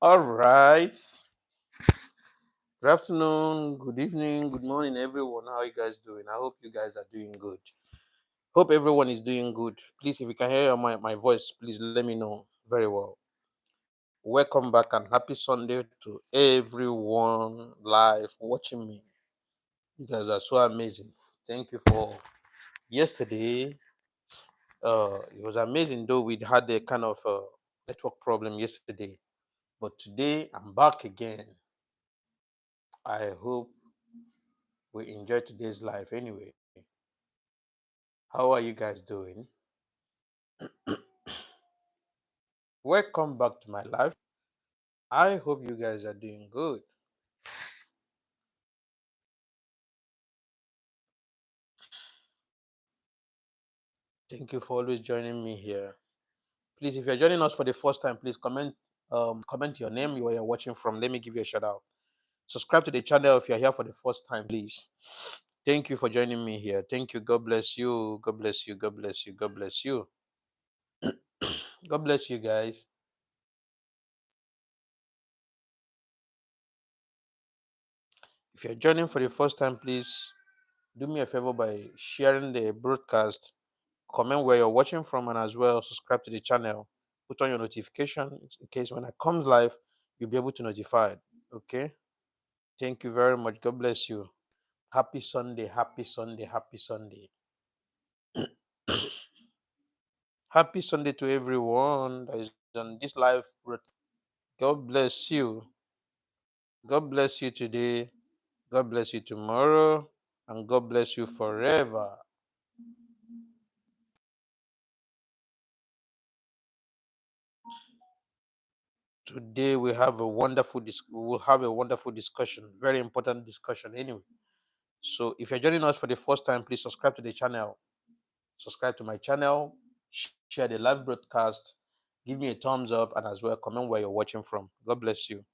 All right. Good afternoon, good evening, good morning, everyone. How are you guys doing? I hope you guys are doing good. Hope everyone is doing good. Please, if you can hear my voice, please let me know very well. Welcome back and happy Sunday to everyone live watching me. You guys are so amazing. Thank you for yesterday. It was amazing though we had a kind of network problem yesterday, but today I'm back again. I hope we enjoy today's life anyway. How are you guys doing? Welcome back to my life. I hope you guys are doing good. Thank you for always joining me here. Please, if you're joining us for the first time, please comment your name, where you're watching from. Let me give you a shout out. Subscribe to the channel if you're here for the first time, please. Thank you for joining me here. Thank you. God bless you. God bless you. God bless you. God bless you. God bless you guys. If you're joining for the first time, please do me a favor by sharing the broadcast, comment where you're watching from, and as well subscribe to the channel. Put on your notification in case when I comes live, you'll be able to notify it. Okay. Thank you very much. God bless you. Happy Sunday. Happy Sunday. Happy Sunday. Happy Sunday to everyone that is on this live. God bless you. God bless you today. God bless you tomorrow. And God bless you forever. Today we have a we will have a wonderful discussion, very important discussion anyway. So if you're joining us for the first time, please subscribe to the channel. Subscribe to my channel, share the live broadcast, give me a thumbs up, and as well comment where you're watching from. God bless you.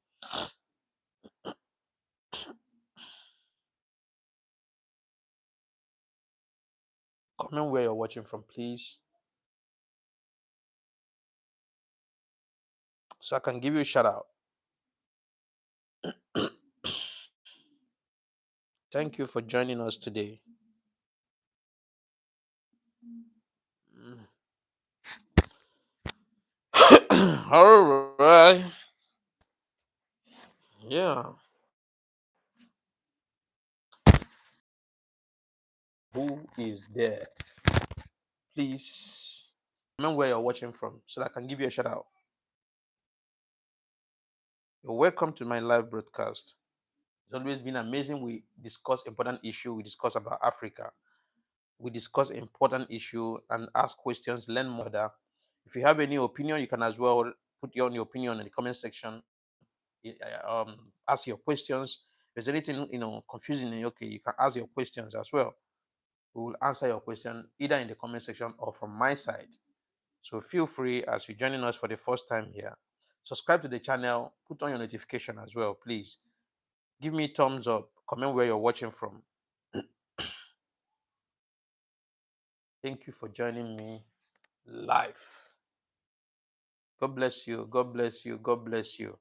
Comment where you're watching from, please, so I can give you a shout out. Thank you for joining us today. All right. Yeah. Who is there? Please comment where you're watching from so that I can give you a shout out. You're welcome to my live broadcast. It's always been amazing. We discuss important issue. We discuss about Africa. We discuss important issue and ask questions, learn more. If you have any opinion, you can as well put your own opinion in the comment section. Ask your questions. If there's anything confusing, okay, you can ask your questions as well. We will answer your question either in the comment section or from my side. So feel free as you're joining us for the first time here. Subscribe to the channel, put on your notification as well, please. Give me thumbs up, comment where you're watching from. Thank you for joining me live. God bless you. God bless you. God bless you.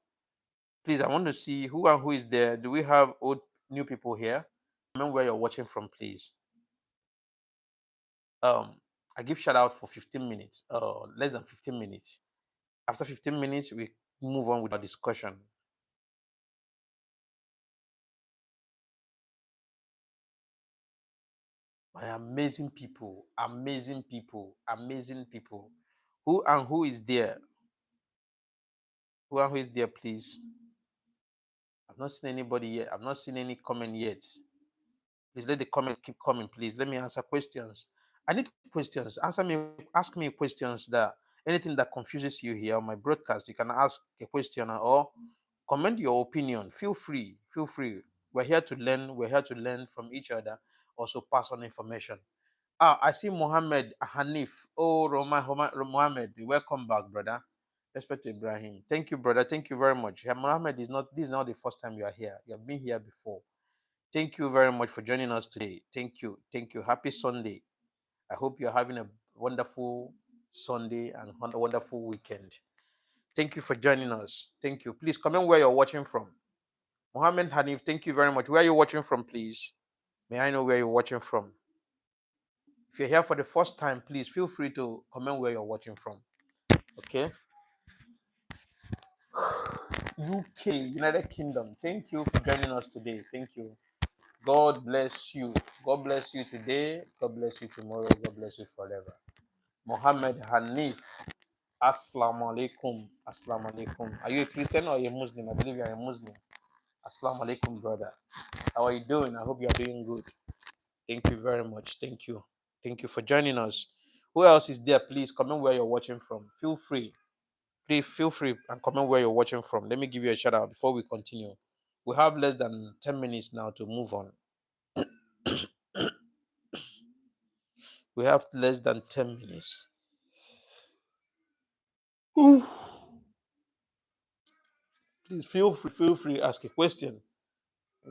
Please, I want to see who and who is there. Do we have old new people here? Comment where you're watching from, please. I give shout out for 15 minutes, less than 15 minutes. After 15 minutes, we move on with our discussion. My amazing people, amazing people, amazing people. Who and who is there? Who and who is there, please? I've not seen anybody yet. I've not seen any comment yet. Please let the comment keep coming, please. Let me answer questions. I need questions. Ask me questions that anything that confuses you here on my broadcast. You can ask a question or comment your opinion. Feel free. Feel free. We're here to learn. We're here to learn from each other. Also pass on information. I see Mohammed Hanif. Oh, Mohammed, welcome back, brother. Respect to Ibrahim. Thank you, brother. Thank you very much. Yeah, Mohammed this is not the first time you are here. You have been here before. Thank you very much for joining us today. Thank you. Thank you. Happy Sunday. I hope you're having a wonderful Sunday and a wonderful weekend. Thank you for joining us. Thank you. Please comment where you're watching from. Mohammed Hanif, thank you very much. Where are you watching from, please? May I know where you're watching from? If you're here for the first time, please feel free to comment where you're watching from. Okay. UK, United Kingdom, thank you for joining us today. Thank you. God bless you. God bless you today. God bless you tomorrow. God bless you forever. Mohammed Hanif, Assalamu alaikum. Assalamu alaikum. Are you a Christian or a Muslim? I believe you are a Muslim. Assalamu alaikum, brother. How are you doing? I hope you are doing good. Thank you very much. Thank you. Thank you for joining us. Who else is there? Please comment where you're watching from. Feel free. Please feel free and comment where you're watching from. Let me give you a shout out before we continue. We have less than 10 minutes now to move on. We have less than 10 minutes. Ooh. Please feel free, ask a question.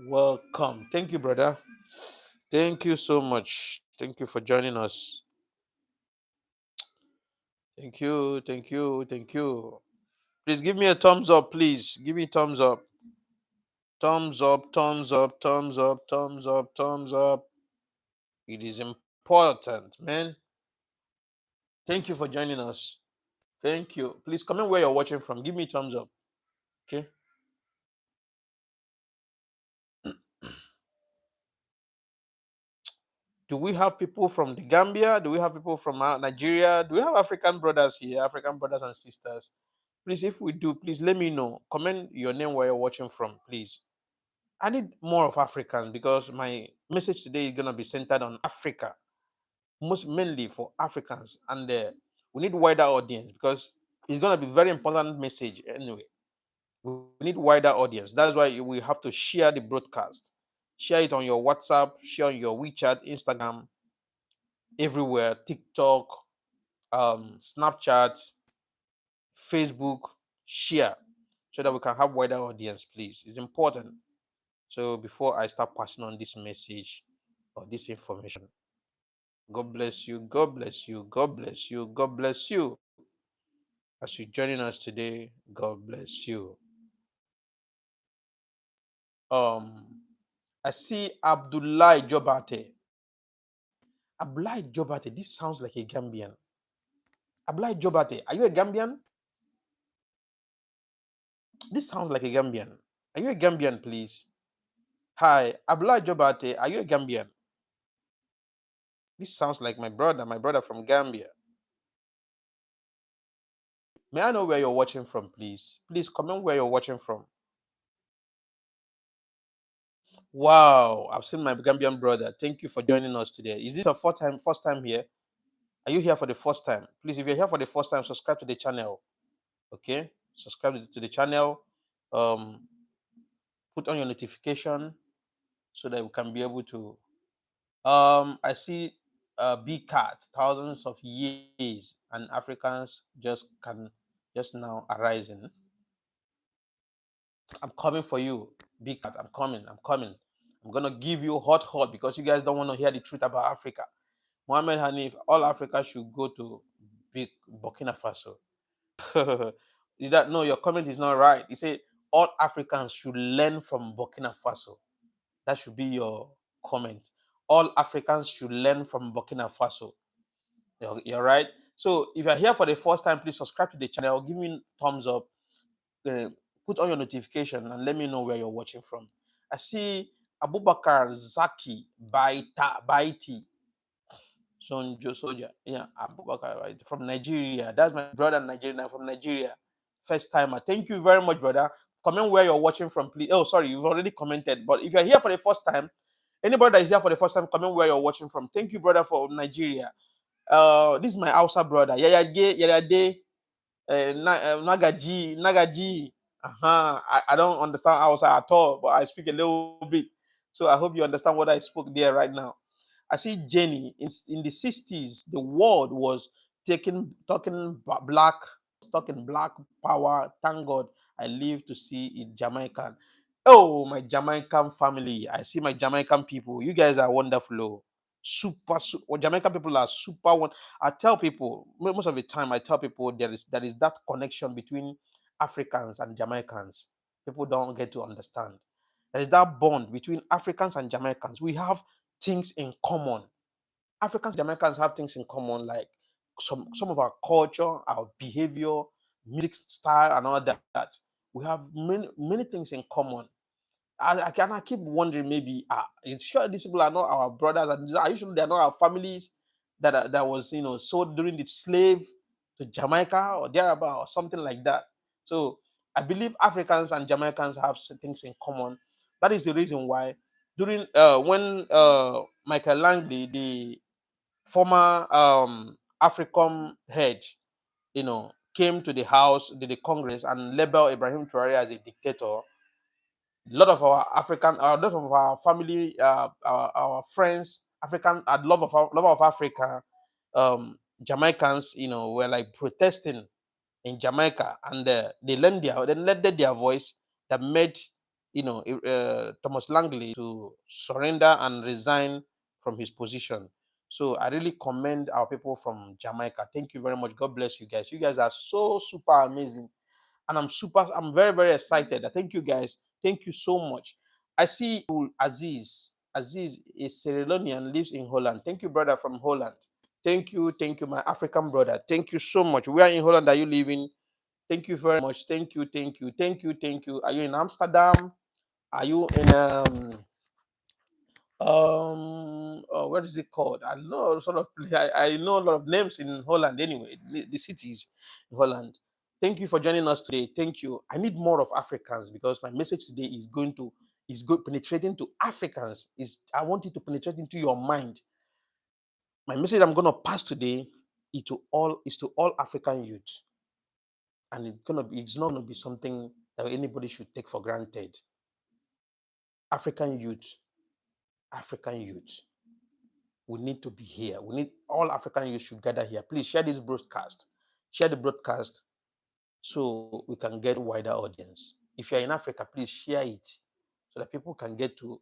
Welcome. Thank you, brother. Thank you so much. Thank you for joining us. Thank you. Thank you. Thank you. Please give me a thumbs up, please. Give me thumbs up. Thumbs up, thumbs up, thumbs up, thumbs up, thumbs up. It is important, man. Thank you for joining us. Thank you. Please comment where you're watching from. Give me thumbs up. Okay. Do we have people from the Gambia? Do we have people from Nigeria? Do we have African brothers here? African brothers and sisters? Please, if we do, please let me know. Comment your name where you're watching from, please. I need more of Africans because my message today is going to be centered on Africa, most mainly for Africans. And we need wider audience because it's going to be very important message anyway. We need wider audience. That's why we have to share the broadcast. Share it on your WhatsApp, share on your WeChat, Instagram, everywhere, TikTok, Snapchat, Facebook, share so that we can have wider audience, please. It's important. So before I start passing on this message or this information, God bless you, God bless you, God bless you, God bless you. As you're joining us today, God bless you. I see Abdullah Jobate. Abdullah Jobate, this sounds like a Gambian. Abdullah Jobate, are you a Gambian? This sounds like a Gambian. Are you a Gambian, please? Hi, Abdullah Jobate, are you a Gambian? This sounds like my brother from Gambia. May I know where you're watching from, please? Please comment where you're watching from. Wow, I've seen my Gambian brother. Thank you for joining us today. Is this your first time here? Are you here for the first time? Please, if you're here for the first time, subscribe to the channel. Okay, subscribe to the channel. Put on your notification so that we can be able to. I see big cat, thousands of years, and Africans just now arising. I'm coming for you, big cat. I'm coming. I'm gonna give you hot because you guys don't want to hear the truth about Africa. Mohammed Hanif, all Africa should go to big Burkina Faso. You don't know your comment is not right. You say all Africans should learn from Burkina Faso. That should be your comment. All Africans should learn from Burkina Faso. You're right. So if you're here for the first time, please subscribe to the channel. Give me thumbs up. Put on your notification and let me know where you're watching from. I see Abubakar Zaki Baiti. Sonjo Soldier. Yeah, Abubakar right, from Nigeria. That's my brother Nigerian from Nigeria. First timer. Thank you very much, brother. Comment where you're watching from, please. Oh, sorry, you've already commented. But if you're here for the first time, anybody that is here for the first time, comment where you're watching from. Thank you, brother, for Nigeria. This is my Hausa brother. Yayade, Nagaji. I don't understand Hausa at all, but I speak a little bit. So I hope you understand what I spoke there right now. I see Jenny in the 60s. The world was talking black power. Thank God I live to see it Jamaican. Oh, my Jamaican family. I see my Jamaican people. You guys are wonderful. Oh. Super. Jamaican people are super. I tell people most of the time. I tell people there is that connection between Africans and Jamaicans. People don't get to understand. There is that bond between Africans and Jamaicans. We have things in common. Africans and Jamaicans have things in common, like some of our culture, our behavior, music style, and all that. We have many things in common. I keep wondering, maybe it's sure these people are not our brothers, and are you sure they are not our families that was sold during the slave to Jamaica or thereabout or something like that. So I believe Africans and Jamaicans have things in common. That is the reason why during when Michael Langley, the former AFRICOM head, came to the house, to the Congress, and labeled Ibrahim Traore as a dictator. A lot of our African, a lot of our family, our friends, African, love of Africa, Jamaicans, were like protesting in Jamaica, and they lended their voice that made Thomas Langley to surrender and resign from his position. So I really commend our people from Jamaica. Thank you very much. God bless you guys. You guys are so super amazing, and I'm very, very excited. Thank you guys. Thank you so much. I see Aziz. Aziz is Sierra Leonean, lives in Holland. Thank you, brother from Holland. Thank you, my African brother. Thank you so much. Where in Holland are you living? Thank you very much. Thank you. Are you in Amsterdam? Are you in what is it called? I know sort of I know a lot of names in Holland anyway, the cities in Holland. Thank you for joining us today. Thank you. I need more of Africans, because my message today is penetrating to Africans. I want it to penetrate into your mind. My message I'm gonna pass today is to all African youth. And it's not gonna be something that anybody should take for granted. African youth, African youth, we need to be here. We need all African youth should gather here. Please share this broadcast. Share the broadcast so we can get wider audience. If you're in Africa, please share it so that people can get to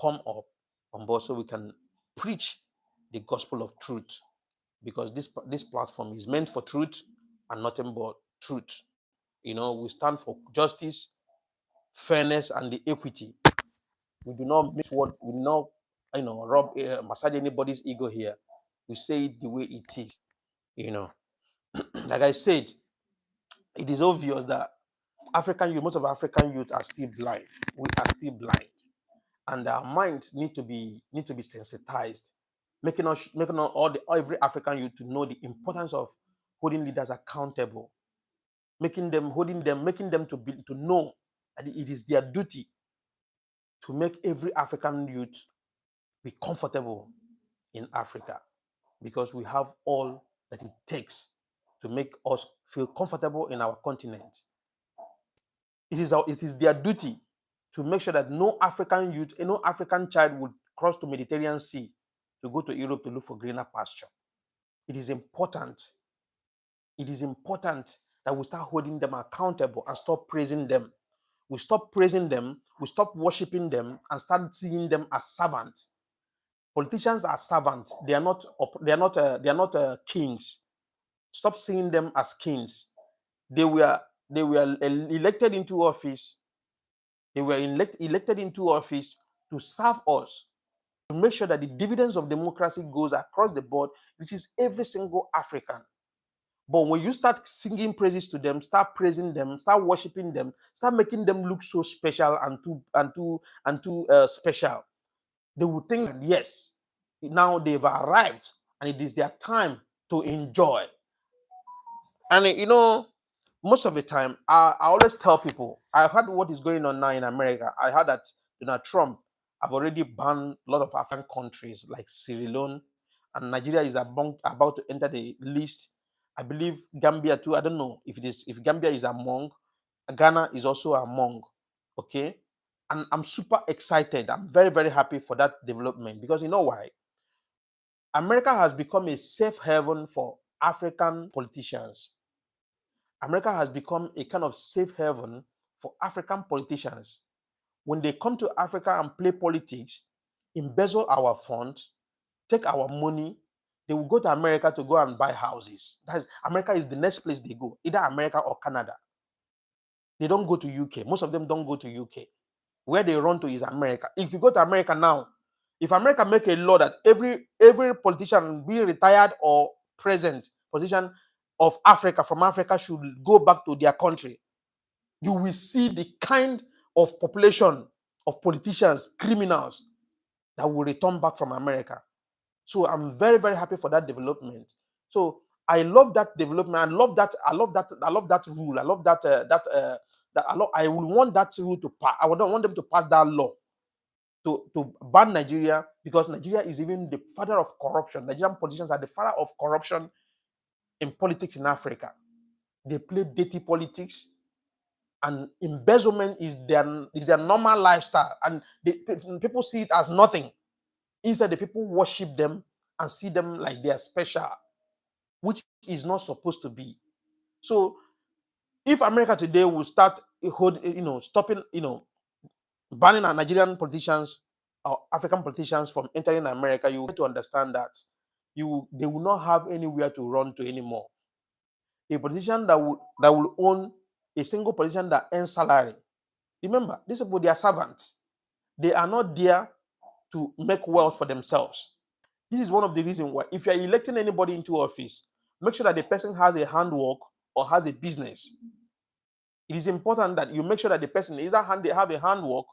come up on board, so we can preach the gospel of truth. Because this platform is meant for truth and nothing but truth. We stand for justice, fairness, and the equity. We do not mix what we do not, massage anybody's ego here. We say it the way it is. Like I said, it is obvious that most of African youth are still blind. We are still blind, and our minds need to be sensitized, making every African youth to know the importance of holding leaders accountable, making them to know that it is their duty to make every African youth be comfortable in Africa, because we have all that it takes to make us feel comfortable in our continent. It is their duty to make sure that no African youth, no African child would cross the Mediterranean Sea to go to Europe to look for greener pasture. It is important. It is important that we start holding them accountable and stop praising them. We stop praising them, we stop worshiping them, and start seeing them as servants. Politicians are servants. They are not kings. Stop seeing them as kings. They were elected into office. They were elected into office to serve us, to make sure that the dividends of democracy goes across the board, which is every single African. But when you start singing praises to them, start praising them, start worshiping them, start making them look so special and too special, they will think that yes, now they've arrived and it is their time to enjoy. And most of the time, I always tell people, I heard what is going on now in America. I heard that Donald Trump have already banned a lot of African countries like Sierra Leone, and Nigeria is about to enter the list. I believe Gambia too. I don't know if Gambia is among. Ghana is also among. Okay, and I'm super excited. I'm very, very happy for that development, because you know why? America has become a safe haven for African politicians. America has become a kind of safe haven for African politicians. When they come to Africa and play politics, embezzle our funds, take our money, they will go to America to go and buy houses. America is the next place they go, either America or Canada. They don't go to UK. Most of them don't go to UK. Where they run to is America. If you go to America now, if America make a law that every politician, be retired or present politician of Africa, from Africa, should go back to their country, you will see the kind of population of politicians, criminals that will return back from America. So I'm very, very happy for that development. So I love that development. I love that rule. I love I will want that rule to pass. I would not want them to pass that law to ban Nigeria, because Nigeria is even the father of corruption. Nigerian politicians are the father of corruption in politics in Africa. They play dirty politics, and embezzlement is their normal lifestyle, and people see it as nothing. Instead, the people worship them and see them like they are special, which is not supposed to be. So, if America today will start stopping, banning our Nigerian politicians or African politicians from entering America, you have to understand that they will not have anywhere to run to anymore. A politician that will own a single politician that earns salary. Remember, these people, they are servants. They are not there to make wealth for themselves. This is one of the reasons why, if you are electing anybody into office, make sure that the person has a handwork or has a business. It is important that you make sure that the person either have a handwork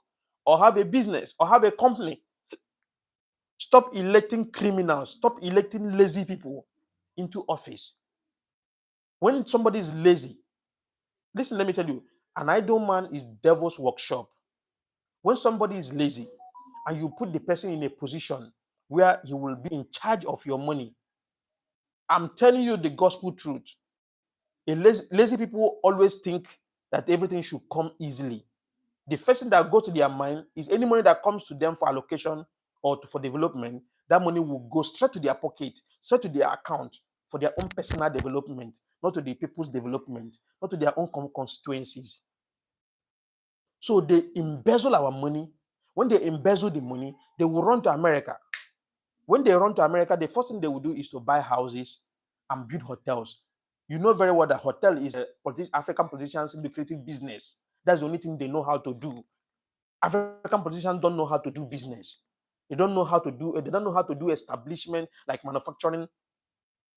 or have a business or have a company. Stop electing criminals. Stop electing lazy people into office. When somebody is lazy, listen, let me tell you, an idle man is devil's workshop. When somebody is lazy and you put the person in a position where he will be in charge of your money, I'm telling you the gospel truth. Lazy people always think that everything should come easily. The first thing that goes to their mind is any money that comes to them for allocation or for development, that money will go straight to their pocket, straight to their account for their own personal development, not to the people's development, not to their own constituencies. So they embezzle our money. When they embezzle the money, they will run to America. When they run to America, the first thing they will do is to buy houses and build hotels. You know very well that hotel is African politicians' lucrative business. That's the only thing they know how to do. African politicians don't know how to do business. They don't know how to do establishment like manufacturing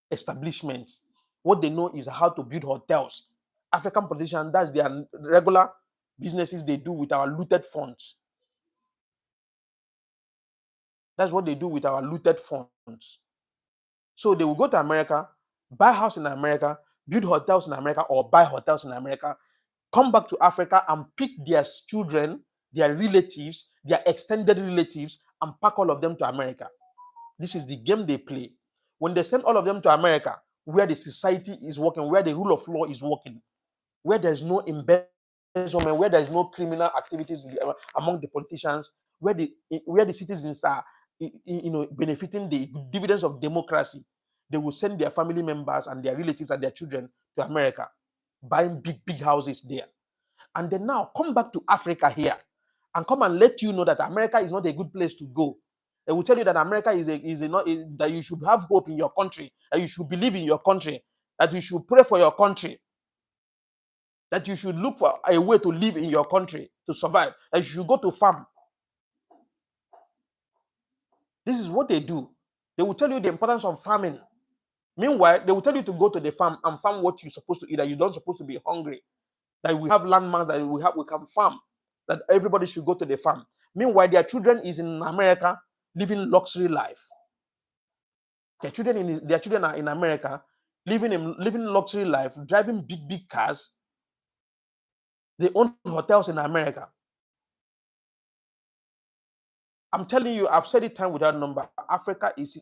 establishments. What they know is how to build hotels. African politicians, that's their regular businesses they do with our looted funds. That's what they do with our looted funds. So they will go to America, buy a house in America, build hotels in America, or buy hotels in America, come back to Africa and pick their children, their relatives, their extended relatives, and pack all of them to America. This is the game they play. When they send all of them to America, where the society is working, where the rule of law is working, where there's no embezzlement, where there's no criminal activities among the politicians, where the citizens are benefiting the dividends of democracy, they will send their family members and their relatives and their children to America, buying big houses there. And then now come back to Africa here and come and let you know that America is not a good place to go. They will tell you that America that you should have hope in your country, that you should believe in your country, that you should pray for your country, that you should look for a way to live in your country, to survive, that you should go to farm. This is what they do. They will tell you the importance of farming. Meanwhile, they will tell you to go to the farm and farm what you're supposed to eat, that you're not supposed to be hungry, that we have landmarks that we can farm, that everybody should go to the farm. Meanwhile, their children is in America living luxury life. Their children are in America living luxury life, driving big cars. They own hotels in America. I'm telling you, I've said it time without number. Africa is,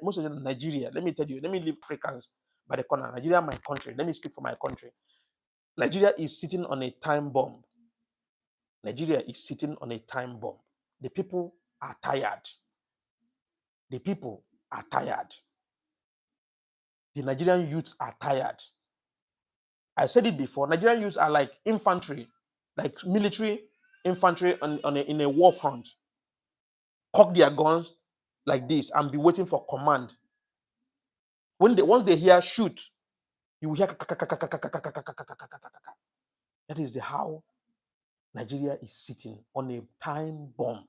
most of them, Nigeria. Let me tell you, let me leave Africans by the corner. Nigeria, my country. Let me speak for my country. Nigeria is sitting on a time bomb. Nigeria is sitting on a time bomb. The people are tired. The people are tired. The Nigerian youths are tired. I said it before. Nigerian youths are like infantry, like military infantry in a war front. Cock their guns like this and be waiting for command. Once they hear shoot, you will hear. That That is how Nigeria is sitting on a time bomb.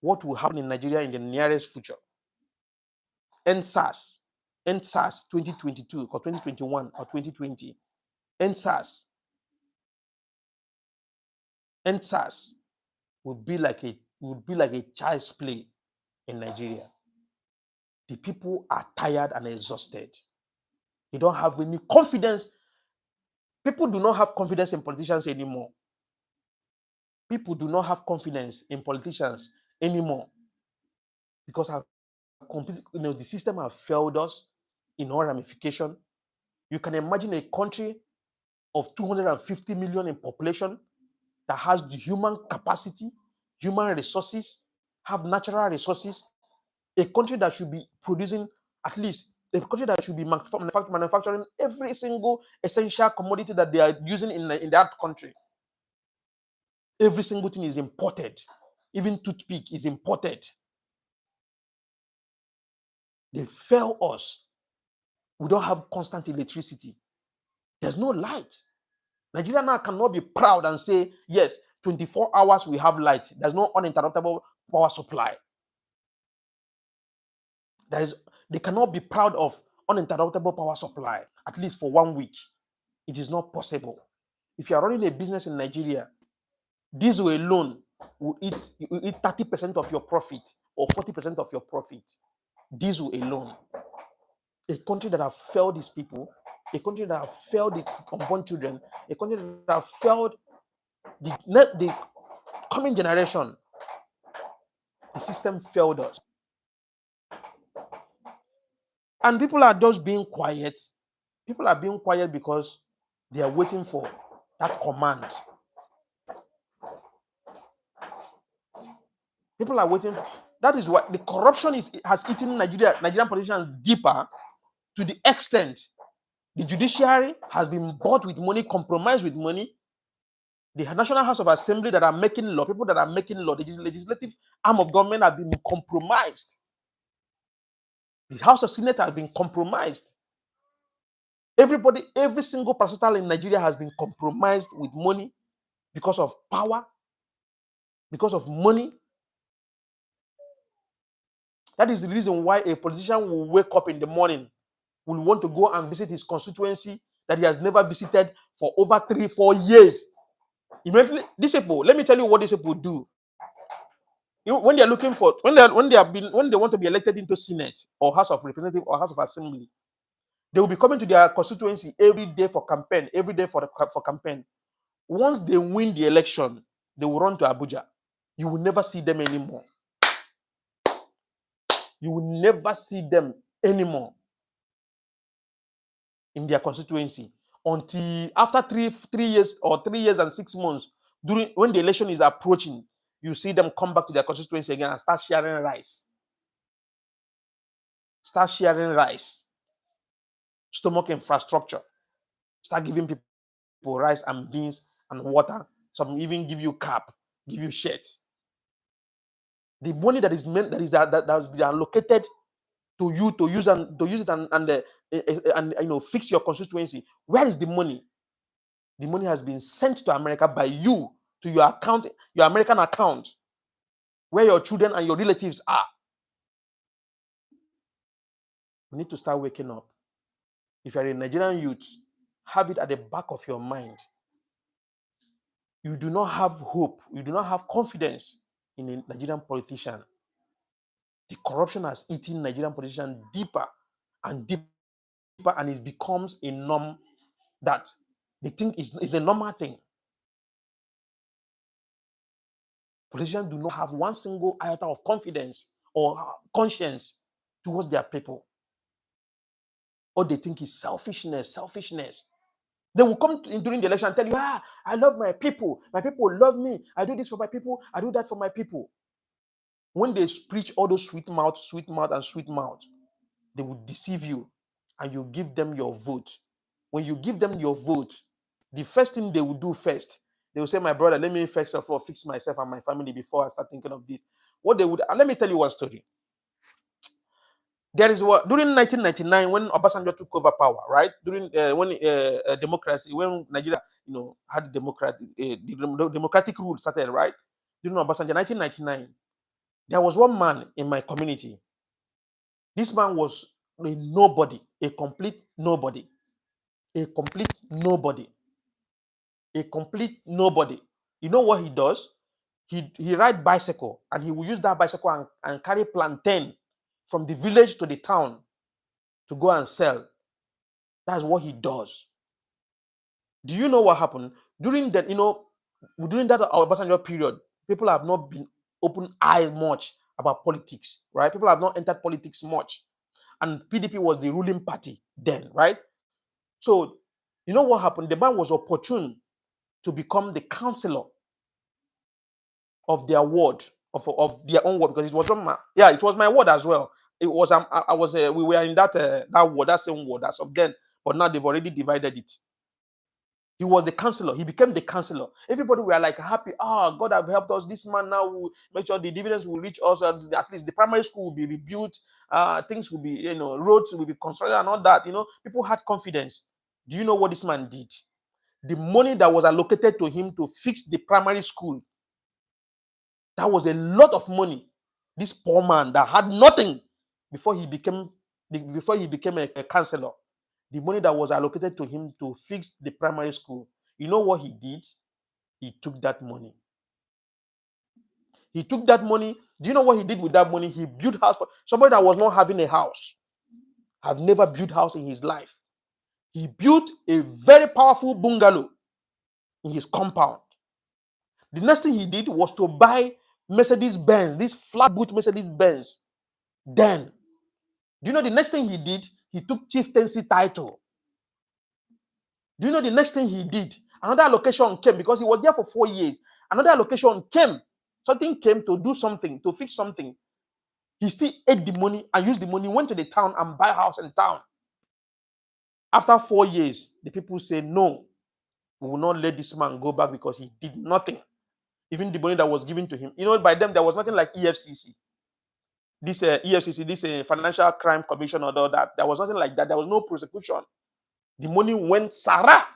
What will happen in Nigeria in the nearest future? NSAS 2022 or 2021 or 2020. NSAS would be like a child's play in Nigeria. The people are tired and exhausted. They don't have any confidence. People do not have confidence in politicians anymore. People do not have confidence in politicians anymore because the system has failed us in all ramification. You can imagine a country of 250 million in population that has the human capacity, human resources, have natural resources, a country that should be producing at least, a country that should be manufacturing every single essential commodity that they are using in that country. Every single thing is imported. Even toothpick is imported. They fail us. We don't have constant electricity. There's no light. Nigeria now cannot be proud and say, yes, 24 hours we have light. There's no uninterruptible power supply. They cannot be proud of uninterruptible power supply, at least for 1 week. It is not possible. If you are running a business in Nigeria, diesel alone will eat 30% of your profit or 40% of your profit. Diesel alone. A country that have failed these people, a country that have failed the unborn children, a country that have failed the coming generation. The system failed us. And people are just being quiet. People are being quiet because they are waiting for that command. People are waiting for that. Is what the corruption has eaten Nigerian politicians deeper, to the extent the judiciary has been bought with money, compromised with money. The National House of Assembly that are making law, people that are making law, the legislative arm of government have been compromised. The House of Senate has been compromised. Everybody, every single parastatal in Nigeria has been compromised with money because of power, because of money. That is the reason why a politician will wake up in the morning, will want to go and visit his constituency that he has never visited for over 3-4 years. Immediately, these people, let me tell you what these people do. When they are looking for, when they want to be elected into Senate or House of Representatives or House of Assembly, they will be coming to their constituency every day for campaign, for campaign. Once they win the election, they will run to Abuja. You will never see them anymore. You will never see them anymore in their constituency until after 3 years or 3 years and 6 months, when the election is approaching. You see them come back to their constituency again and start sharing rice. Start sharing rice. Stomach infrastructure. Start giving people rice and beans and water. Some even give you cap, give you shirt. The money that has been allocated to you to use it and fix your constituency. Where is the money? The money has been sent to America by you to your account, your American account, where your children and your relatives are. We need to start waking up. If you're a Nigerian youth, have it at the back of your mind. You do not have hope. You do not have confidence in a Nigerian politician. The corruption has eaten Nigerian politicians deeper and deeper, and it becomes a norm that they think is a normal thing. Politicians do not have one single iota of confidence or conscience towards their people. All they think is selfishness. They will come during the election and tell you, I love my people love me, I do this for my people, I do that for my people. When they preach all those sweet mouth, they will deceive you and you give them your vote. When you give them your vote, the first thing they will do first, they will say, my brother, let me first of all fix myself and my family before I start thinking of this. What they would, let me tell you one story. There is what during 1999 when Obasanjo took over power, right? During when democracy, when Nigeria, had democratic rule started, right? During Obasanjo, 1999, there was one man in my community. This man was a nobody, a complete nobody, a complete nobody, a complete nobody. You know what he does? He ride bicycle, and he will use that bicycle and carry plantain from the village to the town to go and sell. That's what he does. Do you know what happened during that? During that Obasanjo period, people have not been open eyes much about politics, right? People have not entered politics much, and PDP was the ruling party then, right? So, you know what happened? The man was opportune to become the councillor of their ward, of their own ward, because it was it was my ward as well. It was I was we were in that ward, that same ward as of then, but now they've already divided it. He was the councillor. He became the councillor. Everybody were like happy. God have helped us. This man now will make sure the dividends will reach us. At least the primary school will be rebuilt. Things will be, roads will be constructed and all that. People had confidence. Do you know what this man did? The money that was allocated to him to fix the primary school, that was a lot of money. This poor man that had nothing before he became a councillor. The money that was allocated to him to fix the primary school, you know what he did? He took that money. He took that money. Do you know what he did with that money? He built house for somebody that was not having a house, have never built house in his life. He built a very powerful bungalow in his compound. The next thing he did was to buy Mercedes-Benz, this flat-boot Mercedes-Benz. Then, do you know the next thing he did? He took chieftaincy title. Do you know the next thing he did? Another allocation came because he was there for 4 years. Another allocation came. Something came to do something, to fix something. He still ate the money and used the money, went to the town and buy a house in town. After 4 years, the people say, no, we will not let this man go back because he did nothing. Even the money that was given to him. By them, there was nothing like EFCC. This EFCC, this Financial Crime Commission or all that. There was nothing like that. There was no prosecution. The money went Sarah.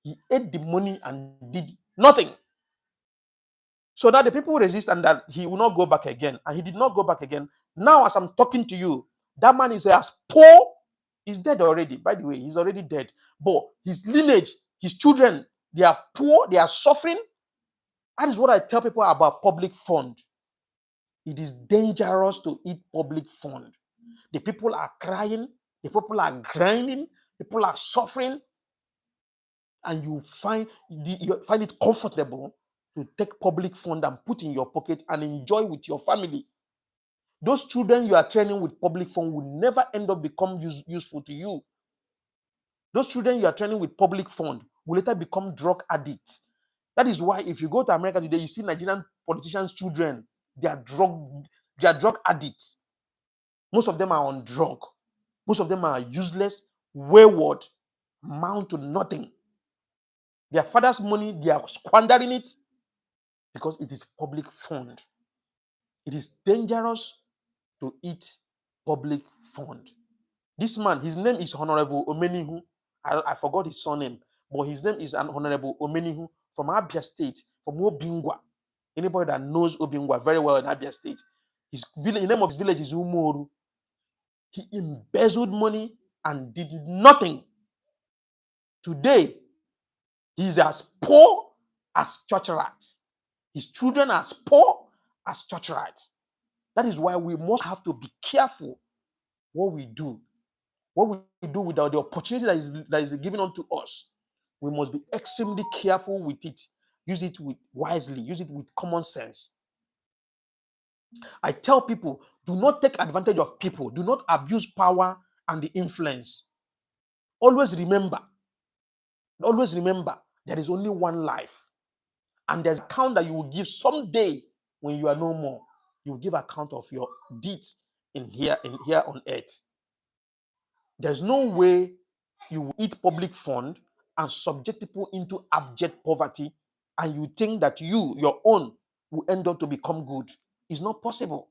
He ate the money and did nothing. So that the people resist and that he will not go back again. And he did not go back again. Now, as I'm talking to you, that man is as poor. He's dead already. By the way, he's already dead. But his lineage, his children, they are poor, they are suffering. That is what I tell people about public fund. It is dangerous to eat public fund. The people are crying, the people are grinding, people are suffering, and you find it comfortable to take public fund and put in your pocket and enjoy with your family. Those children you are training with public fund will never end up become useful to you. Those children you are training with public fund will later become drug addicts. That is why if you go to America today, you see Nigerian politicians' children, they are drug addicts. Most of them are on drug. Most of them are useless, wayward, amount to nothing. Their father's money, they are squandering it because it is public fund. It is dangerous to eat public fund. This man, his name is Honorable Omenihu. I forgot his surname, but his name is an Honorable Omenihu from Abia State, from Obingwa. Anybody that knows Obingwa very well in Abia State, the name of his village is Umoru. He embezzled money and did nothing. Today, he's as poor as church rats. His children are as poor as church rats. That is why we must have to be careful what we do. What we do without the opportunity that is given unto us. We must be extremely careful with it. Use it wisely. Use it with common sense. I tell people, do not take advantage of people. Do not abuse power and the influence. Always remember, there is only one life. And there's an account that you will give someday when you are no more. You will give account of your deeds in here on earth. There's no way you will eat public fund and subject people into abject poverty and you think that your own, will end up to become good. It's not possible.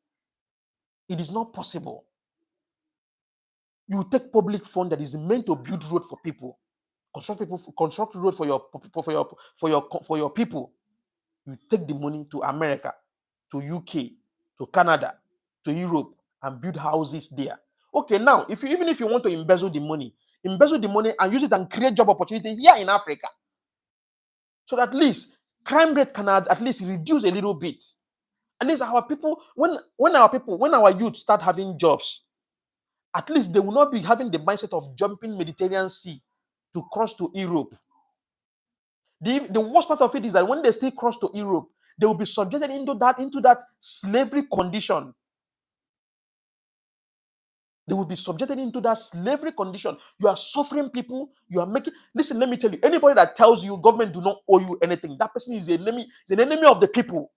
It is not possible. You take public fund that is meant to build road for people, construct road for your people. You take the money to America, to UK, to Canada, to Europe, and build houses there. Okay, now even if you want to embezzle the money and use it and create job opportunity here in Africa, so that at least crime rate can at least reduce a little bit. And these our people, when our youth start having jobs, at least they will not be having the mindset of jumping Mediterranean Sea to cross to Europe. The worst part of it is that when they still cross to Europe, they will be subjected into that slavery condition. They will be subjected into that slavery condition. You are suffering people. You are making. Listen, let me tell you. Anybody that tells you government do not owe you anything, that person is an enemy. Is an enemy of the people.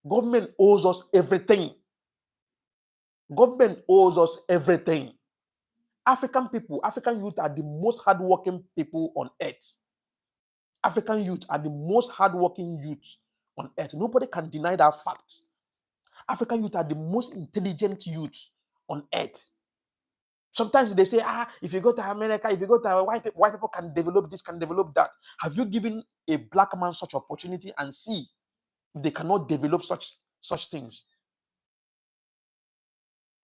Government owes us everything. Government owes us everything. African people, African youth are the most hardworking people on earth. African youth are the most hardworking youth on earth. Nobody can deny that fact. African youth are the most intelligent youth on earth. Sometimes they say, if you go to America, if you go to white people can develop this, can develop that. Have you given a black man such opportunity and see if they cannot develop such things?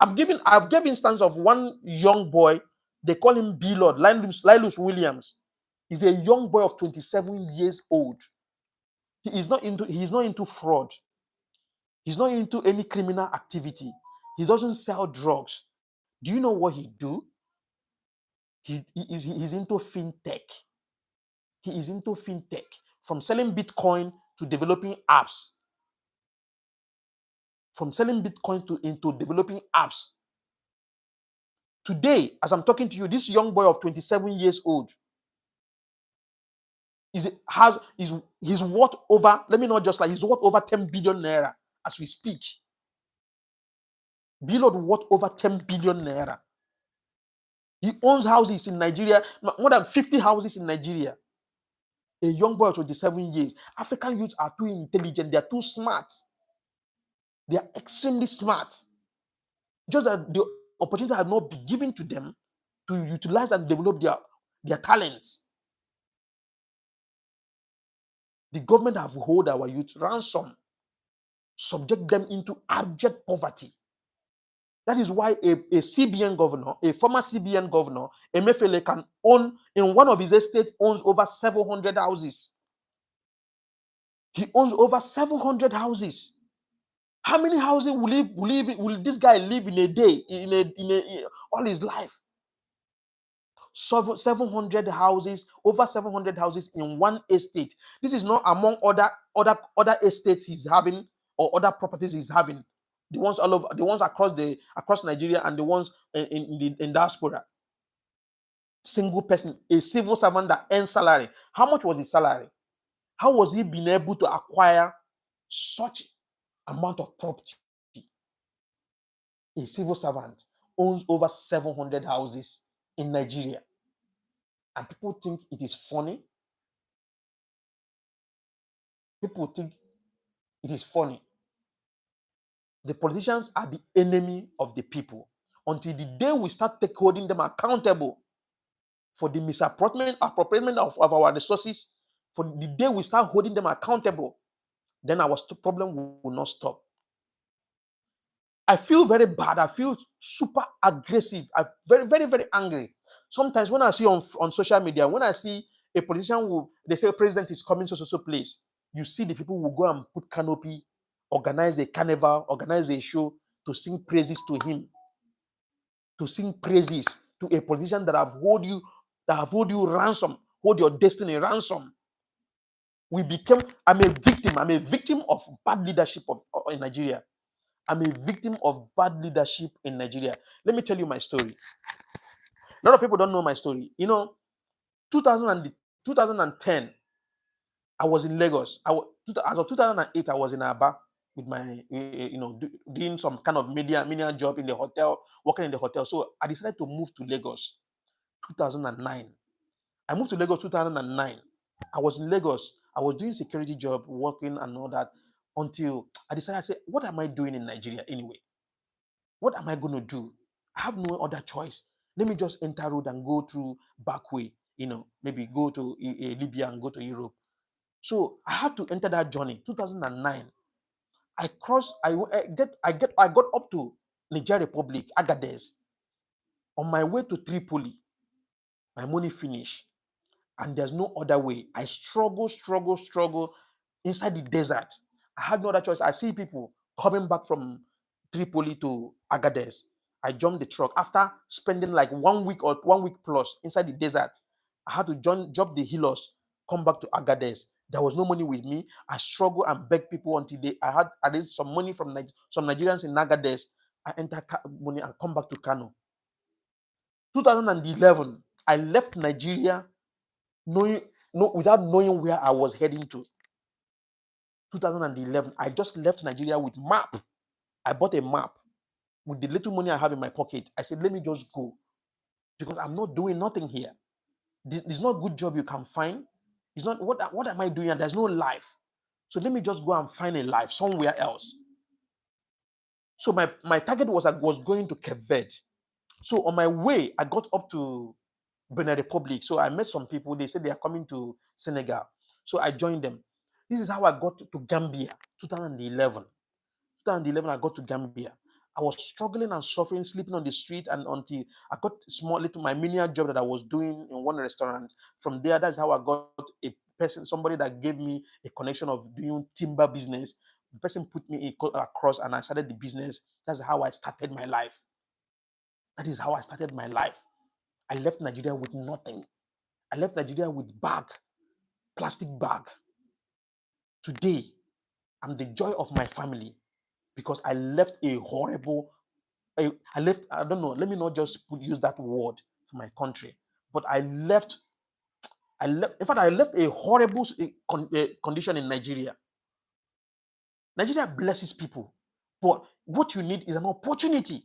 I've given instance of one young boy. They call him B-Lord, Linus Williams. He's a young boy of 27 years old. He is not into fraud. He's not into any criminal activity. He doesn't sell drugs. Do you know what he do? He's into fintech. He is into fintech, from selling Bitcoin to developing apps. From selling Bitcoin into developing apps. Today, as I'm talking to you, this young boy of 27 years old he's worth over, he's worth over 10 billion naira as we speak. Bilod worth over 10 billion naira. He owns houses in Nigeria, more than 50 houses in Nigeria. A young boy of 27 years. African youths are too intelligent. They are too smart. They are extremely smart. Just that the opportunity has not been given to them to utilize and develop their talents. The government have hold our youth ransom, subject them into abject poverty. That is why a CBN governor, a former CBN governor, Emefiele, can own, in one of his estates, owns over 700 houses. He owns over 700 houses. How many houses will this guy live in a day, in all his life? 700 houses, over 700 houses in one estate. This is not among other estates he's having or other properties he's having. The ones all over, the ones across Nigeria, and the ones in diaspora. Single person, a civil servant that earns salary. How much was his salary? How was he being able to acquire such amount of property? A civil servant owns over 700 houses in Nigeria. And people think it is funny. People think it is funny. The politicians are the enemy of the people. Until the day we start holding them accountable for the misappropriation of our resources, for the day we start holding them accountable, then our problem will not stop. I feel very bad. I feel super aggressive. I'm very, very, very angry. Sometimes when I see on social media, when I see a politician they say a president is coming to so place, you see the people will go and put canopy, organize a carnival, organize a show to sing praises to him, to sing praises to a politician that have hold you ransom, hold your destiny ransom. I'm a victim of bad leadership in Nigeria. I'm a victim of bad leadership in Nigeria. Let me tell you my story. A lot of people don't know my story. 2010, I was in Lagos. As of 2008, I was in Aba with my, doing some kind of media job in the hotel, working in the hotel. So I decided to move to Lagos, 2009. I moved to Lagos 2009. I was in Lagos. I was doing security job, working and all that, until I decided, I said, what am I doing in Nigeria anyway? What am I going to do? I have no other choice. Let me just enter road and go through back way, maybe go to Libya and go to Europe. So I had to enter that journey. 2009, I crossed. I got up to Niger Republic, Agadez. On my way to Tripoli, my money finished, and there's no other way. I struggle inside the desert. I had no other choice. I see people coming back from Tripoli to Agadez. I jumped the truck after spending like 1 week or 1 week plus inside the desert. I had to jump the hills, come back to Agadez. There was no money with me. I struggled and begged people until I had at least some money from some Nigerians in Agadez. I entered money and come back to Kano. 2011, I left Nigeria without knowing where I was heading to. 2011, I just left Nigeria with map. I bought a map with the little money I have in my pocket. I said, let me just go because I'm not doing nothing here. There's no good job you can find. It's not what am I doing? And there's no life. So let me just go and find a life somewhere else. So my target was going to Cape Verde. So on my way, I got up to Benin Republic. So I met some people. They said they are coming to Senegal. So I joined them. This is how I got to Gambia, 2011. 2011, I got to Gambia. I was struggling and suffering, sleeping on the street, and until I got my menial job that I was doing in one restaurant. From there, that's how I got somebody that gave me a connection of doing timber business. The person put me across, and I started the business. That's how I started my life. That is how I started my life. I left Nigeria with nothing. I left Nigeria with plastic bag. Today, I'm the joy of my family because I left I don't know, let me not just use that word for my country, but I left a horrible condition in Nigeria. Nigeria blesses people, but what you need is an opportunity.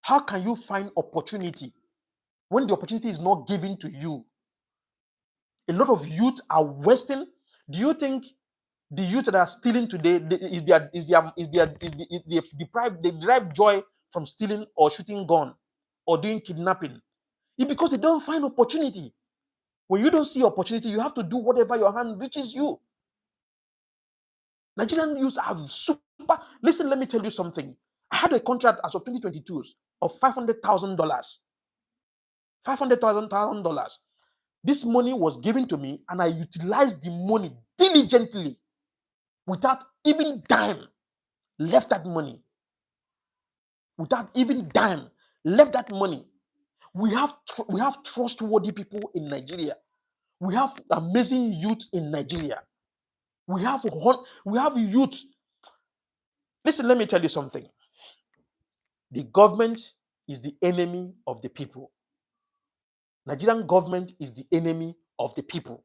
How can you find opportunity when the opportunity is not given to you? A lot of youth are wasting. Do you think the youth that are stealing today they derive joy from stealing or shooting gun or doing kidnapping? It's because they don't find opportunity. When you don't see opportunity, you have to do whatever your hand reaches you. Nigerian youths are super. Listen, let me tell you something. I had a contract as of 2022 of $500,000. $500,000. This money was given to me, and I utilized the money diligently without even dime. Left that money. Without even dime. Left that money. We have trustworthy people in Nigeria. We have amazing youth in Nigeria. We have youth. Listen, let me tell you something. The government is the enemy of the people. Nigerian government is the enemy of the people.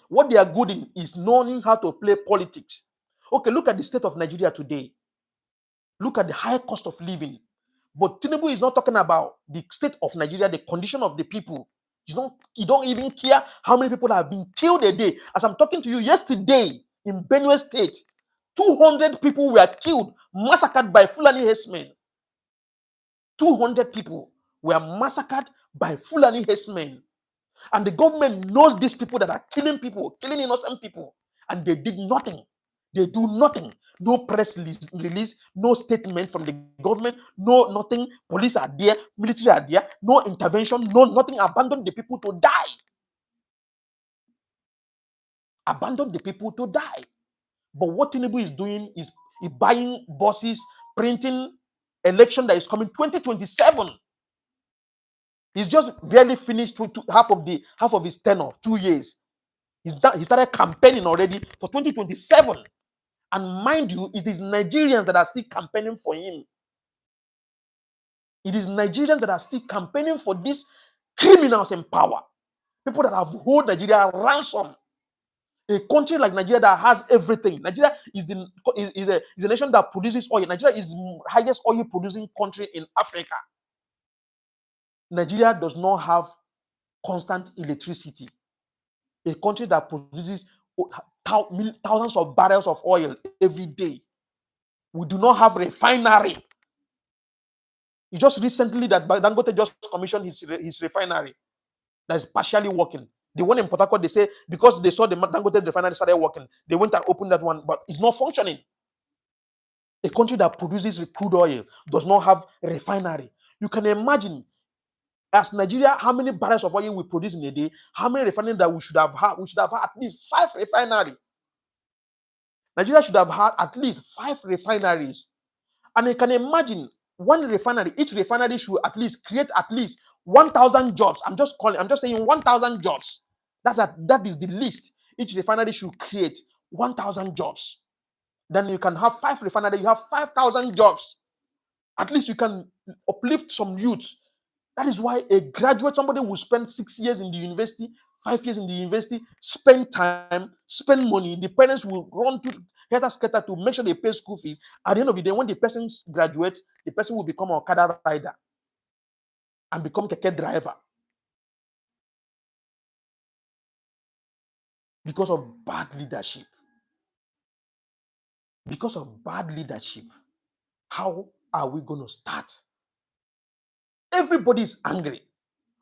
What they are good in is knowing how to play politics. Okay, look at the state of Nigeria today. Look at the high cost of living. But Tinubu is not talking about the state of Nigeria, the condition of the people. You don't even care how many people have been killed a day. As I'm talking to you yesterday in Benue State, 200 people were killed, massacred by Fulani herdsmen. 200 people were massacred by Fulani herdsmen. And the government knows these people that are killing people, killing innocent people, and they did nothing. They do nothing. No press release, no statement from the government, no nothing. Police are there, military are there, no intervention, no nothing. Abandon the people to die. Abandon the people to die. But what Tinubu is doing is buying buses, printing election that is coming 2027. He's just barely finished half of his tenure, 2 years. He started campaigning already for 2027. And mind you, it is Nigerians that are still campaigning for him. It is Nigerians that are still campaigning for these criminals in power. People that have held Nigeria ransom. A country like Nigeria that has everything. Nigeria is a nation that produces oil. Nigeria is the highest oil producing country in Africa. Nigeria does not have constant electricity. A country that produces thousands of barrels of oil every day. We do not have refinery. It's just recently that Dangote just commissioned his refinery that is partially working. The one in Port Harcourt, they say because they saw the Dangote refinery started working, they went and opened that one, but it's not functioning. A country that produces crude oil does not have a refinery. You can imagine, as Nigeria, how many barrels of oil we produce in a day, how many refineries that we should have had. We should have had at least 5 refineries. Nigeria should have had at least 5 refineries. And you can imagine one refinery, each refinery should at least create at least 1,000 jobs. I'm just saying 1,000 jobs. That is the least. Each refinery should create 1,000 jobs. Then you can have 5 refineries, you have 5,000 jobs. At least you can uplift some youth. That is why a graduate, somebody will spend 6 years in the university, 5 years in the university, spend time, spend money. The parents will run to scatter to make sure they pay school fees. At the end of the day, when the person graduates, the person will become an Okada rider and become keke driver because of bad leadership. Because of bad leadership, how are we going to start? Everybody is angry.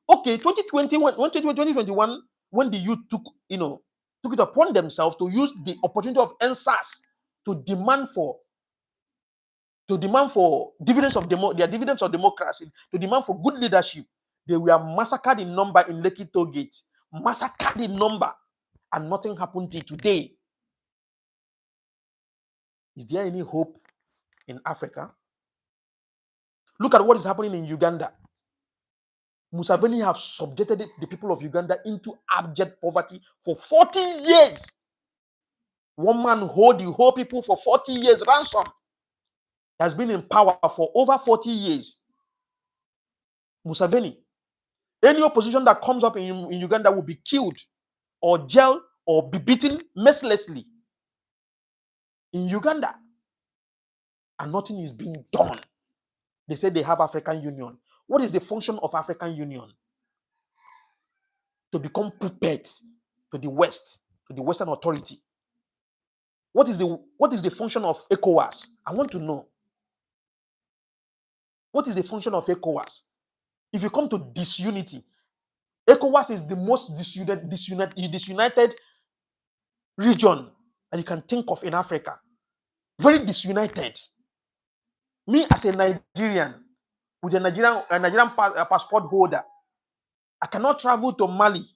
Okay, 2021, when the youth took it upon themselves to use the opportunity of NSAS to demand for dividends of their dividends of democracy, to demand for good leadership, they were massacred in number in Lekki Toll Gate, massacred in number, and nothing happened till today. Is there any hope in Africa? Look at what is happening in Uganda. Museveni have subjected the people of Uganda into abject poverty for 40 years. One man hold the whole people for 40 years ransom. He has been in power for over 40 years. Museveni. Any opposition that comes up in Uganda will be killed or jailed or be beaten mercilessly in Uganda. And nothing is being done. They say they have African Union. What is the function of African Union? To become puppets to the West, to the Western authority. What is the function of ECOWAS? I want to know. What is the function of ECOWAS? If you come to disunity, ECOWAS is the most disunited region that you can think of in Africa. Very disunited. Me as a Nigerian, with a Nigerian passport holder, I cannot travel to Mali.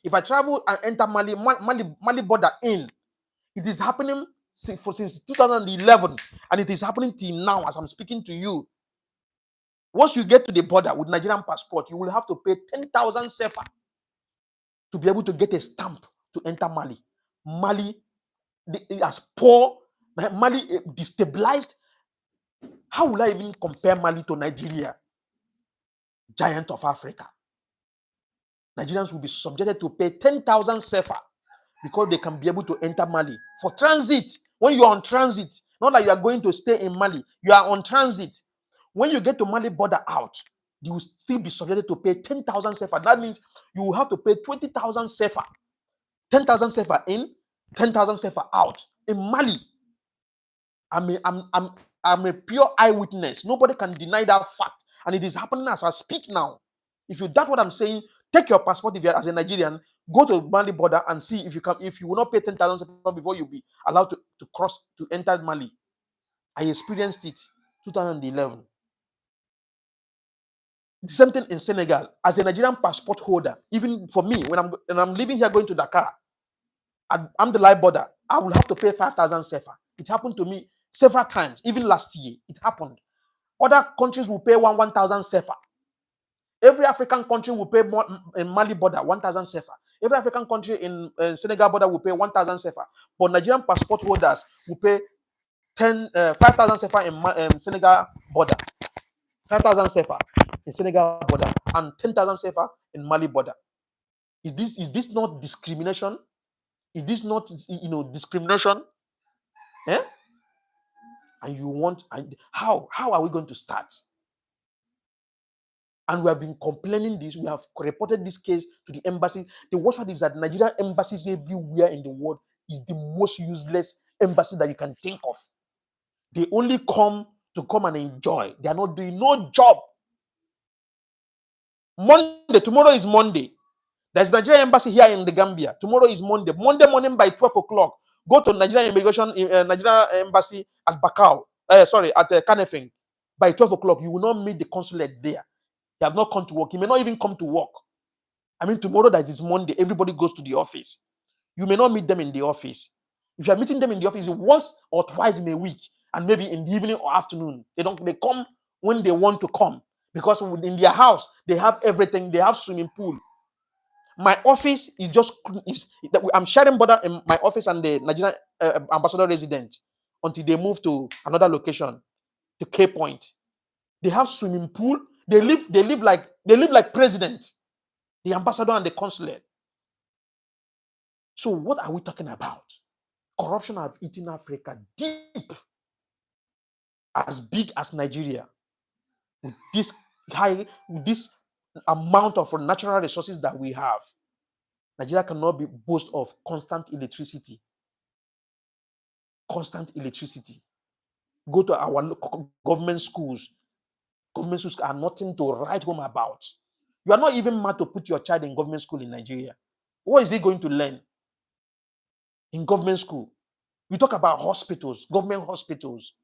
If I travel and enter Mali border in, it is happening since 2011, and it is happening till now as I'm speaking to you. Once you get to the border with Nigerian passport, you will have to pay 10,000 CFA to be able to get a stamp to enter Mali. Mali as poor, Mali destabilized. How will I even compare Mali to Nigeria? Giant of Africa. Nigerians will be subjected to pay 10,000 CFA because they can be able to enter Mali for transit. When you are on transit, not that you are going to stay in Mali, you are on transit. When you get to Mali border out, you will still be subjected to pay 10,000 CFA. That means you will have to pay 20,000 CFA. 10,000 CFA in, 10,000 CFA out. In Mali, I'm a pure eyewitness. Nobody can deny that fact. And it is happening as I speak now. If you doubt what I'm saying, take your passport if you're as a Nigerian, go to Mali border and see if you can. If you will not pay 10,000 before you be allowed to cross to enter Mali. I experienced it 2011. The same thing in Senegal. As a Nigerian passport holder, even for me, when I'm leaving here going to Dakar, I'm the live border, I will have to pay 5,000 CFA. It happened to me several times, even last year. It happened. Other countries will pay 1,000 CFA. Every African country will pay more in Mali border, 1,000 CFA. Every African country in Senegal border will pay 1,000 CFA. But Nigerian passport holders will pay 5,000 CFA in Senegal border, 5,000 CFA in Senegal border, and 10,000 CFA in Mali border. Is this not discrimination? Is this not discrimination? Eh? And you want how are we going to start? And we have been complaining this. We have reported this case to the embassy. The worst part is that Nigerian embassies everywhere in the world is the most useless embassy that you can think of. They only come to come and enjoy. They are not doing no job. Monday, tomorrow is Monday. There's Nigerian embassy here in the Gambia. Tomorrow is Monday. Monday morning by 12 o'clock, go to Nigerian immigration, Nigerian embassy at Bakau. At Kanefing. By 12 o'clock, you will not meet the consulate there. They have not come to work. He may not even come to work. I mean, tomorrow that is Monday, everybody goes to the office. You may not meet them in the office. If you are meeting them in the office once or twice in a week, and maybe in the evening or afternoon, they come when they want to come, because in their house they have everything. They have swimming pool. My office I'm sharing border in my office and the Nigerian ambassador resident until they move to another location, to K Point. They have swimming pool. They live like president, the ambassador and the consulate. So what are we talking about? Corruption have eaten Africa deep, as big as Nigeria, with this amount of natural resources that we have. Nigeria cannot be boast of constant electricity. Constant electricity. Go to our government schools. Government schools are nothing to write home about. You are not even mad to put your child in government school in Nigeria. What is he going to learn in government school? You talk about hospitals, government hospitals.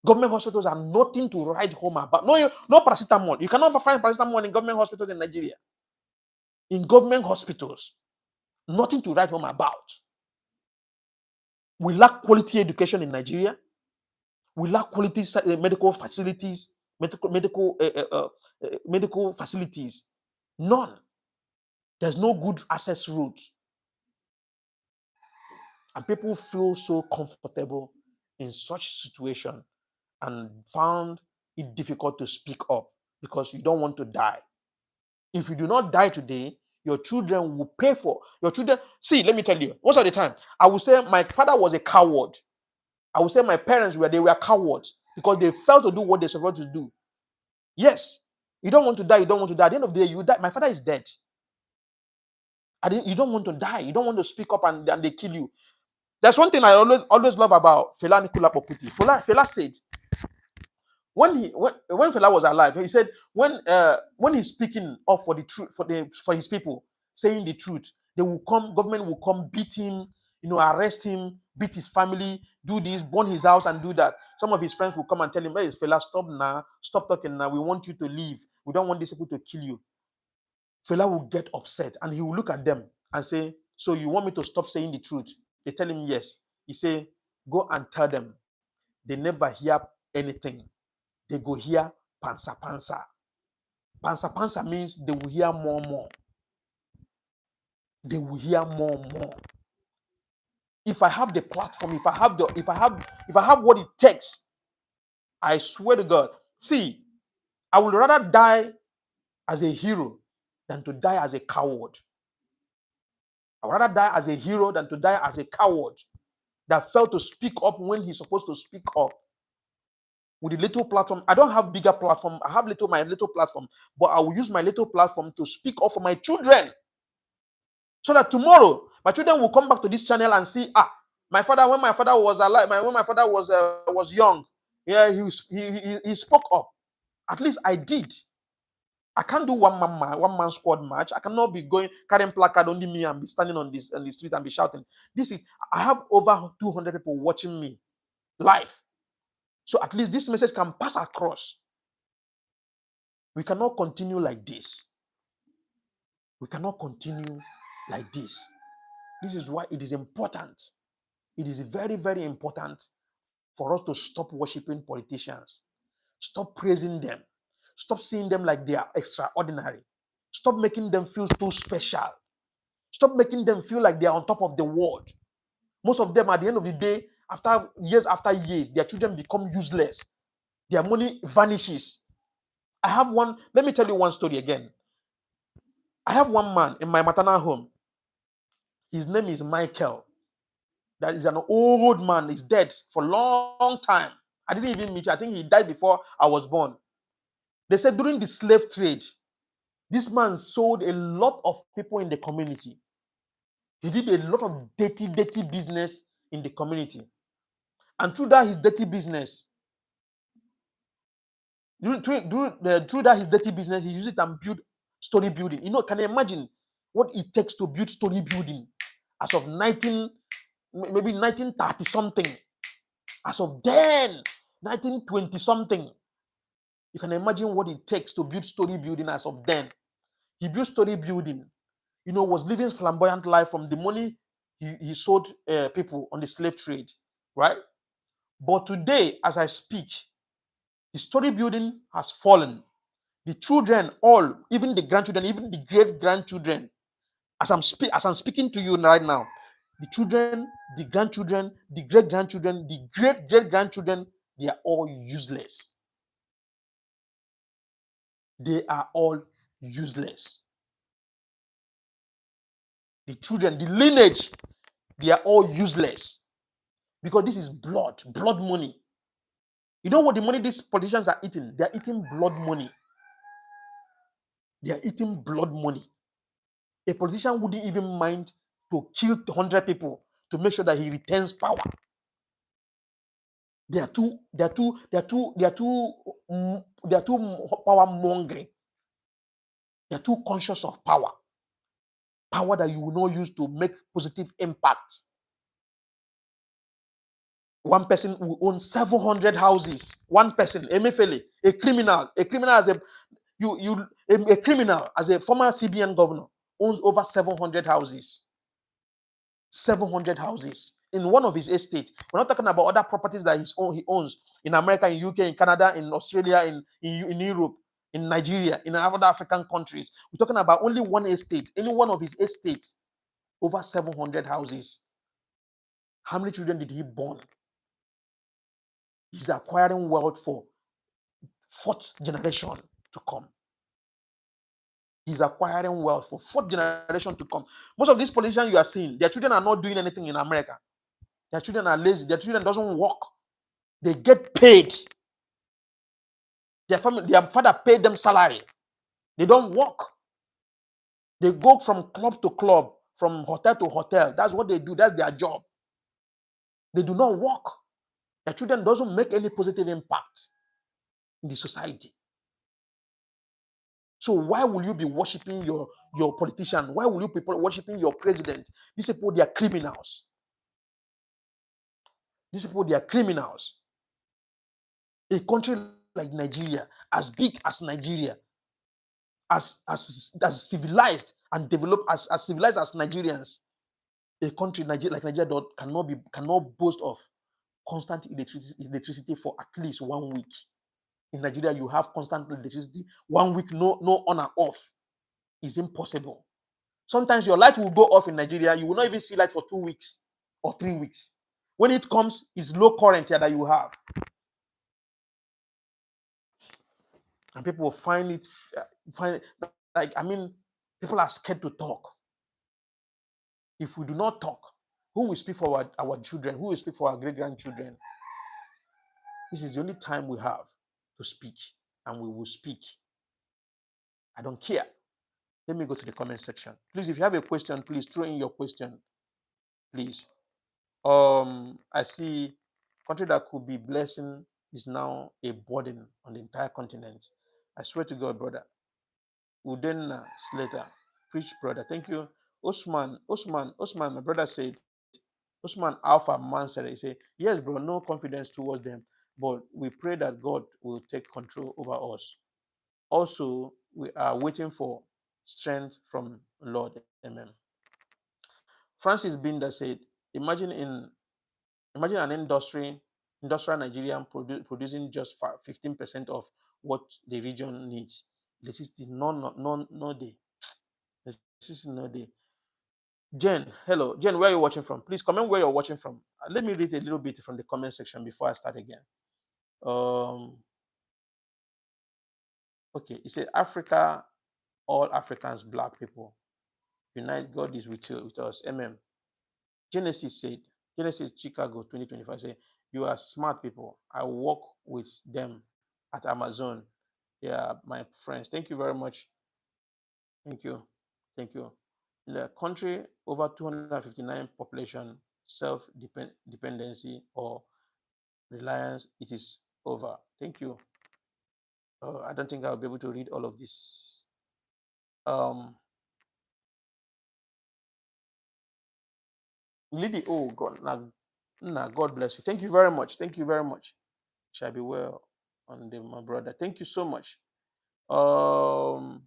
Government hospitals are nothing to write home about. No paracetamol. You cannot find paracetamol in government hospitals in Nigeria. In government hospitals, nothing to write home about. We lack quality education in Nigeria. We lack quality medical facilities, medical facilities. None. There's no good access routes. And people feel so comfortable in such situation and found it difficult to speak up because you don't want to die. If you do not die today, your children will pay for your children. See, let me tell you, most of the time, I will say my father was a coward. I will say my parents were cowards because they failed to do what they're supposed to do. Yes, you don't want to die. You don't want to die. At the end of the day, you die. My father is dead. You don't want to die. You don't want to speak up and they kill you. There's one thing I always love about Fela Anikulapo Kuti. Fela said, when Fela was alive, he said when he's speaking up for the truth for his people, saying the truth, government will come beat him, arrest him, beat his family, do this, burn his house, and do that. Some of his friends will come and tell him, "Hey, Fela, stop now, stop talking now. We want you to leave. We don't want these people to kill you." Fela will get upset and he will look at them and say, "So you want me to stop saying the truth?" They tell him yes. He say, "Go and tell them they never hear anything. They go hear pansa pansa. Pansa pansa means they will hear more. They will hear more. If I have the platform, if I have what it takes, I swear to God. See, I would rather die as a hero than to die as a coward. I would rather die as a hero than to die as a coward that failed to speak up when he's supposed to speak up. With a little platform, I don't have bigger platform. I have my little platform, but I will use my little platform to speak up for my children, so that tomorrow my children will come back to this channel and see, my father, when my father was alive, when my father was young, yeah, he spoke up. At least I did. I can't do one man squad match. I cannot be carrying placard only me and be standing on the street and be shouting. I have over 200 people watching me live. So at least this message can pass across. We cannot continue like this. We cannot continue like this. This is why it is important. It is very, very important for us to stop worshiping politicians. Stop praising them. Stop seeing them like they are extraordinary. Stop making them feel too special. Stop making them feel like they are on top of the world. Most of them, at the end of the day, after years, their children become useless. Their money vanishes. Let me tell you one story again. I have one man in my maternal home. His name is Michael. That is an old man. He's dead for a long time. I didn't even meet him. I think he died before I was born. They said during the slave trade, this man sold a lot of people in the community. He did a lot of dirty business in the community. And through that, his dirty business, Through that his dirty business, he used it and build story building. Can you imagine what it takes to build story building as of maybe 1930 something, as of then 1920 something? You can imagine what it takes to build story building as of then. He built story building, was living flamboyant life from the money he sold people on the slave trade, right? But today, as I speak, the story building has fallen. The children, all, even the grandchildren, even the great grandchildren, as I'm speaking to you right now, the children, the grandchildren, the great grandchildren, the great great grandchildren, they are all useless. They are all useless. The children, the lineage, they are all useless because this is blood money. You know what the money these politicians are eating? They are eating blood money. They are eating blood money. A politician wouldn't even mind to kill 100 people to make sure that he retains power. They are too power mongering. They are too conscious of power. Power that you will not use to make positive impact. One person will own 700 houses. One person, Emefiele, a criminal as a criminal as a former CBN governor owns over 700 houses. 700 houses in one of his estates. We're not talking about other properties that he owns in America, in UK, in Canada, in Australia, in Europe, in Nigeria, in other African countries. We're talking about only one estate. Any one of his estates, over 700 houses. How many children did he born? He's acquiring wealth for fourth generation to come. He's acquiring wealth for fourth generation to come. Most of these politicians you are seeing, their children are not doing anything in America. Their children are lazy. Their children doesn't work. They get paid. Their father paid them salary. They don't work. They go from club to club, from hotel to hotel. That's what they do. That's their job. They do not work. Their children doesn't make any positive impact in the society. So why will you be worshiping your politician? Why will you be worshiping your president? These people, they are criminals. These people, they are criminals. A country like Nigeria, as big as Nigeria, as civilized and developed as civilized as Nigerians, a country like Nigeria cannot boast of constant electricity for at least 1 week. In Nigeria, you have constant electricity 1 week, no on and off. It's impossible. Sometimes your light will go off in Nigeria. You will not even see light for 2 weeks or 3 weeks. When it comes, it's low current here that you have. And people find it like, people are scared to talk. If we do not talk, who will speak for our children? Who will speak for our great-grandchildren? This is the only time we have to speak, and we will speak. I don't care. Let me go to the comment section. Please, if you have a question, please throw in your question. Please. I see country that could be blessing is now a burden on the entire continent. I swear to God, brother. Uden Slater, preach, brother. Thank you. Osman, my brother said, Osman Alpha Mansere, he said, yes, bro, no confidence towards them, but we pray that God will take control over us. Also, we are waiting for strength from Lord. Amen. Francis Binder said, imagine an industrial Nigerian producing just 15% of what the region needs. Electricity, no day. Electricity, no day. Jen, hello. Jen, where are you watching from? Please comment where you're watching from. Let me read a little bit from the comment section before I start again. Okay, it says Africa, all Africans, black people. Unite, God is with us. Genesis Chicago 2025 say, you are smart people. I work with them at Amazon. They are my friends. Thank you very much. Thank you. In the country, over 259 population, self-dependency or reliance, it is over. Thank you. I don't think I'll be able to read all of this. Um, Lily, oh God, God bless you. Thank you very much. Thank you very much. Shall be well on my brother. Thank you so much. Over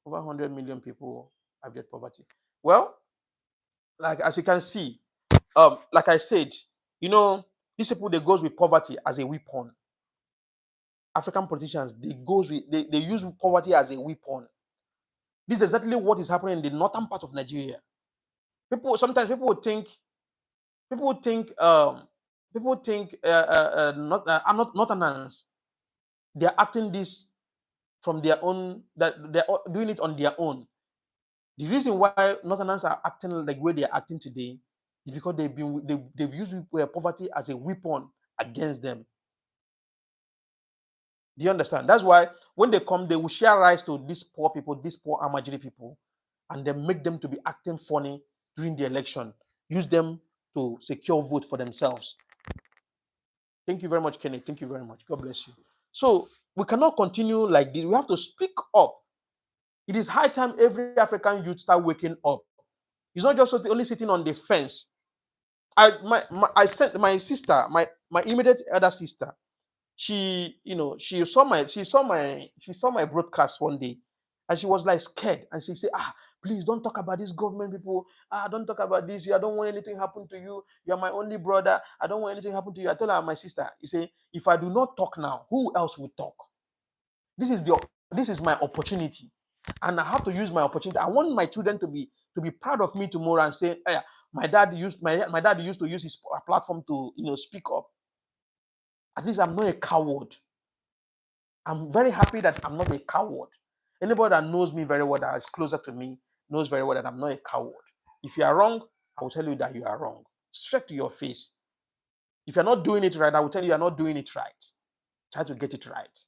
100 million people have get poverty. Well, like as you can see, like I said, you know, these people they goes with poverty as a weapon. African politicians they use poverty as a weapon. This is exactly what is happening in the northern part of Nigeria. Sometimes people think not northerners, they're acting this from their own, that they're doing it on their own. The reason why northerners are acting like way they are acting today is because they've used poverty as a weapon against them. Do you understand? That's why when they come, they will share rice to these poor people, these poor Amajiri people, and then make them to be acting funny during the election. Use them to secure vote for themselves. Thank you very much, Kenneth. Thank you very much. God bless you. So we cannot continue like this. We have to speak up. It is high time every African youth start waking up. It's not just only sitting on the fence. I sent my sister, my immediate elder sister. She saw my broadcast one day, and she was like scared, and she said, please don't talk about these government people. Don't talk about this. I don't want anything happen to you. You are my only brother. I don't want anything happen to you. I told her, my sister, you say, if I do not talk now, who else will talk? This is my opportunity, and I have to use my opportunity. I want my children to be proud of me tomorrow and say, hey, my dad used to use his platform to speak up. At least I'm not a coward. I'm very happy that I'm not a coward. Anybody that knows me very well, that is closer to me, knows very well that I'm not a coward. If you are wrong, I will tell you that you are wrong. Straight to your face. If you're not doing it right, I will tell you you're not doing it right. Try to get it right.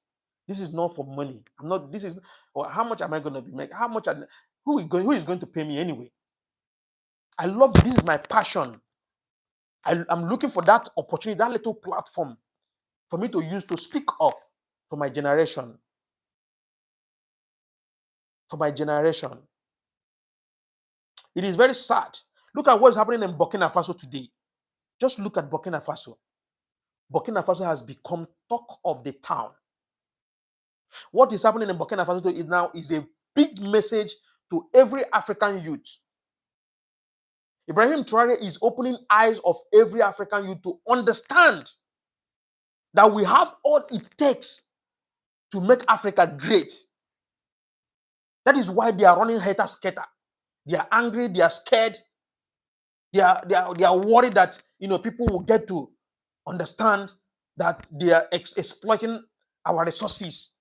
This is not for money. How much am I going to be making? Who is going to pay me anyway? I love this is my passion. I'm looking for that opportunity, that little platform for me to use to speak up for my generation. For my generation. It is very sad. Look at what's happening in Burkina Faso today. Just look at Burkina Faso. Burkina Faso has become talk of the town. What is happening in Burkina Faso is a big message to every African youth. Ibrahim Traore is opening eyes of every African youth to understand that we have all it takes to make Africa great. That is why they are running helter-skelter. They are angry, they are scared, they are worried that people will get to understand that they are exploiting our resources.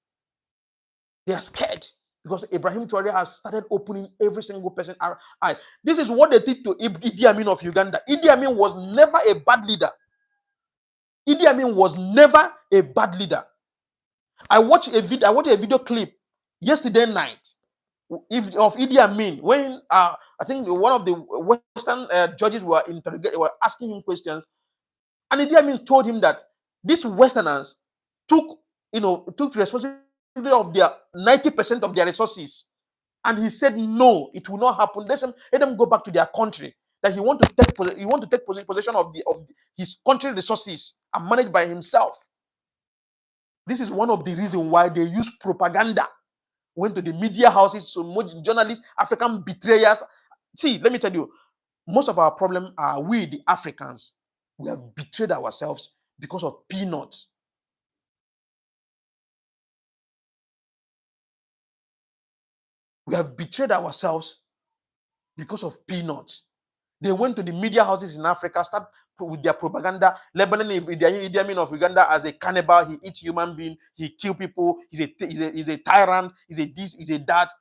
They are scared because Ibrahim Traore has started opening every single person eye. This is what they did to Idi Amin of Uganda. Idi Amin was never a bad leader. Idi Amin was never a bad leader. I watched a video clip yesterday night of Idi Amin when I think one of the Western judges were asking him questions, and Idi Amin told him that these Westerners took responsibility of their 90% of their resources, and he said no, it will not happen. Let them go back to their country. That he want to take possession of his country resources and manage by himself. This is one of the reasons why they use propaganda. Went to the media houses, so much journalists, African betrayers. See, let me tell you, most of our problem are we, the Africans. We have betrayed ourselves because of peanuts. We have betrayed ourselves because of peanuts. They went to the media houses in Africa, start with their propaganda, labeling Idi Amin of Uganda as a cannibal. He eats human beings, he kills people, he's a tyrant, he's a this, he's a that.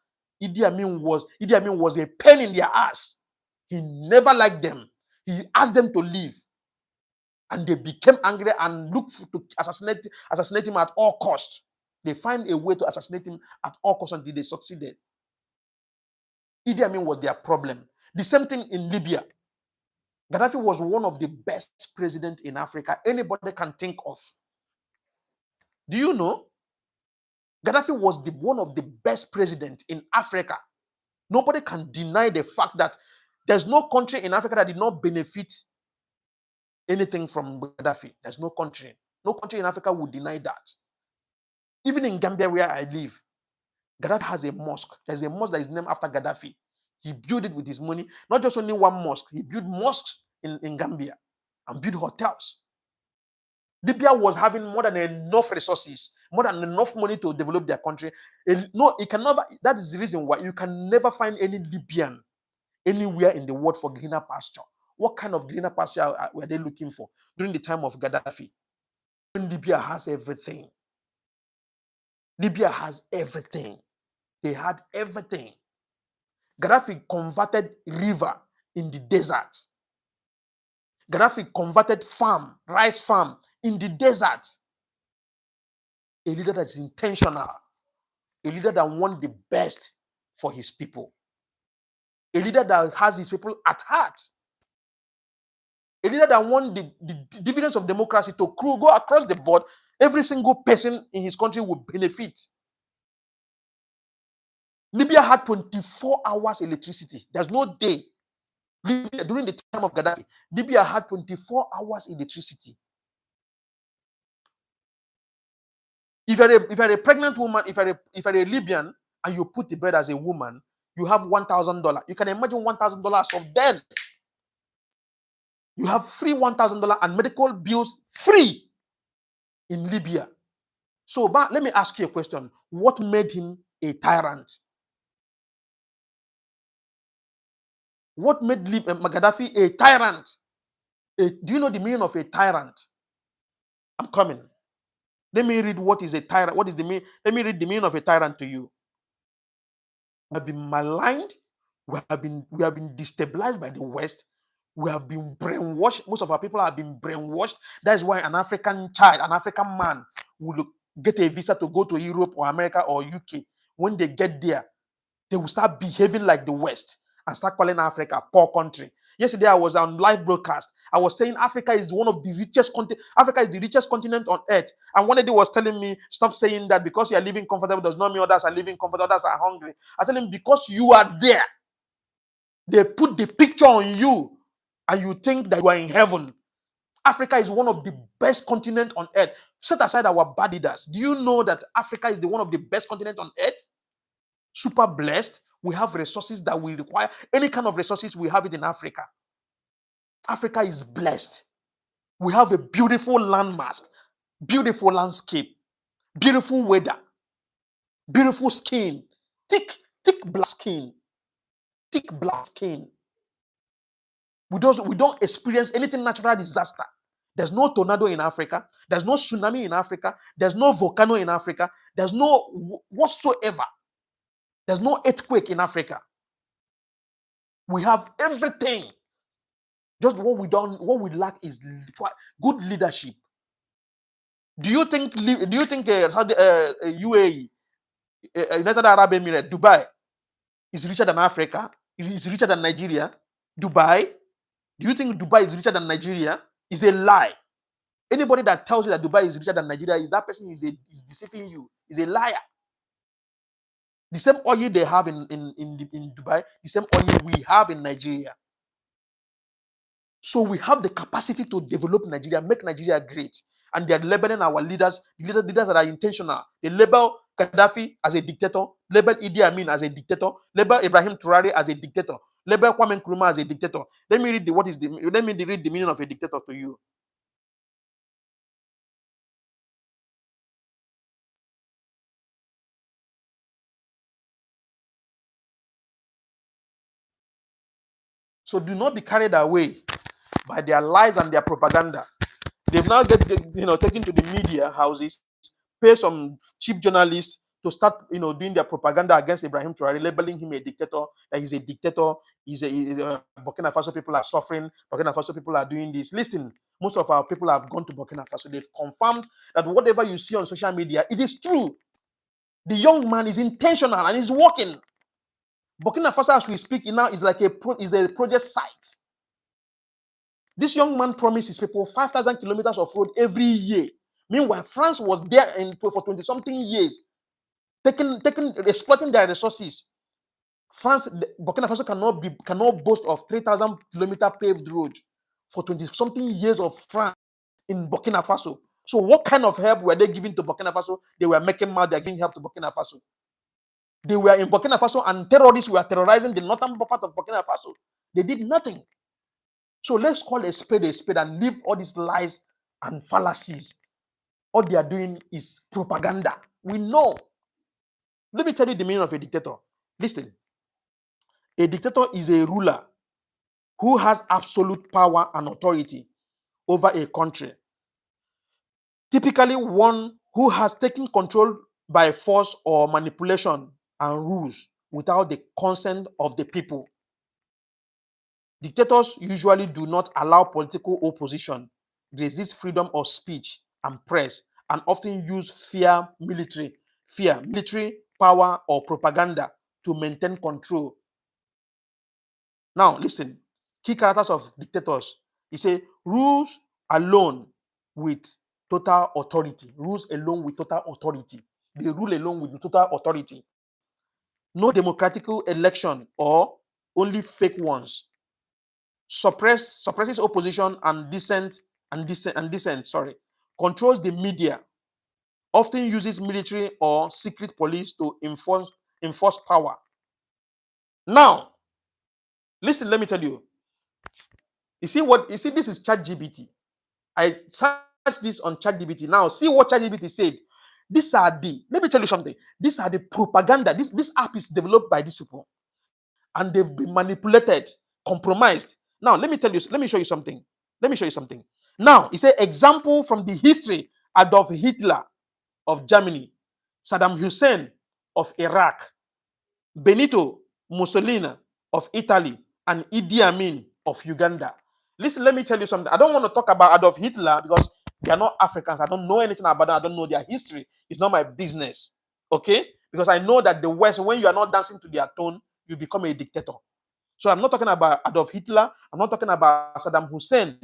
Idi Amin was a pain in their ass. He never liked them. He asked them to leave. And they became angry and looked to assassinate him at all costs. They find a way to assassinate him at all costs until they succeeded. Idi Amin was their problem. The same thing in Libya. Gaddafi was one of the best presidents in Africa anybody can think of. Do you know? Gaddafi was one of the best presidents in Africa. Nobody can deny the fact that there's no country in Africa that did not benefit anything from Gaddafi. There's no country. No country in Africa would deny that. Even in Gambia, where I live, Gaddafi has a mosque. There's a mosque that is named after Gaddafi. He built it with his money. Not just only one mosque. He built mosques in Gambia and built hotels. Libya was having more than enough resources, more than enough money to develop their country. No, it can never. That is the reason why you can never find any Libyan anywhere in the world for greener pasture. What kind of greener pasture were they looking for during the time of Gaddafi? When Libya has everything. Libya has everything. They had everything. Gaddafi converted river in the desert. Gaddafi converted farm, rice farm in the desert. A leader that is intentional. A leader that wants the best for his people. A leader that has his people at heart. A leader that wants the dividends of democracy to go across the board. Every single person in his country will benefit. Libya had 24 hours electricity. There's no day. Libya, during the time of Gaddafi, Libya had 24 hours electricity. If you're a pregnant woman, if you're a Libyan and you put the bed as a woman, you have $1,000. You can imagine $1,000 of then. You have free $1,000 and medical bills free in Libya. So, let me ask you a question. What made him a tyrant? What made Gaddafi a tyrant? Do you know the meaning of a tyrant? I'm coming. Let me read what is a tyrant. What is the meaning? Let me read the meaning of a tyrant to you. We have been maligned. We have been destabilized by the West. We have been brainwashed. Most of our people have been brainwashed. That's why an African child, an African man, will get a visa to go to Europe or America or UK. When they get there, they will start behaving like the West and start calling Africa a poor country. Yesterday, I was on live broadcast. I was saying Africa is one of the richest continents. Africa is the richest continent on earth. And one lady was telling me, stop saying that because you are living comfortable does not mean others are living comfortable, others are hungry. I tell him, because you are there, they put the picture on you and you think that you are in heaven. Africa is one of the best continents on earth. Set aside our bad leaders. Do you know that Africa is one of the best continents on earth? Super blessed. We have resources that we require. Any kind of resources, we have it in Africa. Africa is blessed. We have a beautiful landmass, beautiful landscape, beautiful weather, beautiful skin, thick black skin, thick black skin. We don't experience anything natural disaster. There's no tornado in Africa. There's no tsunami in Africa. There's no volcano in Africa. There's no whatsoever. There's no earthquake in Africa. We have everything. Just what we lack is good leadership. Do you think UAE, United Arab Emirates, Dubai is richer than Africa? Is richer than Nigeria? Dubai? Do you think Dubai is richer than Nigeria? Is a lie. Anybody that tells you that Dubai is richer than Nigeria, that person is deceiving you. Is a liar. The same oil they have in Dubai, the same oil we have in Nigeria. So we have the capacity to develop Nigeria, make Nigeria great. And they are labeling our leaders that are intentional. They label Gaddafi as a dictator, label Idi Amin as a dictator, label Ibrahim Traore as a dictator, label Kwame Nkrumah as a dictator. Let me read the meaning of a dictator to you. So do not be carried away by their lies and their propaganda. They've now taken to the media houses, pay some cheap journalists to start doing their propaganda against Ibrahim Traore, labeling him a dictator, that he's a dictator, Burkina Faso people are suffering, Burkina Faso people are doing this. Listen, most of our people have gone to Burkina Faso. They've confirmed that whatever you see on social media, it is true. The young man is intentional and is working. Burkina Faso, as we speak now, is like a project site. This young man promised his people 5,000 kilometers of road every year. Meanwhile, France was there for 20-something years. exploiting their resources. Burkina Faso cannot boast of 3,000-kilometer paved road for 20-something years of France in Burkina Faso. So what kind of help were they giving to Burkina Faso? They were making mad, they're giving help to Burkina Faso. They were in Burkina Faso and terrorists were terrorizing the northern part of Burkina Faso. They did nothing. So let's call a spade and leave all these lies and fallacies. All they are doing is propaganda. We know. Let me tell you the meaning of a dictator. Listen. A dictator is a ruler who has absolute power and authority over a country. Typically one who has taken control by force or manipulation and rules without the consent of the people. Dictators usually do not allow political opposition, resist freedom of speech and press, and often use military power or propaganda to maintain control. Now, listen, key characters of dictators. He say rules alone with total authority. Rules alone with total authority. They rule alone with total authority. No democratic election or only fake ones. Suppresses opposition and dissent. Controls the media. Often uses military or secret police to enforce power. Now, listen, let me tell you. You see, this is ChatGPT. I searched this on ChatGPT. Now, see what ChatGPT said. Let me tell you something. These are the propaganda. This app is developed by these people. And they've been manipulated, compromised. Now, let me show you something. Now, it's an example from the history. Adolf Hitler of Germany, Saddam Hussein of Iraq, Benito Mussolini of Italy, and Idi Amin of Uganda. Listen, let me tell you something. I don't want to talk about Adolf Hitler because they are not Africans. I don't know anything about them. I don't know their history. It's not my business. Okay? Because I know that the West, when you are not dancing to their tone, you become a dictator. So I'm not talking about Adolf Hitler. I'm not talking about Saddam Hussein.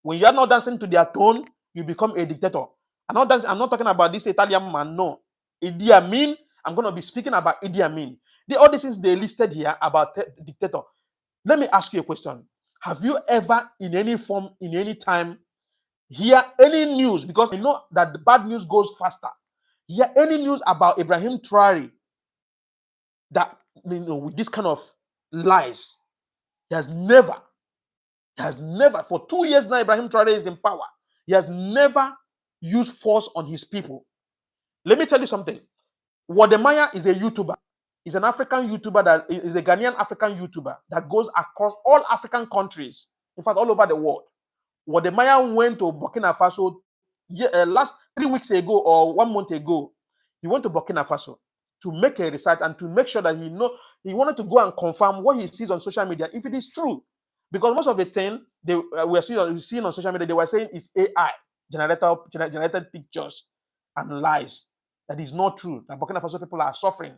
When you are not dancing to their tone, you become a dictator. I'm not talking about this Italian man. No. Idi Amin. I'm going to be speaking about Idi Amin. All these things they listed here about dictator. Let me ask you a question. Have you ever, in any form, in any time, hear any news? Because I know that the bad news goes faster. Hear any news about Ibrahim Traore that, with this kind of lies? He has never, for 2 years now, Ibrahim Traore is in power. He has never used force on his people. Let me tell you something. Wademaya is a YouTuber. He's an African YouTuber that is a Ghanaian African YouTuber that goes across all African countries. In fact, all over the world. Wademaya went to Burkina Faso last 3 weeks ago or 1 month ago. He went to Burkina Faso to make a research and to make sure that he wanted to go and confirm what he sees on social media if it is true. Because most of the thing they were seeing on social media, they were saying is AI generated pictures and lies. That is not true. That Burkina Faso people are suffering.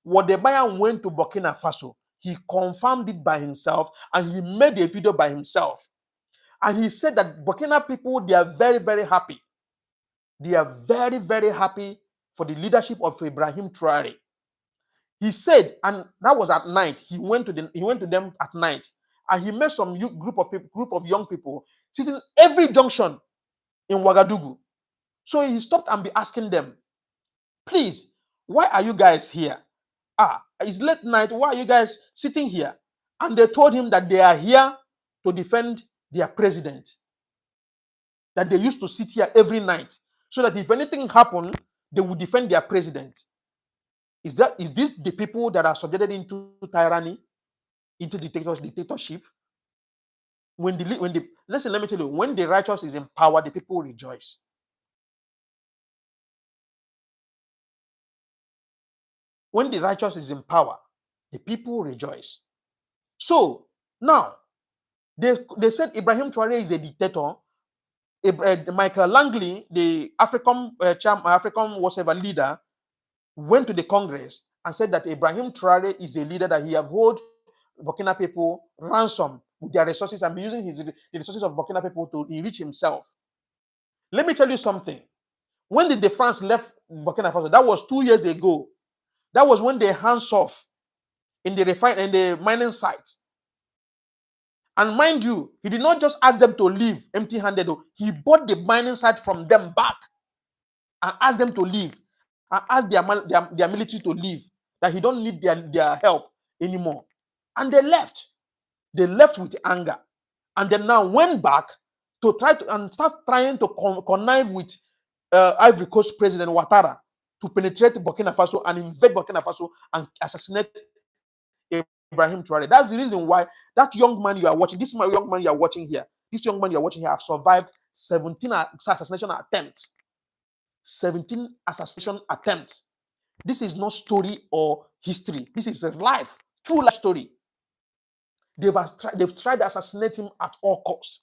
Wademaya went to Burkina Faso. He confirmed it by himself and he made a video by himself. And he said that Burkina people, they are very, very happy. They are very, very happy for the leadership of Ibrahim Traore. He said, and that was at night. He went to them at night, and he met some group of young people sitting every junction in Ouagadougou. So he stopped and be asking them, please, why are you guys here? It's late night. Why are you guys sitting here? And they told him that they are here to defend their president. That they used to sit here every night so that if anything happened, they would defend their president. Is this the people that are subjected into tyranny, into dictatorship? Listen, let me tell you, when the righteous is in power, the people rejoice. When the righteous is in power, the people rejoice. So now they said Ibrahim Traore is a dictator. Michael Langley, the AFRICOM whatever leader, went to the Congress and said that Ibrahim Traore is a leader that he have held Burkina people ransom with their resources and be using the resources of Burkina people to enrich himself. Let me tell you something. When did the France left Burkina Faso? That was 2 years ago. That was when they hands off in the mining site. And mind you, he did not just ask them to leave empty-handed. He bought the mining site from them back and asked them to leave and asked their military to leave, that he don't need their help anymore. And they left. They left with anger. And then now went back to try to and start trying to connive with Ivory Coast President Ouattara to penetrate Burkina Faso and invade Burkina Faso and assassinate Ibrahim Traore. That's the reason why that young man you are watching, this young man you are watching here, have survived 17 assassination attempts. 17 assassination attempts. This is not story or history. This is a true life story. They've tried to assassinate him at all costs.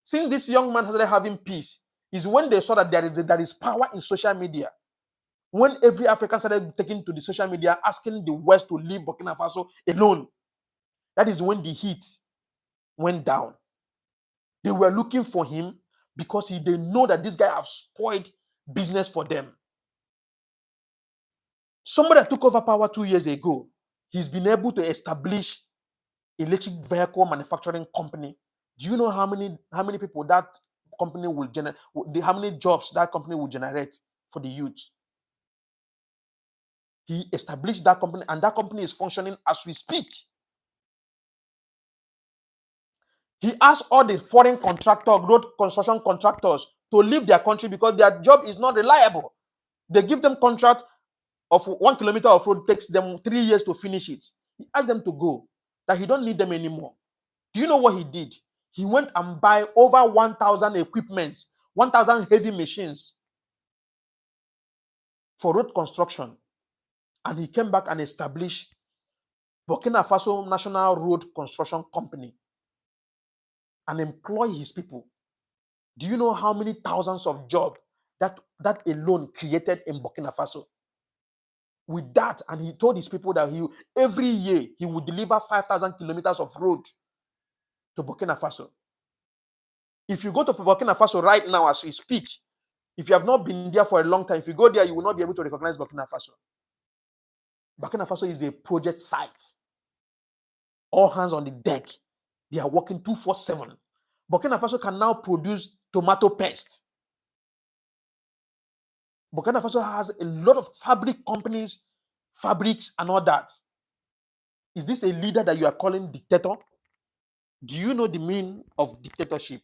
Since this young man started having peace, is when they saw that there is power in social media. When every African started taking to the social media, asking the West to leave Burkina Faso alone, that is when the heat went down. They were looking for him because they know that this guy has spoiled business for them. Somebody that took over power 2 years ago, he's been able to establish electric vehicle manufacturing company. Do you know how many people that company will generate? How many jobs that company will generate for the youth? He established that company, and that company is functioning as we speak. He asked all the foreign road construction contractors to leave their country because their job is not reliable. They give them contract of 1 kilometer of road, takes them 3 years to finish it. He asked them to go, that he don't need them anymore. Do you know what he did? He went and buy over 1,000 equipments, 1,000 heavy machines for road construction. And he came back and established Burkina Faso National Road Construction Company and employ his people. Do you know how many thousands of jobs that alone created in Burkina Faso? With that, and he told his people that every year he would deliver 5,000 kilometers of road to Burkina Faso. If you go to Burkina Faso right now as we speak, if you have not been there for a long time, if you go there, you will not be able to recognize Burkina Faso. Burkina Faso is a project site. All hands on the deck. They are working 24/7. Burkina Faso can now produce tomato paste. Burkina Faso has a lot of fabric companies, fabrics and all that. Is this a leader that you are calling dictator? Do you know the meaning of dictatorship?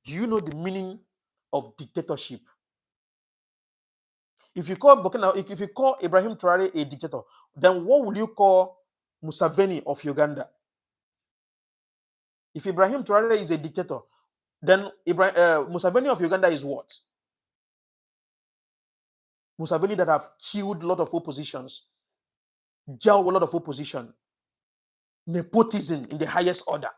Do you know the meaning of dictatorship? If you call Ibrahim Traore a dictator, then what will you call Museveni of Uganda? If Ibrahim Traore is a dictator, then Museveni of Uganda is what? Museveni that have killed a lot of oppositions, jailed a lot of opposition, nepotism in the highest order.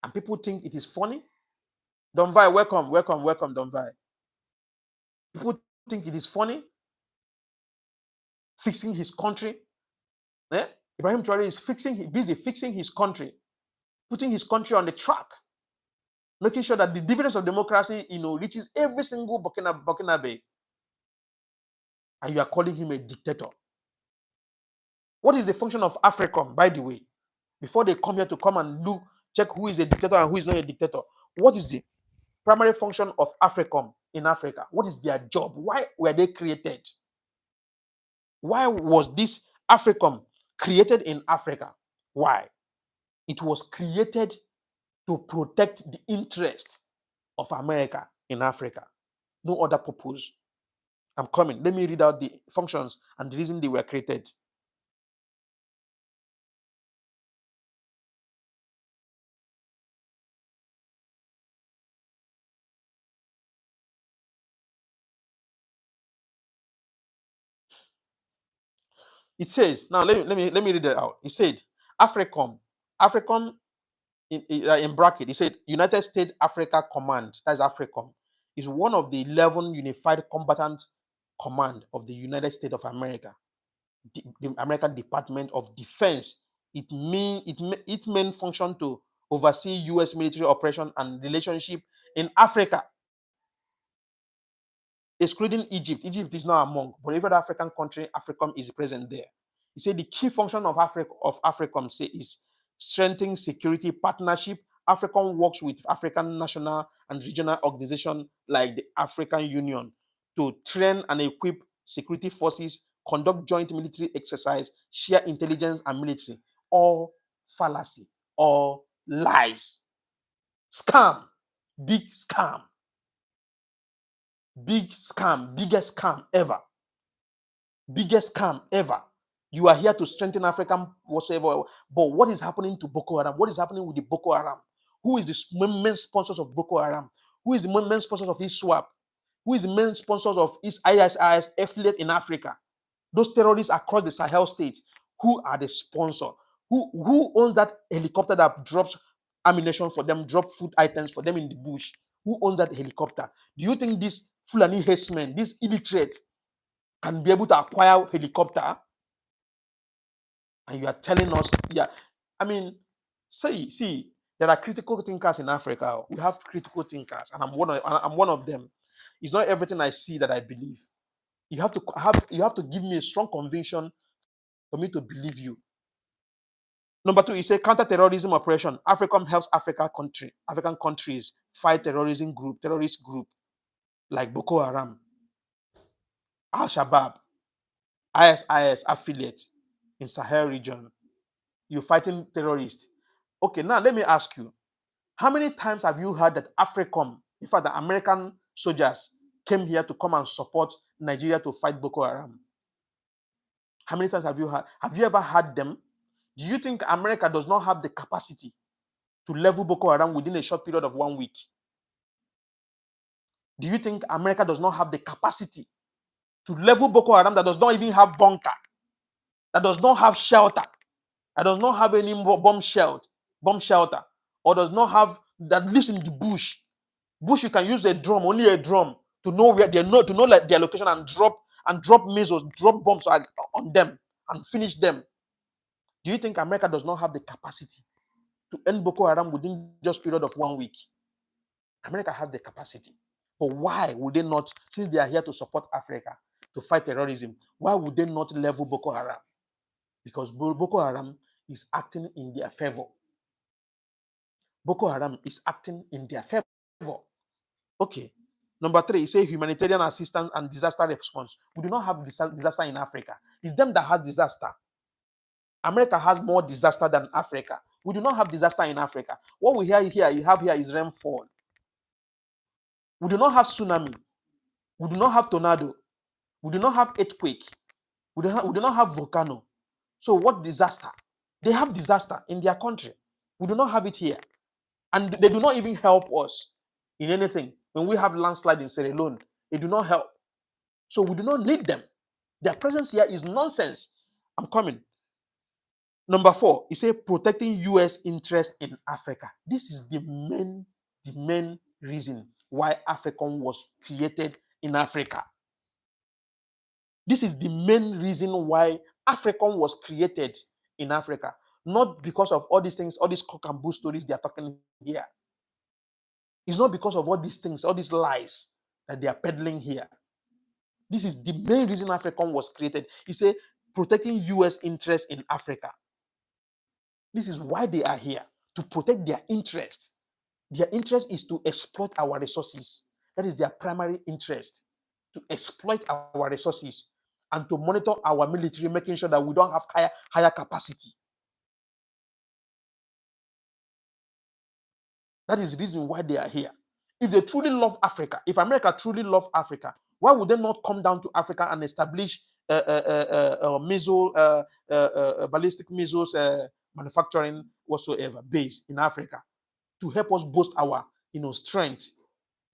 And people think it is funny. Donvai, welcome, Donvai. People think it is funny. Fixing his country. Ibrahim Traore is busy fixing his country, putting his country on the track, making sure that the dividends of democracy, reaches every single Burkinabe. And you are calling him a dictator. What is the function of AFRICOM, by the way? Before they come here to come and check who is a dictator and who is not a dictator. What is the primary function of AFRICOM in Africa? What is their job? Why were they created? Why was this AFRICOM created in Africa? Why? It was created to protect the interest of America in Africa. No other purpose. I'm coming. Let me read out the functions and the reason they were created. It says, now let me read it out. It said, AFRICOM in bracket, it said United States Africa Command, that's AFRICOM, is one of the 11 unified combatant command of the United States of America, the American Department of Defense. Its main function to oversee U.S. military operation and relationship in Africa, excluding Egypt. Egypt is not among, but every other African country, AFRICOM is present there. He said the key function of AFRICOM is strengthening security partnership. AFRICOM works with African national and regional organizations like the African Union to train and equip security forces, conduct joint military exercise, share intelligence and military. All fallacy, all lies, scam, big scam, biggest scam ever. Biggest scam ever. You are here to strengthen African whatsoever. But what is happening to Boko Haram? What is happening with the Boko Haram? Who is the main sponsors of Boko Haram? Who is the main sponsors of ISWAP? Who is the main sponsors of ISIS affiliate in Africa? Those terrorists across the Sahel states. Who are the sponsor? Who owns that helicopter that drops ammunition for them, drop food items for them in the bush? Who owns that helicopter? Do you think these Fulani herdsmen, these illiterates, can be able to acquire a helicopter? And you are telling us, yeah, I mean, see, there are critical thinkers in Africa. We have critical thinkers, and I'm one of them. It's not everything I see that I believe. You have to give me a strong conviction for me to believe you. Number two, he said counter-terrorism operation. AFRICOM helps African countries fight terrorist group like Boko Haram, Al-Shabaab, ISIS affiliates in Sahel region. You're fighting terrorists. Okay, now let me ask you, how many times have you heard that AFRICOM, in fact, the American soldiers came here to come and support Nigeria to fight Boko Haram? How many times have you heard? Have you ever heard them? Do you think America does not have the capacity to level Boko Haram within a short period of 1 week? Do you think America does not have the capacity to level Boko Haram that does not even have bunker, that does not have shelter, that does not have any bomb shelter, or does not have, that lives in the bush? Bush, you can use a drum, only a drum, to know where they know, to know like their location, and drop missiles, drop bombs on them and finish them. Do you think America does not have the capacity to end Boko Haram within just period of 1 week? America has the capacity. But why would they not, since they are here to support Africa, to fight terrorism, why would they not level Boko Haram? Because Boko Haram is acting in their favor. Boko Haram is acting in their favor. Okay. Number three, you say humanitarian assistance and disaster response. We do not have disaster in Africa. It's them that has disaster. America has more disaster than Africa. We do not have disaster in Africa. What we have here is rainfall. We do not have tsunami. We do not have tornado. We do not have earthquake. We do not have volcano. So what disaster? They have disaster in their country. We do not have it here. And they do not even help us in anything. When we have landslide in Sierra Leone, they do not help. So we do not need them. Their presence here is nonsense. I'm coming. Number four, he said protecting U.S. interest in Africa. This is the main reason why AFRICOM was created in Africa. This is the main reason why AFRICOM was created in Africa. Not because of all these things, all these cock and bull stories they are talking here. It's not because of all these things, all these lies that they are peddling here. This is the main reason AFRICOM was created. He said protecting U.S. interest in Africa. This is why they are here, to protect their interest. Their interest is to exploit our resources. That is their primary interest, to exploit our resources and to monitor our military, making sure that we don't have higher capacity. That is the reason why they are here. If they truly love Africa, if America truly loves Africa, why would they not come down to Africa and establish ballistic missiles manufacturing whatsoever base in Africa to help us boost our strength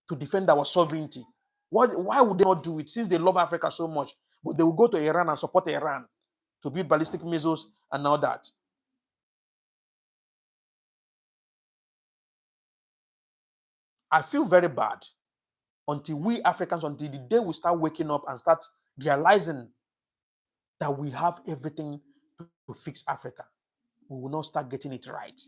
to defend our sovereignty? Why would they not do it, since they love Africa so much? But they will go to Iran and support Iran to build ballistic missiles and all that. I feel very bad until we Africans, until the day we start waking up and start realizing that we have everything to fix Africa, we will not start getting it right.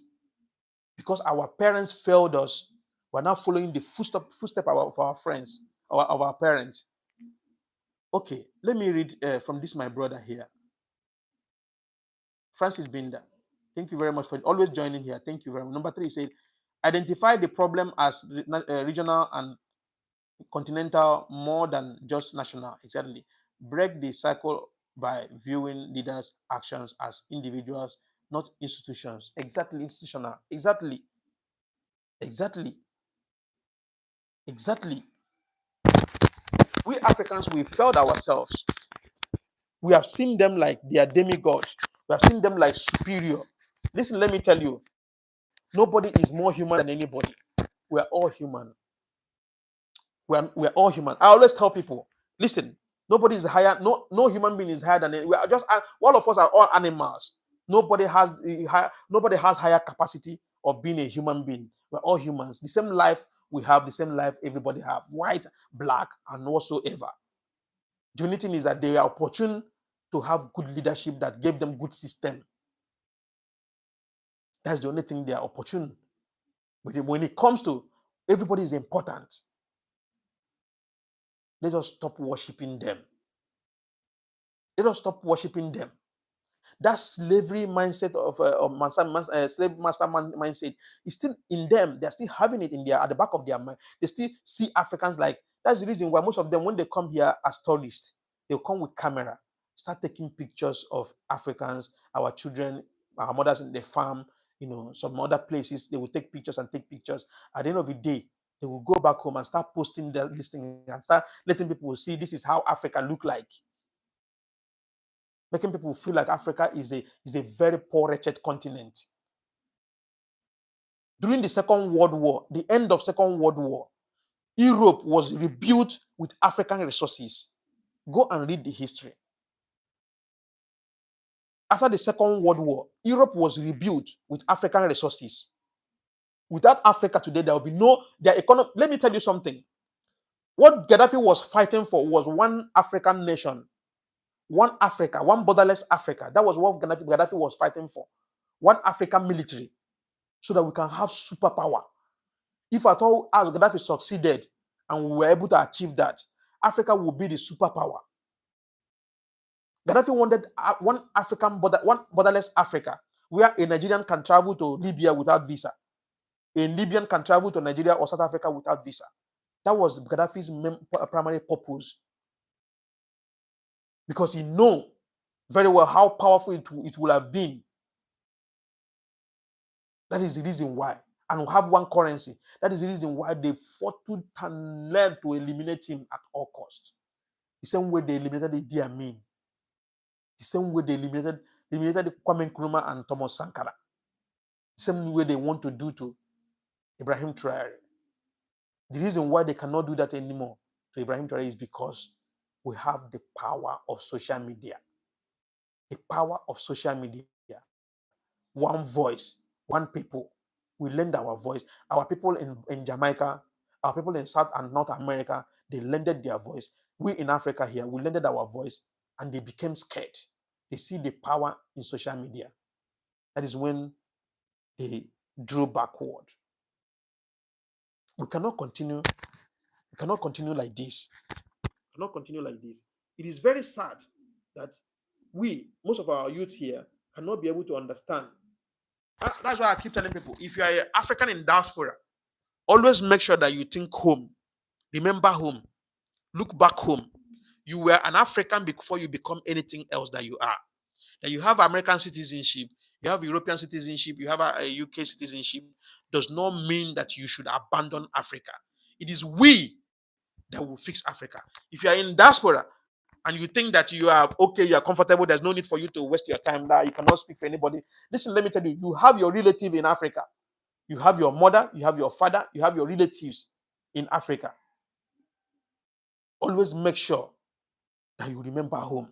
because our parents failed us. We're now following the footstep of our friends, of our parents. Okay, let me read from this, my brother here. Francis Binder. Thank you very much for always joining here. Thank you very much. Number 3 said, identify the problem as regional and continental more than just national. Exactly. Break the cycle by viewing leaders' actions as individuals, not institutions. Exactly, institutional. Exactly. Exactly. Exactly. We Africans, we failed ourselves. We have seen them like they are demigods. We have seen them like superior. Listen, let me tell you, nobody is more human than anybody. We are all human. We are all human. I always tell people, listen, nobody is higher, no human being is higher than we are just all of us are all animals. Nobody has higher capacity of being a human being. We're all humans. The same life we have, the same life everybody have, white, black, and whatsoever. The only thing is that they are opportune to have good leadership that gave them good system. That's the only thing they are opportune. But when it comes to everybody is important, let us stop worshiping them. Let us stop worshiping them. That slavery mindset of slave master mindset is still in them. They're still having it in at the back of their mind. They still see Africans like, that's the reason why most of them, when they come here as tourists, they'll come with camera, start taking pictures of Africans, our children, our mothers in the farm, some other places. They will take pictures and take pictures. At the end of the day, they will go back home and start posting this thing and start letting people see this is how Africa look like. Making people feel like Africa is a very poor, wretched continent. During the Second World War, the end of Second World War, Europe was rebuilt with African resources. Go and read the history. After the Second World War, Europe was rebuilt with African resources. Without Africa today, there will be their economy. Let me tell you something. What Gaddafi was fighting for was one African nation. One Africa, one borderless Africa. That was what Gaddafi was fighting for. One African military, so that we can have superpower. If at all, as Gaddafi succeeded and we were able to achieve that, Africa will be the superpower. Gaddafi wanted one borderless Africa, where a Nigerian can travel to Libya without visa. A Libyan can travel to Nigeria or South Africa without visa. That was Gaddafi's primary purpose. Because he knew very well how powerful it would have been. That is the reason why. And we have one currency. That is the reason why they fought to and learn to eliminate him at all costs. The same way they eliminated Idi Amin. The same way they eliminated Kwame Nkrumah and Thomas Sankara. The same way they want to do to Ibrahim Traore. The reason why they cannot do that anymore to Ibrahim Traore is because we have the power of social media. The power of social media. One voice, one people. We lend our voice. Our people in Jamaica, our people in South and North America, they lended their voice. We in Africa here, we lended our voice and they became scared. They see the power in social media. That is when they drew backward. We cannot continue. We cannot continue like this. We cannot continue like this. It is very sad that most of our youth here, cannot be able to understand. That's why I keep telling people, if you are an African in diaspora, always make sure that you think home. Remember home. Look back home. You were an African before you become anything else that you are. That you have American citizenship, you have European citizenship, you have a UK citizenship, does not mean that you should abandon Africa. It is we that will fix Africa. If you are in diaspora and you think that you are okay, you are comfortable, there's no need for you to waste your time there, you cannot speak for anybody. Listen, let me tell you, you have your relative in Africa. You have your mother, you have your father, you have your relatives in Africa. Always make sure that you remember home.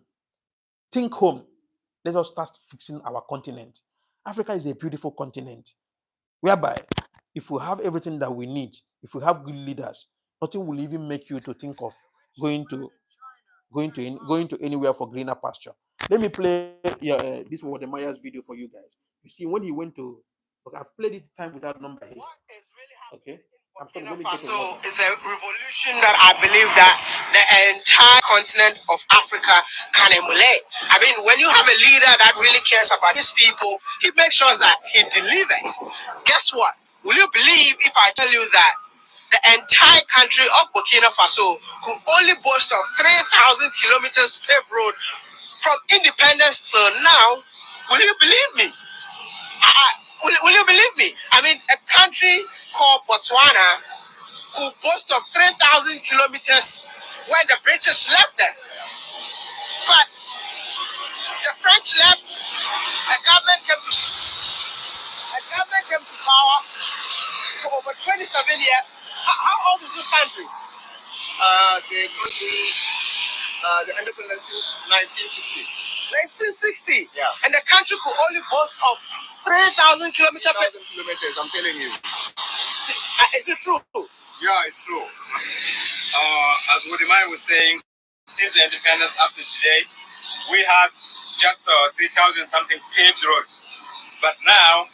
Think home. Let us start fixing our continent. Africa is a beautiful continent, whereby if we have everything that we need, if we have good leaders, nothing will even make you to think of going to anywhere for greener pasture. Let me play this was the Maya's video for you guys. You see, when he went to But I've played it time without number here. Okay. I'm sorry, let me get So it's a revolution that I believe that the entire continent of Africa can emulate. I mean, when you have a leader that really cares about his people, he makes sure that he delivers. Guess what? Will you believe if I tell you that the entire country of Burkina Faso could only boast of 3,000 kilometers paved road from independence till now? Will you believe me? Will you believe me? I mean, a country called Botswana could boast of 3,000 kilometers when the British left them. But the French left, a government came to power for over 27 years. How old is this country? The country, the independence since 1960. 1960? Yeah. And the country could only boast of 3,000 kilometers. 3,000 kilometers, I'm telling you. Is it true? Yeah, it's true. As Wodimai was saying, since the independence up to today, we have just 3,000 something paved roads. But now,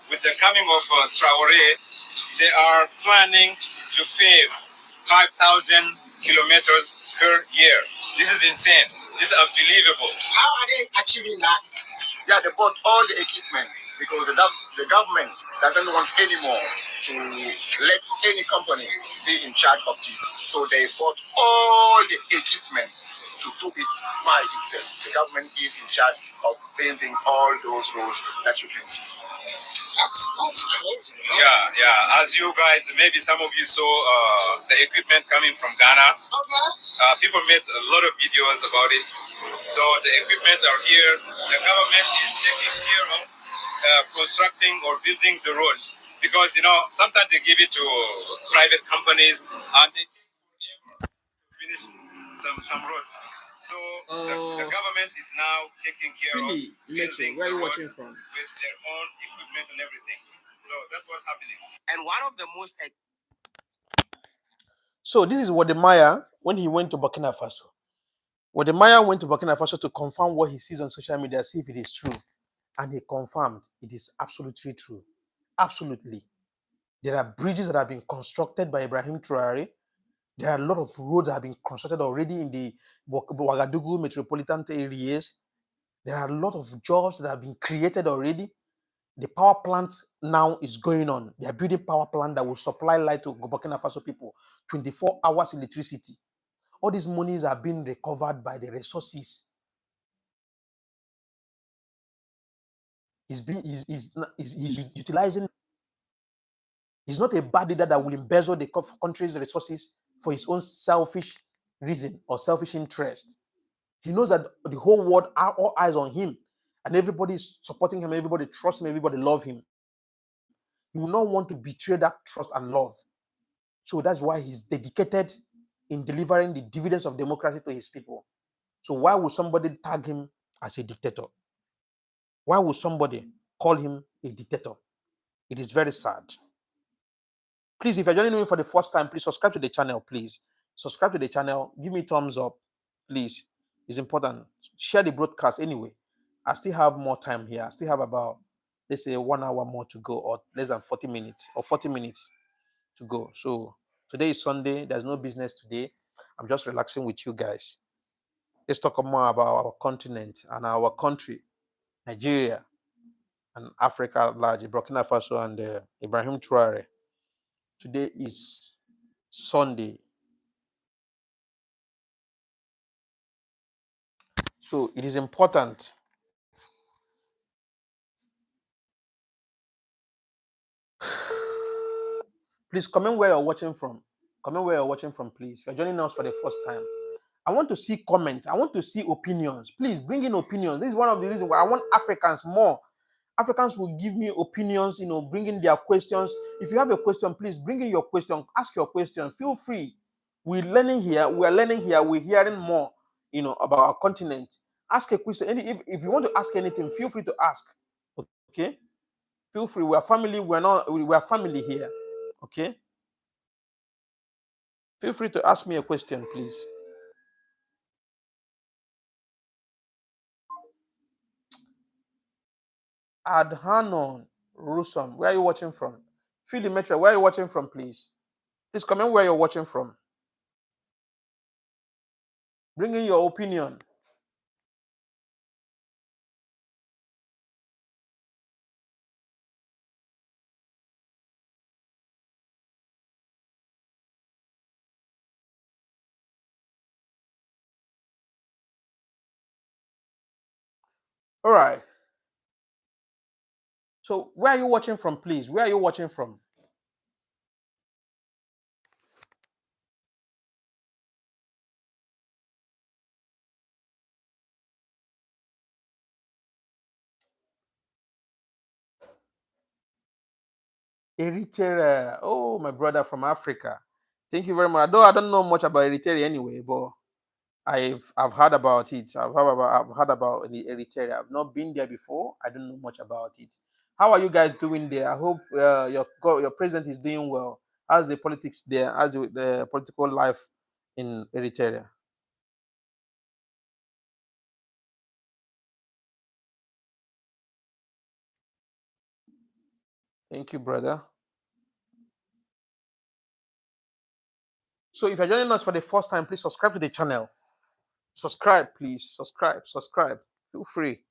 with the coming of Traore, they are planning to pave 5,000 kilometers per year. This is insane. This is unbelievable. How are they achieving that? Yeah, they bought all the equipment because the government doesn't want anymore to let any company be in charge of this. So they bought all the equipment to do it by itself. The government is in charge of painting all those roads that you can see. That's crazy. Yeah. As you guys, maybe some of you saw the equipment coming from Ghana. Okay. People made a lot of videos about it. So the equipment are here. The government is taking care of constructing or building the roads because sometimes they give it to private companies and they take forever to finish some roads. So the government is now taking care of building the roads with their own equipment and everything. So that's what's happening. And one of the most. So this is Wodemaya when he went to Burkina Faso. Wodemaya went to Burkina Faso to confirm what he sees on social media, see if it is true. And he confirmed it is absolutely true. Absolutely. There are bridges that have been constructed by Ibrahim Traore. There are a lot of roads that have been constructed already in the Ouagadougou metropolitan areas. There are a lot of jobs that have been created already. The power plant now is going on. They are building power plant that will supply light to Burkina Faso people, 24 hours electricity. All these monies are being recovered by the resources. He's utilizing. He's not a bad leader that will embezzle the country's resources for his own selfish reason or selfish interest. He knows that the whole world are all eyes on him, and everybody is supporting him, everybody trusts him, everybody love him. He will not want to betray that trust and love. So that's why he's dedicated in delivering the dividends of democracy to his people. So why would somebody tag him as a dictator? Why would somebody call him a dictator? It is very sad. Please, if you're joining me for the first time, please subscribe to the channel, please. Subscribe to the channel. Give me thumbs up, please. It's important. Share the broadcast anyway. I still have more time here. I still have about, let's say, 1 hour more to go, or less than 40 minutes, or 40 minutes to go. So today is Sunday. There's no business today. I'm just relaxing with you guys. Let's talk more about our continent and our country, Nigeria, and Africa at large, Burkina Faso and Ibrahim Traore. Today is Sunday. So it is important. Please comment where you're watching from. Comment where you're watching from, please. If you're joining us for the first time, I want to see comments. I want to see opinions. Please bring in opinions. This is one of the reasons why I want Africans more. Africans will give me opinions, bring in their questions. If you have a question, please bring in your question. Ask your question. Feel free. We're learning here. We're hearing more, about our continent. Ask a question. If you want to ask anything, feel free to ask. Okay? Feel free. We are family. We are family here. Okay? Feel free to ask me a question, please. Adhanon Rusum, where are you watching from? Philly Metro, where are you watching from, please? Please comment where you're watching from. Bring in your opinion. All right. So where are you watching from, please? Where are you watching from? Eritrea. Oh, my brother from Africa. Thank you very much. Though I don't know much about Eritrea anyway, but I've heard about it. I've heard about the Eritrea. I've not been there before. I don't know much about it. How are you guys doing there? I hope your president is doing well. How's the politics there? How's the political life in Eritrea? Thank you, brother. So if you're joining us for the first time, please subscribe to the channel. Subscribe, please. Subscribe. Feel free.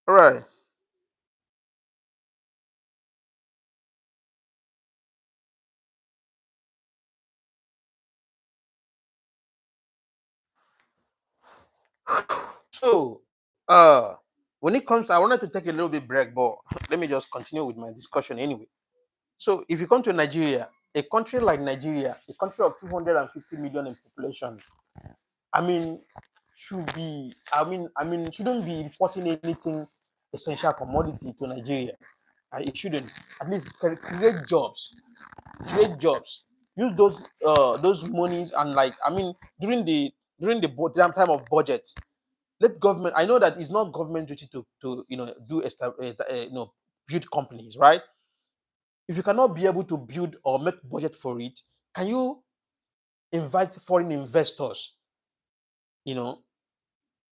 All right. So, when it comes, I wanted to take a little bit break, but let me just continue with my discussion anyway. So, if you come to Nigeria, a country like Nigeria, a country of 250 million in population, I mean, shouldn't be importing anything essential commodity to Nigeria. It shouldn't. At least create jobs. Use those monies and during the time of budget, let government. I know that it's not government duty to build companies, right? If you cannot be able to build or make budget for it, can you invite foreign investors? You know,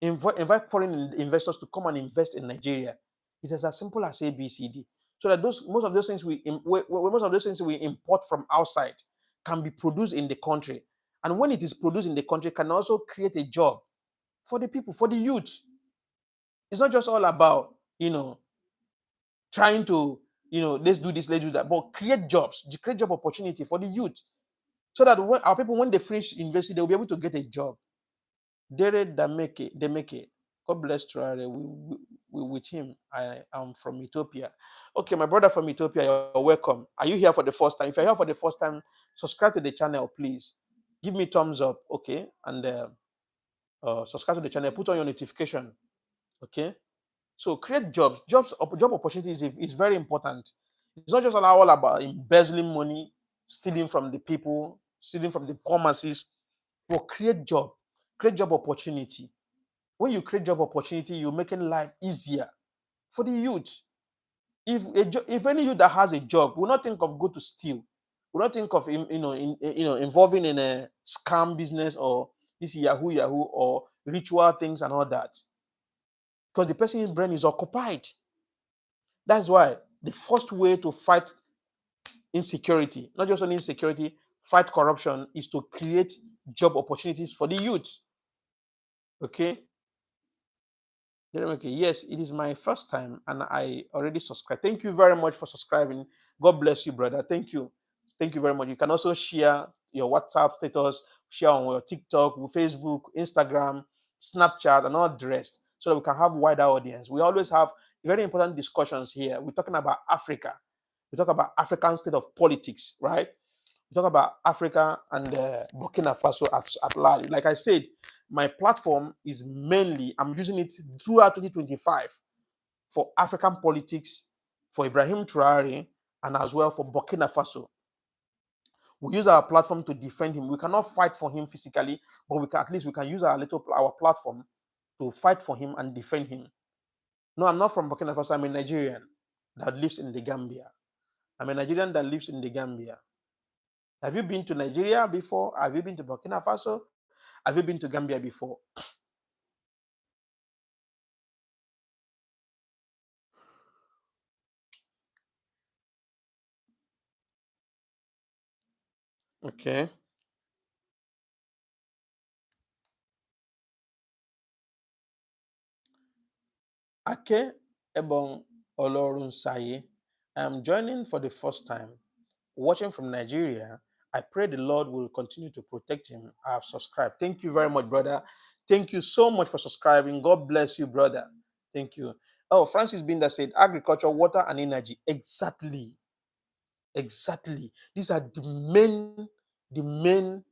invite foreign investors to come and invest in Nigeria. It is as simple as ABCD. So that most of those things most of those things we import from outside can be produced in the country, and when it is produced in the country, can also create a job for the people, for the youth. It's not just all about trying to let's do this, let's do that, but create job opportunity for the youth, so that when our people, when they finish university, they'll be able to get a job. Dere Demeke. God bless Traore. We with him. I am from Ethiopia. Okay, my brother from Ethiopia, you're welcome. Are you here for the first time? If you're here for the first time, subscribe to the channel, please. Give me thumbs up, okay? And subscribe to the channel. Put on your notification, okay? So create job opportunities is very important. It's not just all about embezzling money, stealing from the people, stealing from the poor masses, but create job opportunity. When you create job opportunity, you're making life easier for the youth. If any youth that has a job will not think of go to steal, will not think of involving in a scam business or this Yahoo or ritual things and all that, because the person's brain is occupied. That's why the first way to fight insecurity, not just only insecurity, fight corruption, is to create job opportunities for the youth. Okay. Okay, yes, it is my first time and I already subscribed. Thank you very much for subscribing. God bless you, brother. Thank you. Thank you very much. You can also share your WhatsApp status, share on your TikTok, Facebook, Instagram, Snapchat, and all the rest, so that we can have wider audience. We always have very important discussions here. We're talking about Africa. We talk about African state of politics, right? We talk about Africa and Burkina Faso at large. Like I said, my platform is mainly, I'm using it throughout 2025 for African politics, for Ibrahim Traore, and as well for Burkina Faso. We use our platform to defend him. We cannot fight for him physically, but at least we can use our platform to fight for him and defend him. No, I'm not from Burkina Faso. I'm a Nigerian. that lives in the Gambia. I'm a Nigerian that lives in the Gambia. Have you been to Nigeria before? Have you been to Burkina Faso? Have you been to Gambia before? Okay. Ake Ebong Olorunsaye. I am joining for the first time. Watching from Nigeria. I pray the Lord will continue to protect him. I have subscribed. Thank you very much, brother. Thank you so much for subscribing. God bless you, brother. Thank you. Oh, Francis Binder said, agriculture, water, and energy. Exactly. Exactly. These are the main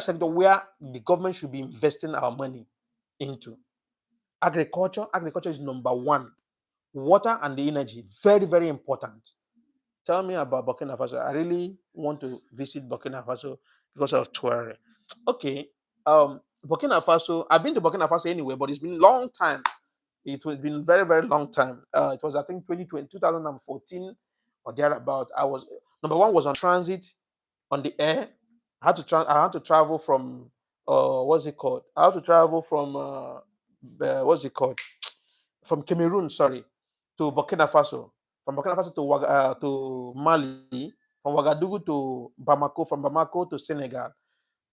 sector where the government should be investing our money into. Agriculture is number one. Water and the energy, very, very important. Tell me about Burkina Faso. I really want to visit Burkina Faso because of Traore. Okay. Burkina Faso. I've been to Burkina Faso anyway, but it's been a long time. It has been very, very long time. It was, I think, 2020, 2014 or thereabout. I was number one was on transit on the air. I had to travel from what's it called? I had to travel from what's it called? From Cameroon, sorry, to Burkina Faso. From Burkina Faso to to Mali. From Ouagadougou to Bamako. From Bamako to Senegal.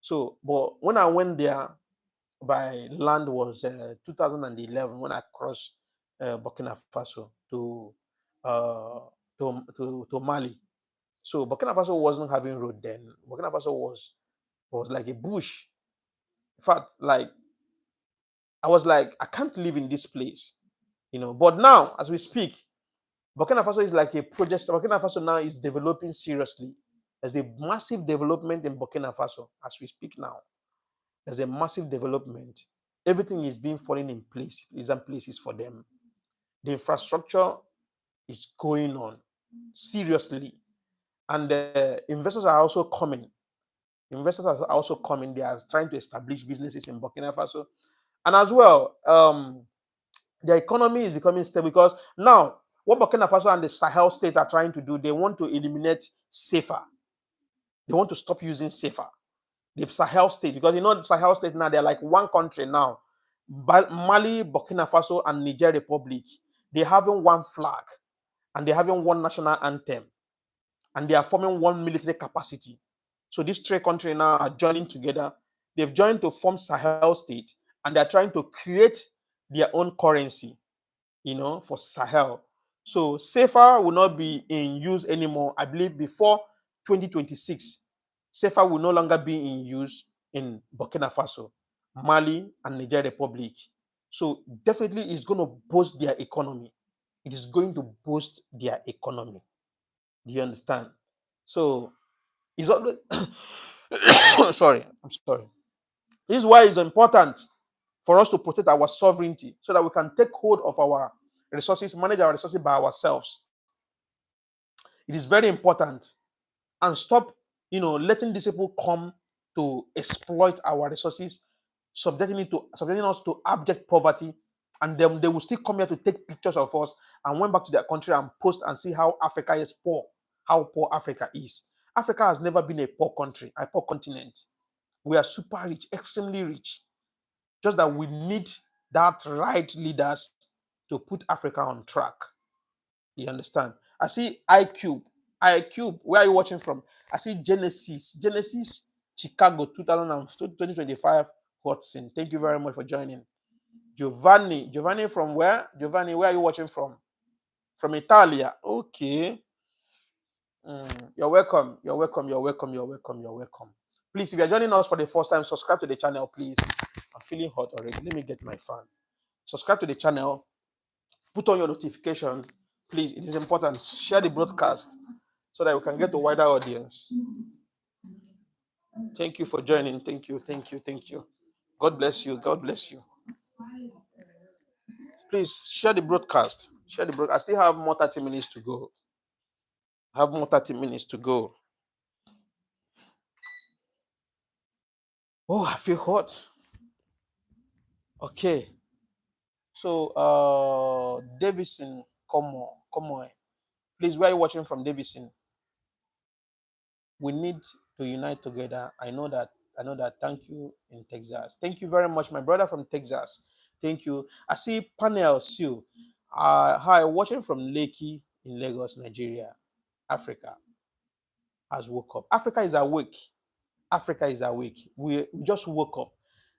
So, but when I went there by land was 2011 when I crossed Burkina Faso uh, to Mali. So Burkina Faso wasn't having road then. Burkina Faso was like a bush. In fact, like I was like, I can't live in this place, you know. But now, as we speak, Burkina Faso is like a project. Burkina Faso now is developing seriously. There's a massive development in Burkina Faso as we speak now. There's a massive development. Everything is being falling in place, is in places for them. The infrastructure is going on seriously, and the investors are also coming. Investors are also coming. They are trying to establish businesses in Burkina Faso, and as well, the economy is becoming stable because now what Burkina Faso and the Sahel states are trying to do, they want to eliminate safer. They want to stop using safer. The Sahel state, because you know the Sahel states now they're like one country now. Mali, Burkina Faso, and Niger Republic, they're having one flag and they're having one national anthem and they are forming one military capacity. So these three countries now are joining together. They've joined to form Sahel state and they're trying to create their own currency, you know, for Sahel. So SAFA will not be in use anymore. I believe before 2026, SAFA will no longer be in use in Burkina Faso, Mali, and Niger Republic. So definitely it's going to boost their economy. It is going to boost their economy. Do you understand? So it's always sorry, I'm sorry. This is why it's important for us to protect our sovereignty so that we can take hold of our resources, manage our resources by ourselves. It is very important. And stop, you know, letting these people come to exploit our resources, subjecting us to abject poverty, and then they will still come here to take pictures of us and went back to their country and post and see how Africa is poor, how poor Africa is. Africa has never been a poor country, a poor continent. We are super rich, extremely rich. Just that we need that right leaders to put Africa on track. You understand? I see iCube. iCube, where are you watching from? I see Genesis. Genesis, Chicago, 2025, Hudson. Thank you very much for joining. Giovanni. Giovanni from where? Giovanni, where are you watching from? From Italia. Okay. You're welcome. You're welcome. You're welcome. You're welcome. You're welcome. Please, if you're joining us for the first time, subscribe to the channel, please. I'm feeling hot already. Let me get my fan. Subscribe to the channel. Put on your notification. Please, it is important. Share the broadcast so that we can get a wider audience. Thank you for joining. Thank you. Thank you. Thank you. God bless you. God bless you. Please share the broadcast. Share the broadcast. I still have more 30 minutes to go. I have more 30 minutes to go. Oh, I feel hot. Okay. So, Davison, Come on, come on. Please, where are you watching from, Davidson? We need to unite together. I know that. Thank you in Texas. Thank you very much, my brother from Texas. Thank you. I see Panel Sue. Hi, watching from Lekki in Lagos, Nigeria. Africa has woke up. Africa is awake. Africa is awake. We just woke up.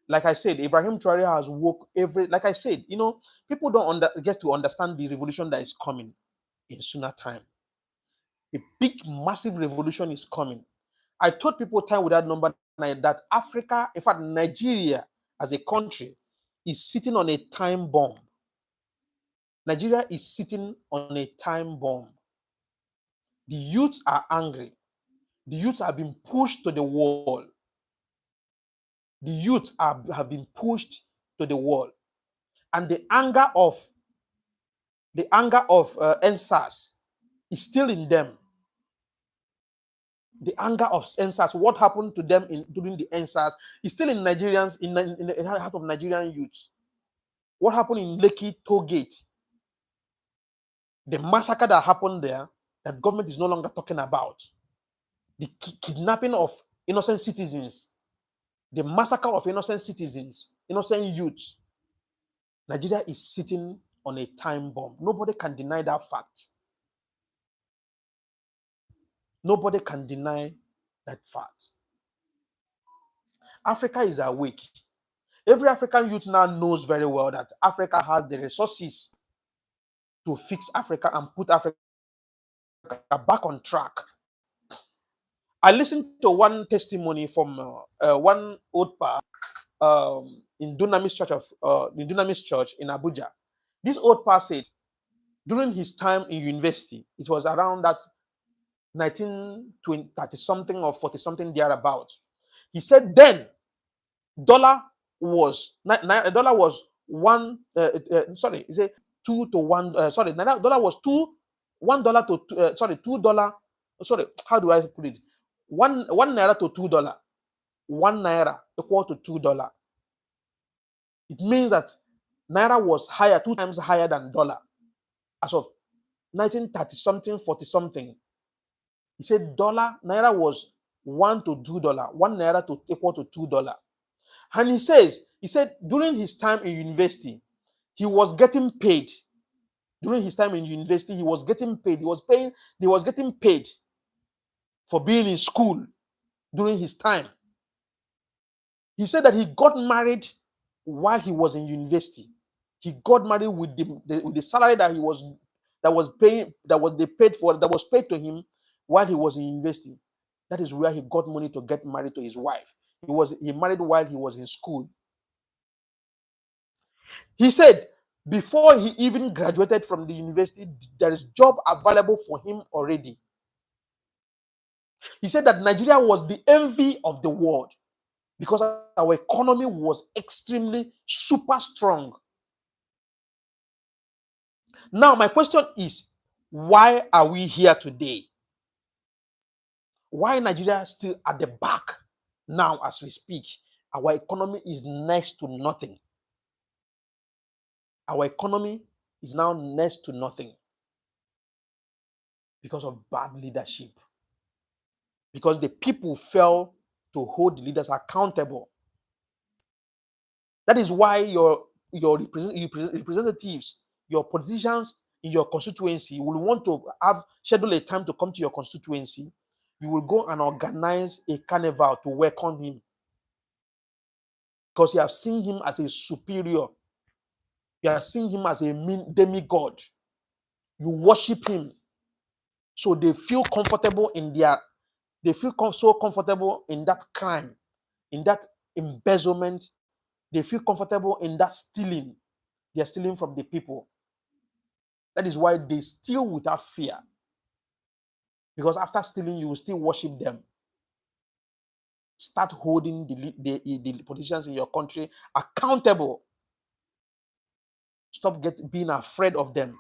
Like I said, Ibrahim Traore has woke every. Like I said, people don't get to understand the revolution that is coming in sooner time. A big, massive revolution is coming. I told people time without number that Africa, in fact, Nigeria as a country, is sitting on a time bomb. Nigeria is sitting on a time bomb. The youths are angry. The youths have been pushed to the wall. The youths have been pushed to the wall. And the anger of NSAS is still in them. The anger of NSAS, what happened to them during the NSAS, is still in Nigerians, in the heart of Nigerian youths. What happened in Lekki Toll Gate, the massacre that happened there, that government is no longer talking about. The kidnapping of innocent citizens, the massacre of innocent citizens, innocent youths. Nigeria is sitting on a time bomb. Nobody can deny that fact. Nobody can deny that fact. Africa is awake. Every African youth now knows very well that Africa has the resources to fix Africa and put Africa back on track. I listened to one testimony from one old pa in Dunamis Church in Abuja. This old pa said during his time in university, it was around that 1920, 30 something or 40 something thereabout. He said then dollar was one. Sorry, he said 2 to 1. Dollar was $1 to $2. Sorry, how do I put it? One naira to $2. 1 naira equal to $2. It means that naira was higher, 2 times higher than dollar as of 1930 something, 40 something. He said naira was $1 to $2, 1 naira to equal to $2. And he said during his time in university, he was getting paid. During his time in university, he was getting paid. He was getting paid for being in school during his time. He said that he got married while he was in university. He got married with the salary that was paid to him while he was in university. That is where he got money to get married to his wife. He married while he was in school. He said before he even graduated from the university, there is job available for him already. He said that Nigeria was the envy of the world because our economy was extremely super strong. Now, my question is, why are we here today? Why Nigeria is still at the back now as we speak? Our economy is next to nothing. Our economy is now next to nothing because of bad leadership. Because the people fail to hold the leaders accountable. That is why your representatives, your politicians in your constituency will want to schedule a time to come to your constituency. You will go and organize a carnival to welcome him. Because you have seen him as a superior. You have seen him as a demigod. You worship him. So they feel comfortable so comfortable in that crime, in that embezzlement. They feel comfortable in that stealing. They are stealing from the people. That is why they steal without fear. Because after stealing, you will still worship them. Start holding the politicians in your country accountable. Stop being afraid of them.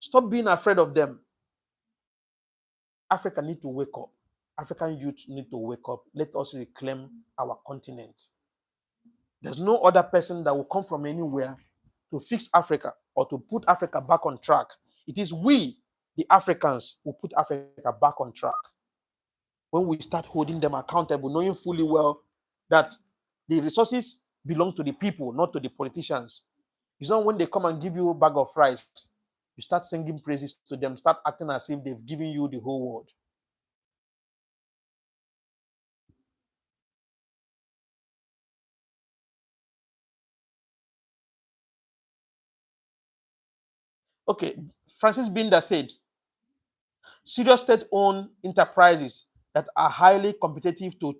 Stop being afraid of them. Africa need to wake up. African youth need to wake up. Let us reclaim our continent. There's no other person that will come from anywhere to fix Africa or to put Africa back on track. It is we, the Africans, who put Africa back on track. When we start holding them accountable, knowing fully well that the resources belong to the people, not to the politicians. It's not when they come and give you a bag of rice, you start singing praises to them, start acting as if they've given you the whole world. Okay, Francis Binder said, serious state-owned enterprises that are highly competitive to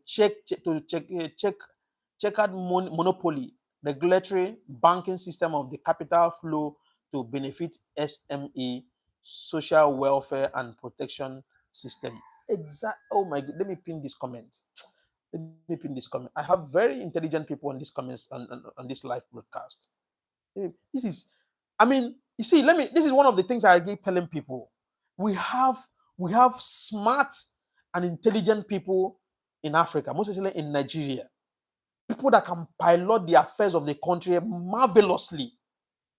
checkered monopoly, regulatory banking system of the capital flow to benefit SME, social welfare and protection system. Oh my God, let me pin this comment. Let me pin this comment. I have very intelligent people on this comments on this live broadcast. This is, I mean, you see, this is one of the things I keep telling people. We have smart and intelligent people in Africa, most especially in Nigeria. People that can pilot the affairs of the country marvelously,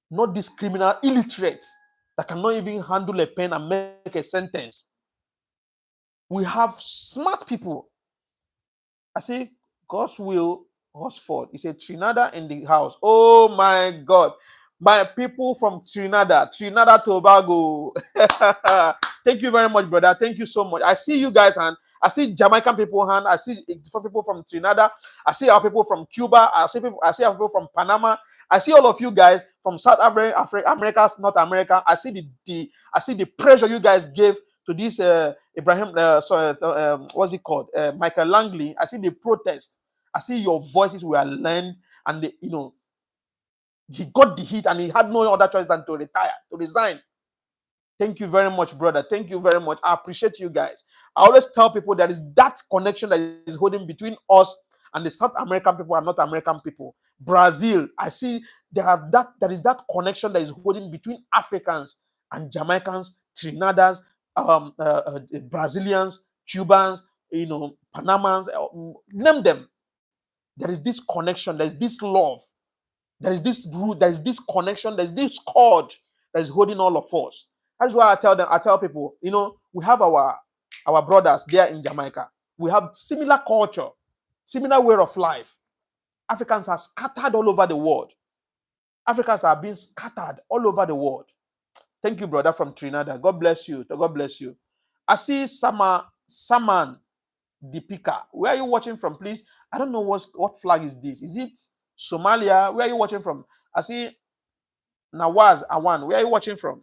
not this criminal illiterate that cannot even handle a pen and make a sentence. We have smart people. I say, God's will, Oxford. He said, Trinidad in the house. Oh my God. My people from Trinidad Tobago. Thank you very much, brother. Thank you so much. I see you guys, and I see Jamaican people, and I see different people from Trinidad. I see our people from Cuba. I see our people from Panama. I see all of you guys from South Africa, America, North America. I see the pressure you guys gave to this Ibrahim, what's it called? Michael Langley. I see the protest. I see your voices were learned, and he got the heat, and he had no other choice than to retire, to resign. Thank you very much, brother. Thank you very much. I appreciate you guys. I always tell people there is that connection that is holding between us and the South American people and North American people. Brazil, I see there is that connection that is holding between Africans and Jamaicans, Trinidadans, Brazilians, Cubans, Panamans, name them. There is this connection, there is this love, there is this root, there is this connection, there is this cord that is holding all of us. That's why I tell people, we have our brothers there in Jamaica. We have similar culture, similar way of life. Africans are scattered all over the world. Africans are being scattered all over the world. Thank you, brother from Trinidad. God bless you. God bless you. I see Saman Deepika. Where are you watching from, please? I don't know what flag is this. Is it Somalia? Where are you watching from? I see Nawaz Awan. Where are you watching from?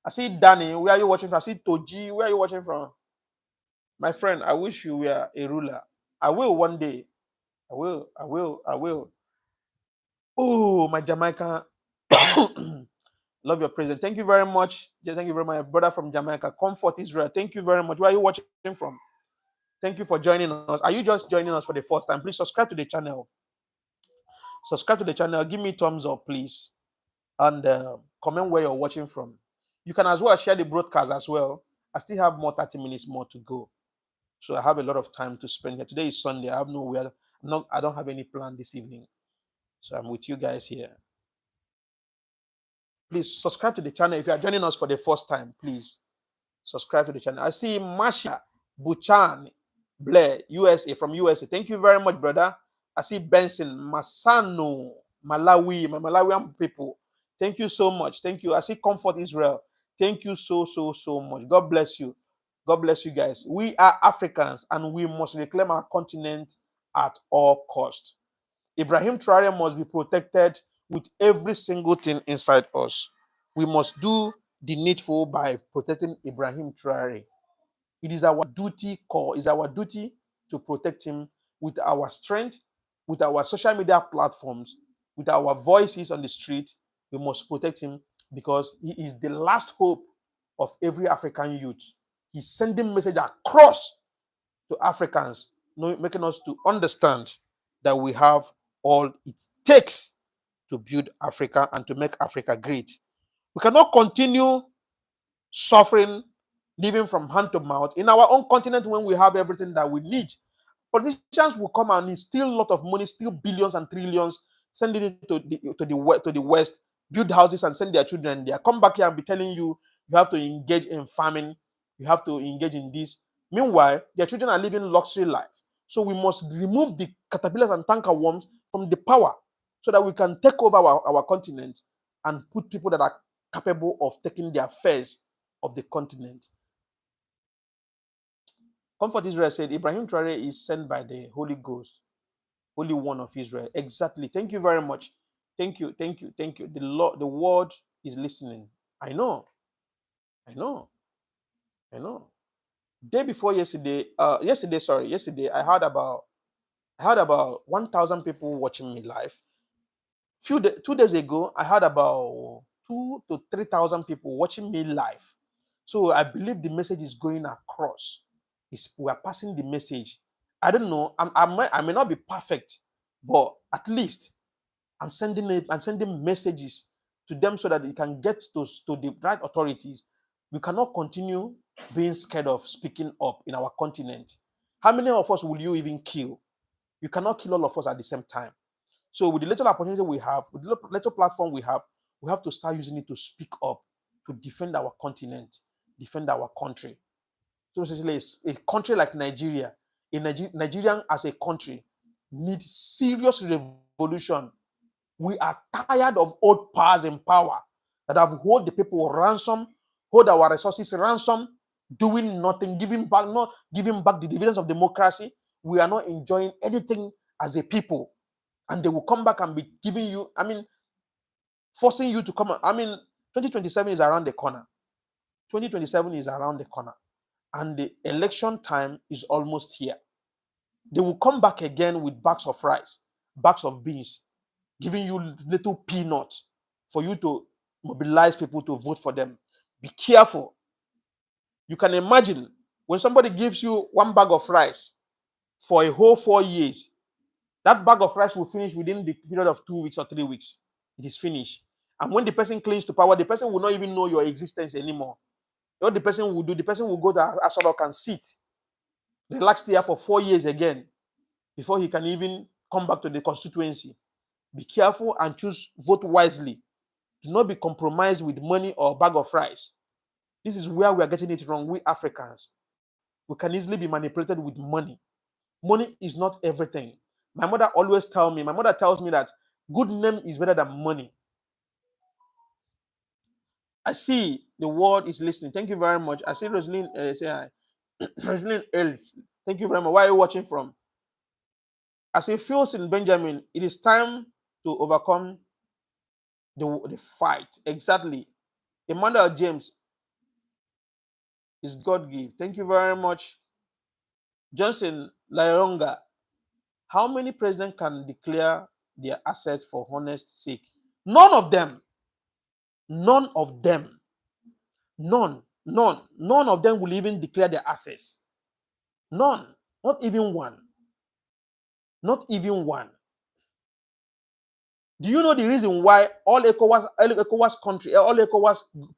I see Danny. Where are you watching from? I see Toji. Where are you watching from? My friend, I wish you were a ruler. I will one day. I will. Oh, my Jamaican. Love your presence. Thank you very much. Thank you very much, brother from Jamaica. Comfort Israel. Thank you very much. Where are you watching from? Thank you for joining us. Are you just joining us for the first time? Please subscribe to the channel. Subscribe to the channel. Give me thumbs up, please. And comment where you're watching from. You can as well share the broadcast as well. I still have more 30 minutes more to go. So I have a lot of time to spend here. Today is Sunday. I have nowhere. I don't have any plan this evening. So I'm with you guys here. Please subscribe to the channel. If you are joining us for the first time, please subscribe to the channel. I see Masha Buchan Blair, USA, from USA. Thank you very much, brother. I see Benson Masano, Malawi, my Malawian people. Thank you so much. Thank you. I see Comfort Israel. Thank you so much. God bless you. God bless you guys. We are Africans and we must reclaim our continent at all costs. Ibrahim Traore must be protected with every single thing inside us. We must do the needful by protecting Ibrahim Traore. It is our duty to protect him with our strength, with our social media platforms, with our voices on the street. We must protect him because he is the last hope of every African youth. He's sending message across to Africans, making us to understand that we have all it takes to build Africa and to make Africa great. We cannot continue suffering, living from hand to mouth in our own continent when we have everything that we need. Politicians will come and steal a lot of money, steal billions and trillions, send it to the West, build houses and send their children there. Come back here and be telling you you have to engage in farming, you have to engage in this. Meanwhile, their children are living luxury life. So we must remove the caterpillars and tanker worms from the power so that we can take over our continent and put people that are capable of taking the affairs of the continent. Comfort Israel said, Ibrahim Traore is sent by the Holy Ghost, Holy One of Israel. Exactly. Thank you very much. Thank you. The word is listening. I know. Day before yesterday, yesterday, I had about 1,000 people watching me live. 2 days ago, I had about 2,000 to 3,000 people watching me live. So I believe the message is going across. We are passing the message. I don't know. I may not be perfect, but at least I'm sending messages to them so that it can get to the right authorities. We cannot continue being scared of speaking up in our continent. How many of us will you even kill? You cannot kill all of us at the same time. So with the little opportunity we have, with the little platform we have to start using it to speak up, to defend our continent, defend our country. So essentially, a country like Nigeria, Nigerian as a country, needs serious revolution. We are tired of old powers in power that have hold the people ransom, hold our resources ransom, doing nothing, not giving back the dividends of democracy. We are not enjoying anything as a people. And they will come back and be giving you, forcing you to come. 2027 is around the corner. 2027 is around the corner. And the election time is almost here. They will come back again with bags of rice, bags of beans, giving you little peanuts for you to mobilize people to vote for them. Be careful. You can imagine when somebody gives you one bag of rice for a whole 4 years, that bag of rice will finish within the period of 2 weeks or 3 weeks. It is finished. And when the person clings to power, the person will not even know your existence anymore. What the person will do, the person will go to Asarok and sit, relax there for 4 years again before he can even come back to the constituency. Be careful and vote wisely. Do not be compromised with money or a bag of rice. This is where we are getting it wrong, we Africans. We can easily be manipulated with money. Money is not everything. My mother tells me that good name is better than money. I see the world is listening. Thank you very much. I see Rosaline say hi. Rosaline Els. Thank you very much. Where are you watching from? I see Phils in Benjamin. It is time to overcome the fight. Exactly. Emmanuel James is God give. Thank you very much. Johnson Layonga. How many presidents can declare their assets for honest sake? None of them. None of them. None of them will even declare their assets. None. Not even one. Not even one. Do you know the reason why all ECOWAS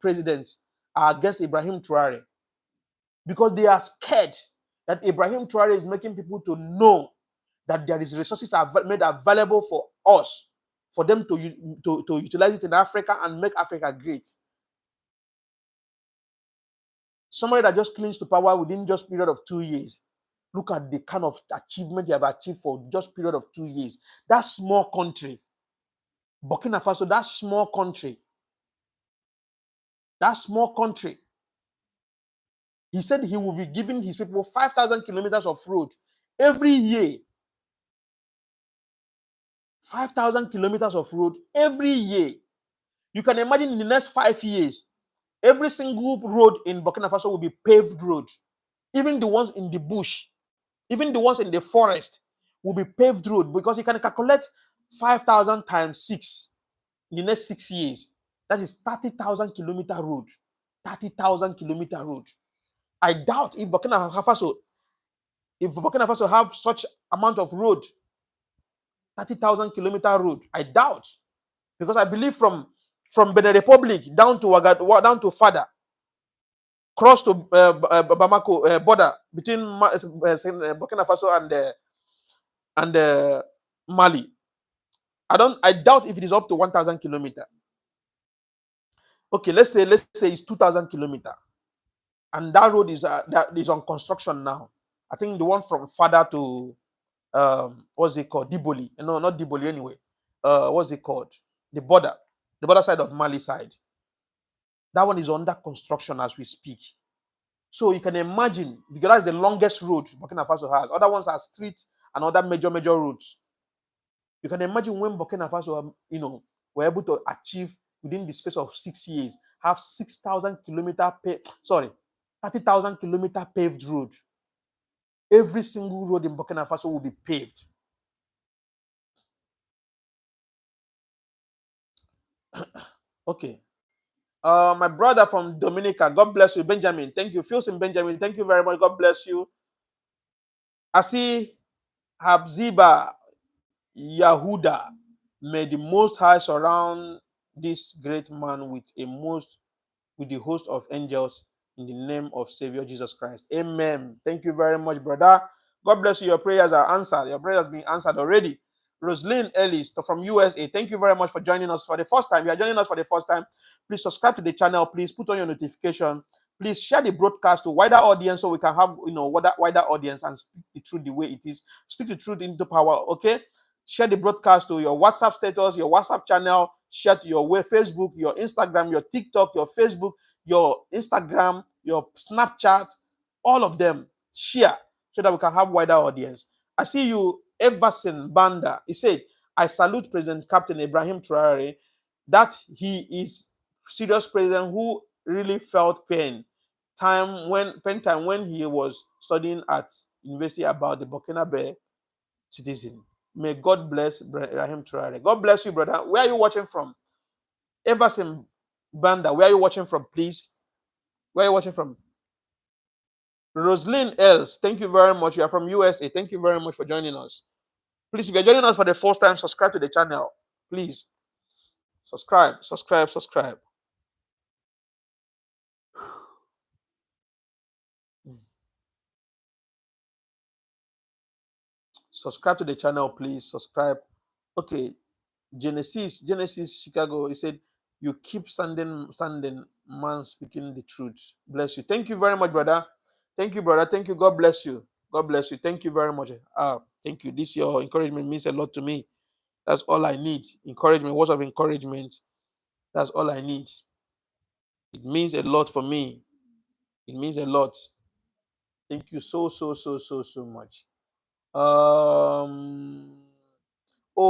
presidents are against Ibrahim Traore? Because they are scared that Ibrahim Traore is making people to know that there is resources made available for us, for them to utilize it in Africa and make Africa great. Somebody that just clings to power within just a period of 2 years. Look at the kind of achievement they have achieved for just a period of 2 years. That small country, Burkina Faso, that small country. He said he will be giving his people 5,000 kilometers of road every year. 5,000 kilometers of road every year. You can imagine in the next 5 years, every single road in Burkina Faso will be paved road. Even the ones in the bush, even the ones in the forest will be paved road, because you can calculate 5,000 times 6 in the next 6 years. That is 30,000 kilometer road. 30,000 kilometer road. I doubt if Burkina Faso have such amount of road, 30,000 kilometer road. I doubt, because I believe from Benin Republic down to Fada, cross to Bamako border between Burkina Faso and Mali. I doubt if it is up to 1,000 kilometers. Okay, let's say it's 2,000 kilometers, and that road that is on construction now. I think the one from Fada to what's it called? Diboli. No, not Diboli anyway. What's it called? The border side of Mali side. That one is under construction as we speak. So you can imagine, because that's the longest road Burkina Faso has. Other ones are streets and other major roads. You can imagine when Burkina Faso, were able to achieve within the space of 6 years, have 6,000 kilometer 30,000 kilometer paved road. Every single road in Burkina Faso will be paved. Okay. My brother from Dominica, God bless you. Benjamin, thank you. Filson Benjamin, thank you very much. God bless you. I see Habziba Yahuda. May the Most High surround this great man with the host of angels in the name of Savior Jesus Christ. Amen. Thank you very much, brother. God bless you. Your prayers are answered. Your prayers have been answered already. Rosalind Ellis from USA, thank you very much for joining us for the first time. You are joining us for the first time. Please subscribe to the channel. Please put on your notification. Please share the broadcast to wider audience so we can have wider audience and speak the truth the way it is. Speak the truth into power. Okay. Share the broadcast to your WhatsApp status, your WhatsApp channel. Share to your Facebook, your Instagram, your TikTok, your Facebook, your Instagram, your Snapchat, all of them. Share so that we can have wider audience. I see you, Everson Banda. He said, I salute President Captain Ibrahim Traore, that he is serious president who really felt pain time when he was studying at university about the Burkina Faso citizen. May God bless Ibrahim Traore. God bless you, brother. Where are you watching from? Everson Banda, where are you watching from, please? Where are you watching from? Rosalind Els, thank you very much. You are from USA. Thank you very much for joining us. Please, if you're joining us for the first time, subscribe to the channel. Please. Subscribe. Subscribe to the channel, please. Subscribe. Okay. Genesis Chicago, he said, you keep standing, man speaking the truth. Bless you. Thank you very much, brother. Thank you, brother. Thank you. God bless you. God bless you. Thank you very much. Thank you. This your encouragement means a lot to me. That's all I need. Encouragement, words of encouragement. That's all I need. It means a lot for me. It means a lot. Thank you so much. Oh,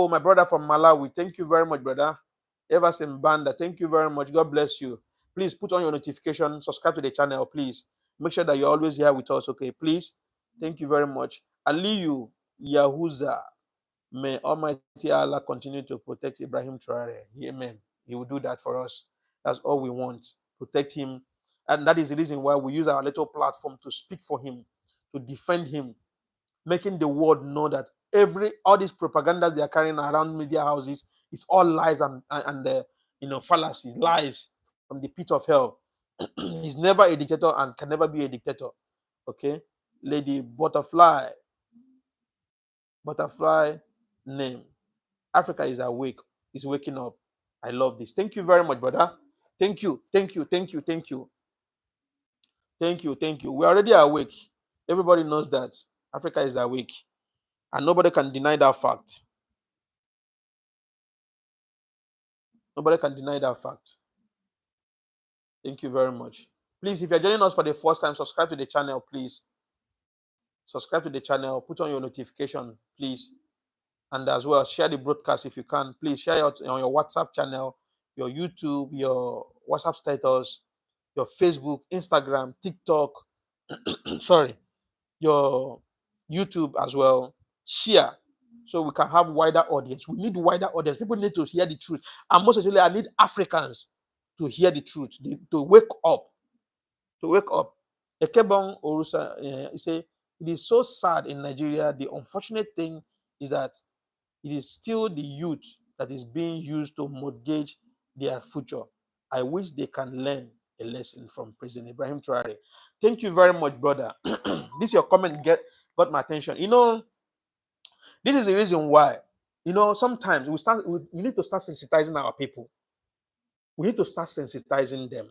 my brother from Malawi. Thank you very much, brother. Everson Banda. Thank you very much. God bless you. Please put on your notification. Subscribe to the channel, please. Make sure that you're always here with us, okay? Please. Thank you very much. Aliyu Yahuza. May Almighty Allah continue to protect Ibrahim Traore. Amen. He will do that for us. That's all we want. Protect him. And that is the reason why we use our little platform to speak for him, to defend him, making the world know that all these propagandas they are carrying around media houses is all lies and fallacy, lies from the pit of hell. He's never a dictator and can never be a dictator. Okay? Lady Butterfly name. Africa is awake, is waking up. I love this. Thank you very much, brother. Thank you. We're already awake. Everybody knows that Africa is awake. And nobody can deny that fact. Nobody can deny that fact. Thank you very much. Please, if you're joining us for the first time, subscribe to the channel, please. Subscribe to the channel. Put on your notification, please. And as well, share the broadcast if you can. Please share it on your WhatsApp channel, your YouTube, your WhatsApp status, your Facebook, Instagram, TikTok. Sorry, your YouTube as well. Share so we can have wider audience. We need wider audience. People need to hear the truth. And most especially, I need Africans to hear the truth, to wake up. To wake up. Ekebong Orusa, he say, it is so sad in Nigeria. The unfortunate thing is that it is still the youth that is being used to mortgage their future. I wish they can learn a lesson from President Ibrahim Traore. Thank you very much, brother. This your comment got my attention. This is the reason why, sometimes we need to start sensitizing our people. We need to start sensitizing them.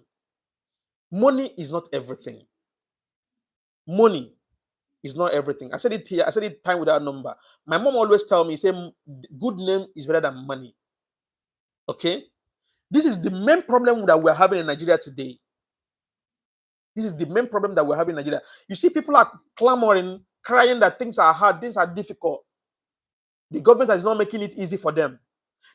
Money is not everything. Money is not everything. I said it here. I said it time without number. My mom always tell me, say, good name is better than money. Okay? This is the main problem that we're having in Nigeria today. This is the main problem that we're having in Nigeria. You see, people are clamoring, crying that things are hard, things are difficult. The government is not making it easy for them.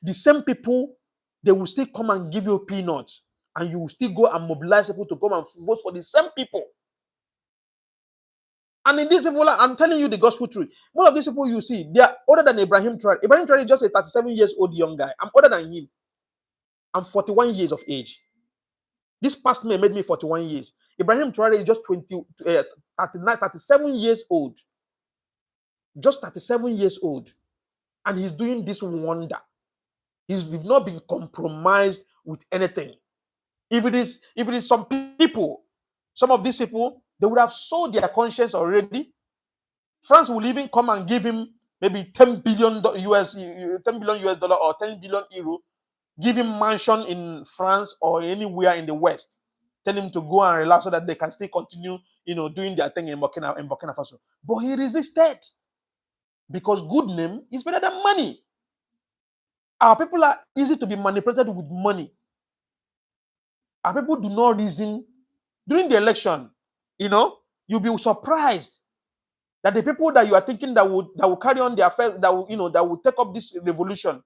The same people, they will still come and give you peanuts, and you will still go and mobilize people to come and vote for the same people. And in these people, I'm telling you the gospel truth. Most of these people you see, they are older than Ibrahim Traore. Ibrahim Traore is just a 37 years old young guy. I'm older than him. I'm 41 years of age. This past May made me 41 years. Ibrahim Traore is just 37 years old. Just 37 years old. And he's doing this wonder. We've not been compromised with anything. If it is some people, some of these people, they would have sold their conscience already. France will even come and give him maybe 10 billion US dollar or 10 billion euro, give him mansion in France or anywhere in the West, tell him to go and relax so that they can still continue, doing their thing in Burkina Faso. But he resisted because good name is better than money. Our people are easy to be manipulated with money. Our people do not reason. During the election, you'll be surprised that the people that you are thinking that will carry on their affairs, that will take up this revolution,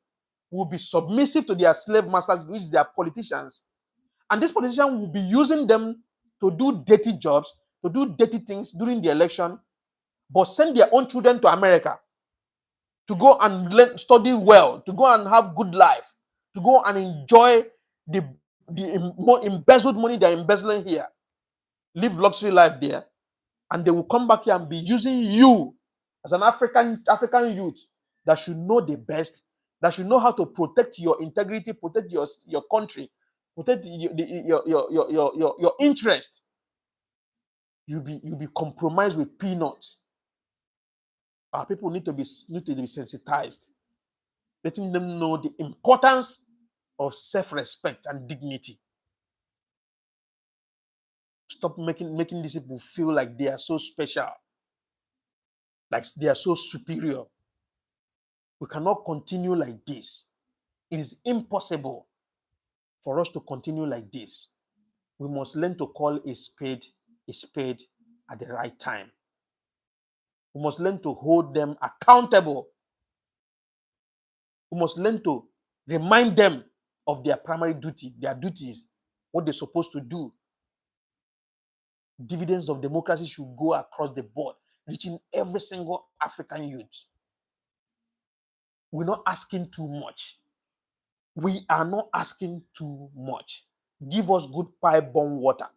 will be submissive to their slave masters, which they are politicians. And this politician will be using them to do dirty jobs, to do dirty things during the election, but send their own children to America to go and study well, to go and have good life, to go and enjoy the embezzled money they're embezzling here, live luxury life there, and they will come back here and be using you as an African youth that should know the best, that should know how to protect your integrity, protect your country, protect your interest. You'll be compromised with peanuts. Our people need to be sensitized, letting them know the importance of self-respect and dignity. Stop making these people feel like they are so special, like they are so superior. We cannot continue like this. It is impossible for us to continue like this. We must learn to call a spade at the right time. We must learn to hold them accountable. We must learn to remind them of their primary duty, their duties, what they're supposed to do. Dividends of democracy should go across the board, reaching every single African youth. We're not asking too much. We are not asking too much. Give us good pipe-borne water.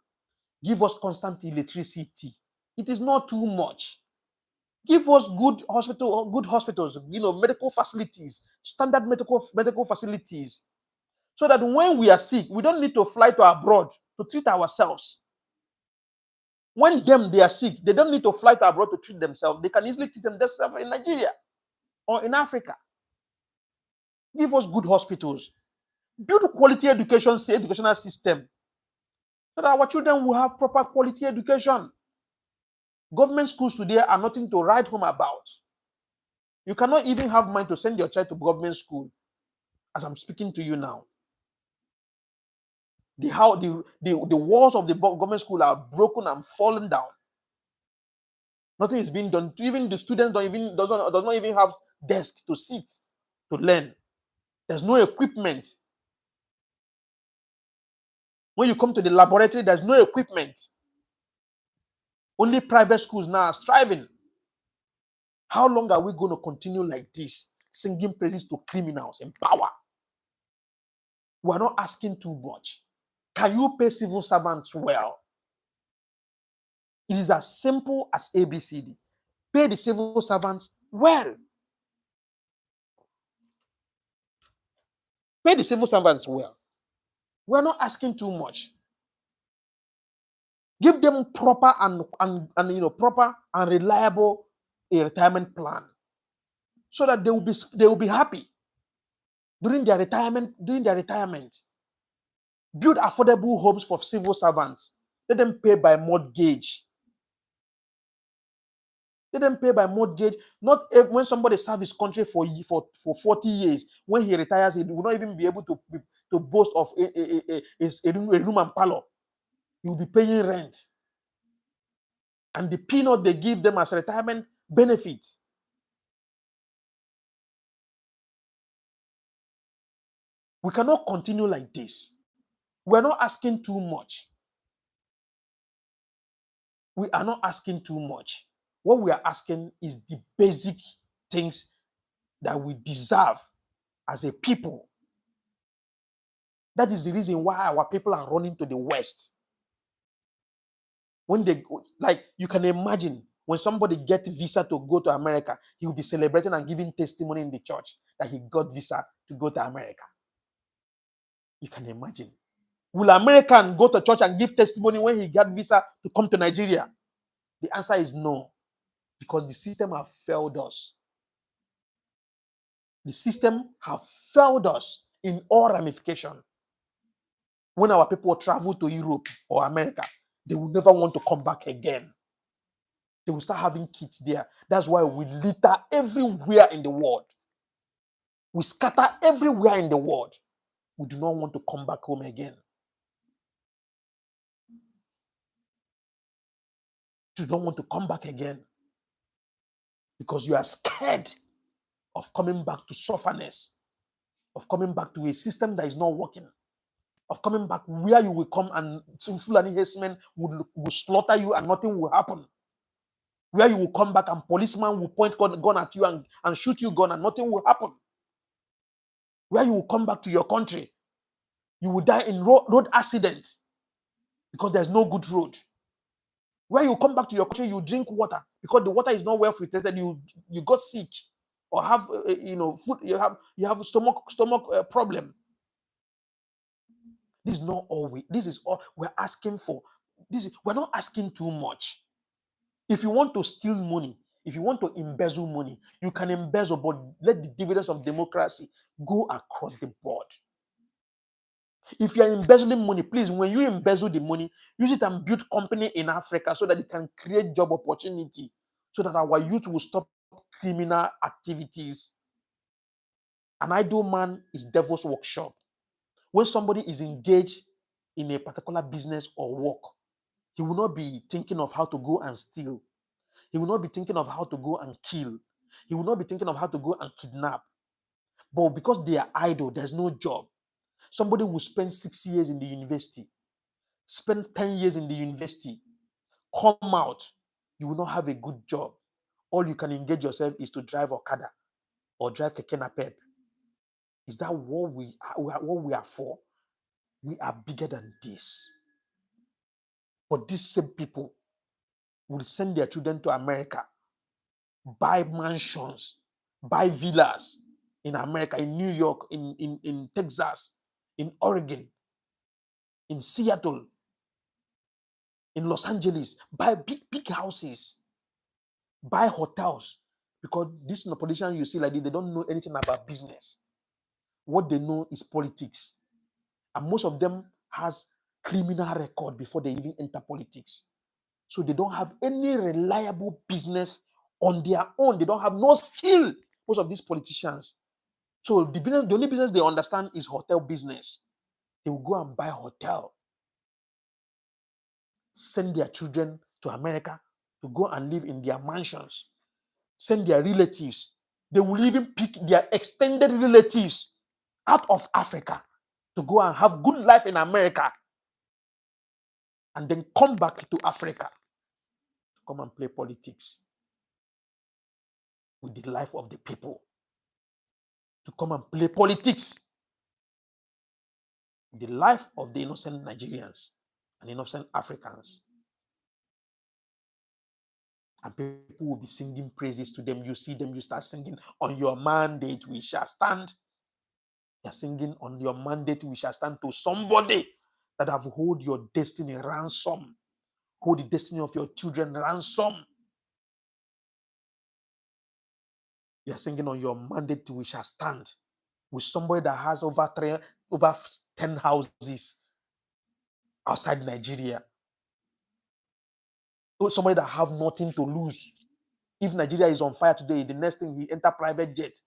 Give us constant electricity. It is not too much. Give us good hospitals, medical facilities, standard medical facilities, so that when we are sick, we don't need to fly to abroad to treat ourselves. When they are sick, they don't need to fly to abroad to treat themselves. They can easily treat themselves in Nigeria or in Africa. Give us good hospitals. Build a quality educational system so that our children will have proper quality education. Government schools today are nothing to write home about. You cannot even have mind to send your child to government school as I'm speaking to you now. The walls of the government school are broken and fallen down. Nothing is being done. Even the students does not even have desk to sit to learn. There's no equipment. When you come to the laboratory, there's no equipment. Only private schools now are striving. How long are we going to continue like this, singing praises to criminals in power? We are not asking too much. Can you pay civil servants well? It is as simple as ABCD. Pay the civil servants well. Pay the civil servants well. We are not asking too much. Give them proper and proper and reliable retirement plan. so that they will be happy during their retirement. Build affordable homes for civil servants. Let them pay by mortgage. Not when somebody serves his country for 40 years, when he retires, he will not even be able to boast of a room and parlor. He will be paying rent. And the peanut they give them as retirement benefit. We cannot continue like this. We are not asking too much. We are not asking too much. What we are asking is the basic things that we deserve as a people. That is the reason why our people are running to the West. When they go, like you can imagine, when somebody gets visa to go to America, he will be celebrating and giving testimony in the church that he got visa to go to America. You can imagine. Will American go to church and give testimony when he got visa to come to Nigeria? The answer is no, because the system has failed us. The system has failed us in all ramifications. When our people travel to Europe or America, they will never want to come back again. They will start having kids there. That's why we litter everywhere in the world. We scatter everywhere in the world. We do not want to come back home again. You don't want to come back again because you are scared of coming back to sufferness, of coming back to a system that is not working, of coming back where you will come and Fulani herdsmen will slaughter you and nothing will happen. Where you will come back and policemen will point gun at you and shoot you gun and nothing will happen. Where you will come back to your country, you will die in road accident because there's no good road. Where you come back to your country, you drink water because the water is not well filtered. You got sick or have food. You have stomach problem. This is not all this is all we're asking for. We're not asking too much. If you want to steal money, if you want to embezzle money, you can embezzle, but let the dividends of democracy go across the board. If you are embezzling money, please, when you embezzle the money, use it and build company in Africa so that it can create job opportunity, so that our youth will stop criminal activities. An idle man is devil's workshop. When somebody is engaged in a particular business or work, he will not be thinking of how to go and steal. He will not be thinking of how to go and kill. He will not be thinking of how to go and kidnap. But because they are idle, there's no job. Somebody will spend 6 years in the university, spend 10 years in the university, come out, you will not have a good job. All you can engage yourself is to drive Okada or drive Keke Napep. Is that what we are for? We are bigger than this. But these same people will send their children to America, buy mansions, buy villas in America, in New York, in Texas, in Oregon, in Seattle, in Los Angeles, buy big houses, buy hotels, because these politicians you see like this, they don't know anything about business. What they know is politics. And most of them has criminal record before they even enter politics. So they don't have any reliable business on their own. They don't have no skill, most of these politicians. So the only business they understand is hotel business. They will go and buy a hotel, send their children to America to go and live in their mansions, send their relatives. They will even pick their extended relatives out of Africa to go and have good life in America and then come back to Africa to come and play politics with the life of the people, to come and play politics with the life of the innocent Nigerians and innocent Africans. And people will be singing praises to them. You see them, you start singing, on your mandate we shall stand. You're singing, on your mandate we shall stand, to somebody that have hold your destiny ransom, hold the destiny of your children ransom. You are singing on your mandate, we shall stand. With somebody that has over 10 houses outside Nigeria. Somebody that have nothing to lose. If Nigeria is on fire today, the next thing he enter private jet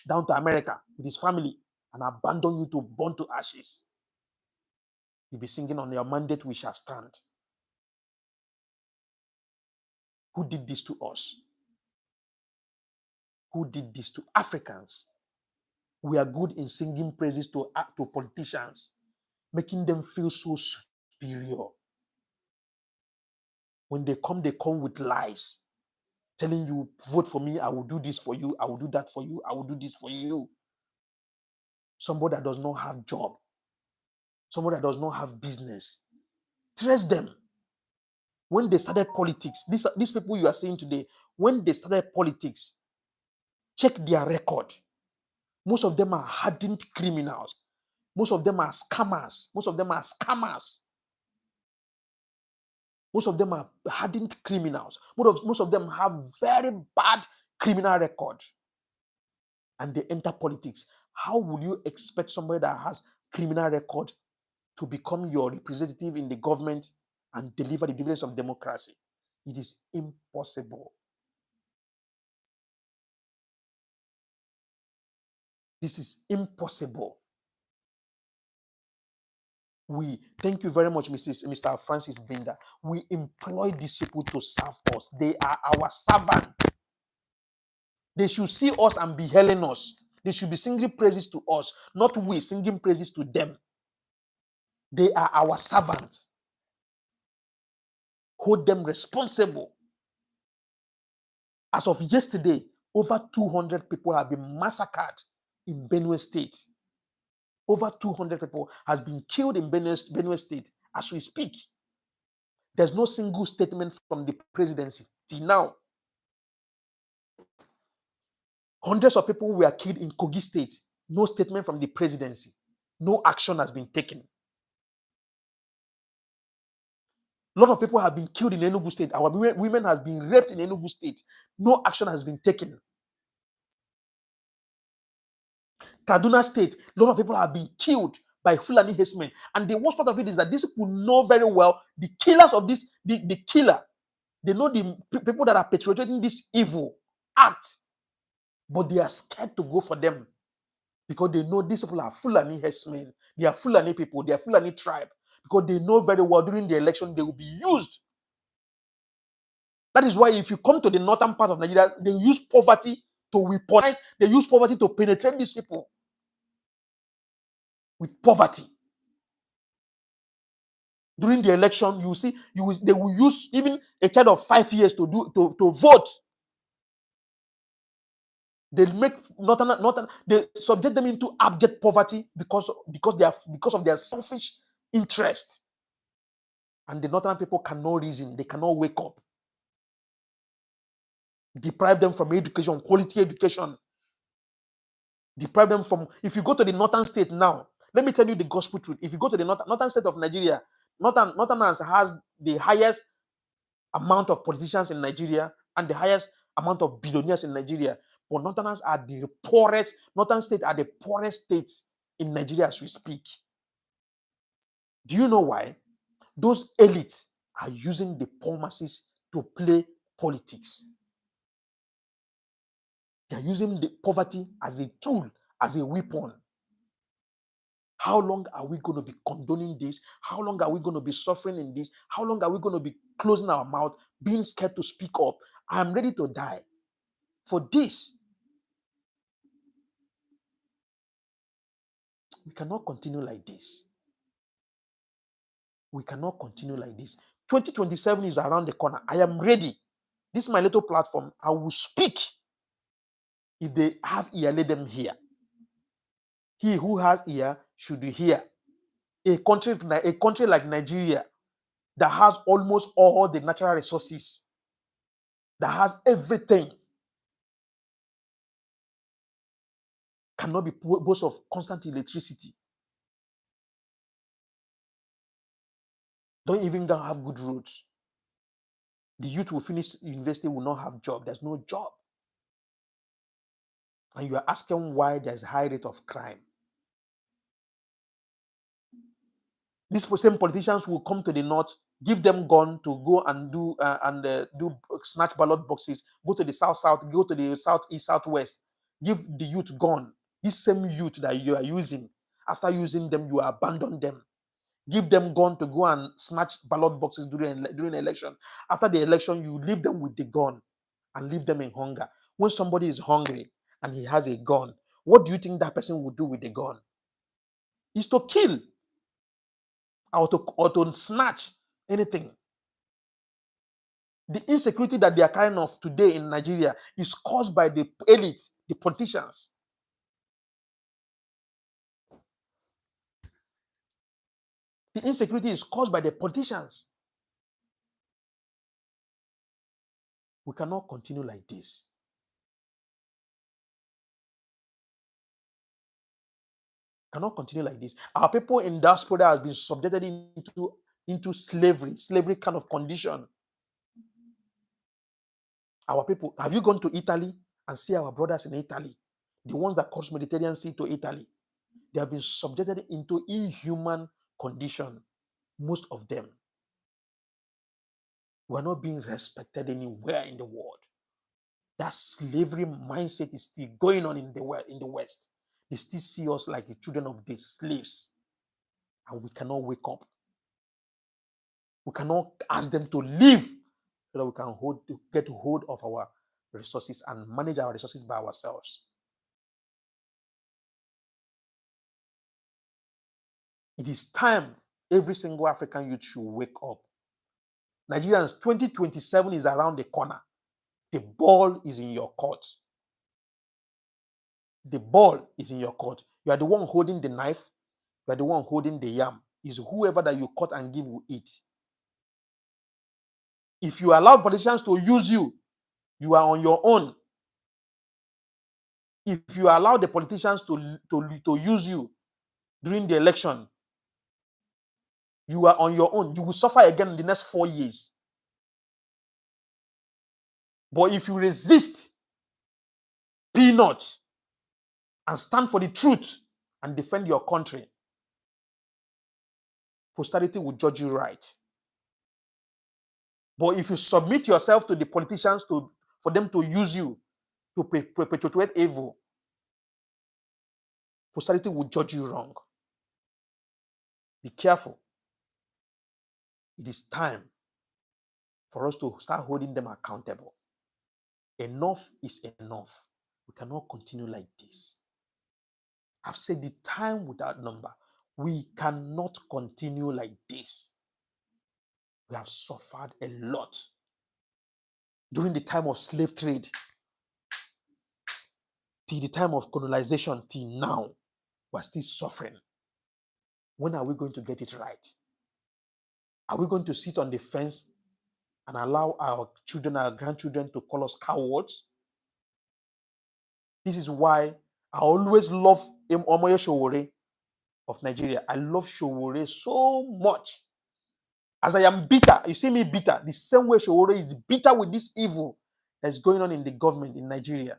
down to America with his family and abandon you to burn to ashes. You'll be singing on your mandate, we shall stand. Who did this to us? Who did this to Africans? We are good in singing praises to politicians, making them feel so superior. When they come with lies, telling you, vote for me, I will do this for you, I will do that for you, I will do this for you. Somebody that does not have job, somebody that does not have business, trace them. When they started politics, these people you are seeing today, when they started politics, check their record. Most of them are hardened criminals. Most of them are scammers. Most of them are scammers. Most of them are hardened criminals. Most of them have very bad criminal record. And they enter politics. How will you expect somebody that has criminal record to become your representative in the government and deliver the dividends of democracy? It is impossible. This is impossible. We thank you very much, Mr. Francis Binder. We employ these people to serve us. They are our servants. They should see us and be hailing us. They should be singing praises to us, not we singing praises to them. They are our servants. Hold them responsible. As of yesterday, over 200 people have been massacred in Benue State. Over 200 people has been killed in Benue State as we speak. There's no single statement from the presidency till now. Hundreds of people were killed in Kogi State. No statement from the presidency. No action has been taken. A lot of people have been killed in Enugu State. Our women have been raped in Enugu State. No action has been taken. Kaduna State, a lot of people have been killed by Fulani herdsmen. And the worst part of it is that these people know very well the killers of this, the killer. They know the people that are perpetrating this evil act. But they are scared to go for them because they know these people are Fulani herdsmen. They are Fulani people. They are Fulani tribe. Because they know very well during the election they will be used. That is why if you come to the northern part of Nigeria, they use poverty to weaponize. They use poverty to penetrate these people with poverty. During the election, they will use even a child of 5 years to vote. They make they subject them into abject poverty because of their selfish interest. And the northern people cannot reason, they cannot wake up. Deprive them from education, quality education. Deprive them from, if you go to the northern state now, let me tell you the gospel truth. If you go to the northern state of Nigeria, Northerners has the highest amount of politicians in Nigeria and the highest amount of billionaires in Nigeria. But Northerners are the poorest, Northern states are the poorest states in Nigeria as we speak. Do you know why? Those elites are using the poor masses to play politics. They are using the poverty as a tool, as a weapon. How long are we going to be condoning this? How long are we going to be suffering in this? How long are we going to be closing our mouth, being scared to speak up? I am ready to die for this. We cannot continue like this. We cannot continue like this. 2027 is around the corner. I am ready. This is my little platform. I will speak. If they have ear, let them hear. He who has ear should hear. A country like Nigeria that has almost all the natural resources, that has everything, cannot be boast of constant electricity. Don't even have good roads. The youth will finish university will not have job. There's no job. And you are asking why there's a high rate of crime. These same politicians will come to the north, give them gun to go and do snatch ballot boxes, go to the south, go to the southeast, southwest, give the youth gun. This same youth that you are using, after using them, you abandon them. Give them gun to go and snatch ballot boxes during election. After the election, you leave them with the gun and leave them in hunger. When somebody is hungry and he has a gun, what do you think that person will do with the gun? Is to kill or to snatch anything. The insecurity that they are carrying of today in Nigeria is caused by the elite, the politicians. The insecurity is caused by the politicians. We cannot continue like this. Cannot continue like this. Our people in diaspora has been subjected into slavery kind of condition. Our people, have you gone to Italy and see our brothers in Italy? The ones that cross Mediterranean Sea to Italy. They have been subjected into inhuman condition, most of them. We are not being respected anywhere in the world. That slavery mindset is still going on in the West. They still see us like the children of the slaves, and we cannot wake up. We cannot ask them to leave so that we can get hold of our resources and manage our resources by ourselves. It is time every single African youth should wake up. Nigerians, 2027 is around the corner. The ball is in your court. The ball is in your court. You are the one holding the knife. You are the one holding the yam. Is whoever that you cut and give will eat. If you allow politicians to use you, you are on your own. If you allow the politicians to use you during the election, you are on your own. You will suffer again in the next 4 years. But if you resist, be not, and stand for the truth and defend your country, posterity will judge you right. But if you submit yourself to the politicians for them to use you to perpetuate evil, posterity will judge you wrong. Be careful. It is time for us to start holding them accountable. Enough is enough. We cannot continue like this. I've said the time without number. We cannot continue like this. We have suffered a lot. During the time of slave trade, till the time of colonization, till now, we're still suffering. When are we going to get it right? Are we going to sit on the fence and allow our children, our grandchildren to call us cowards? This is why I always love Omoye Traore of Nigeria. I love Traore so much. As I am bitter, you see me bitter, the same way Traore is bitter with this evil that's going on in the government in Nigeria.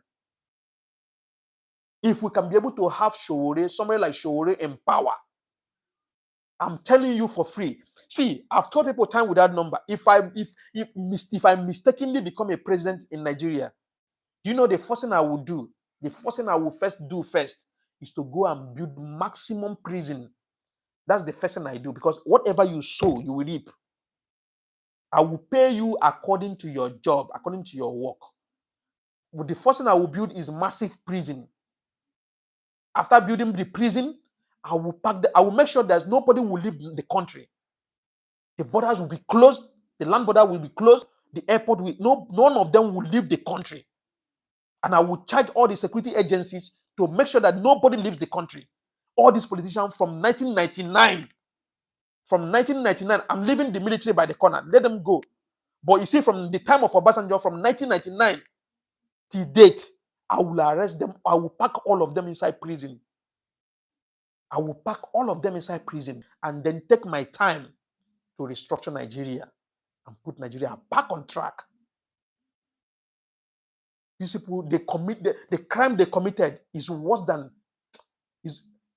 If we can be able to have Traore, somebody like Traore in power, I'm telling you for free. See, I've told people time without number. If I mistakenly become a president in Nigeria, do you know the first thing I will do? The first thing I will do first is to go and build maximum prison. That's the first thing I do, because whatever you sow, you will reap. I will pay you according to your job, according to your work. But the first thing I will build is massive prison. After building the prison, I will make sure that nobody will leave the country. The borders will be closed. The land border will be closed. The airport none of them will leave the country. And I will charge all the security agencies to make sure that nobody leaves the country. All these politicians from 1999, I'm leaving the military by the corner. Let them go. But you see, from the time of Obasanjo, from 1999 till date, I will arrest them. I will pack all of them inside prison. I will pack all of them inside prison and then take my time to restructure Nigeria and put Nigeria back on track. These people, they commit the crime they committed is worse than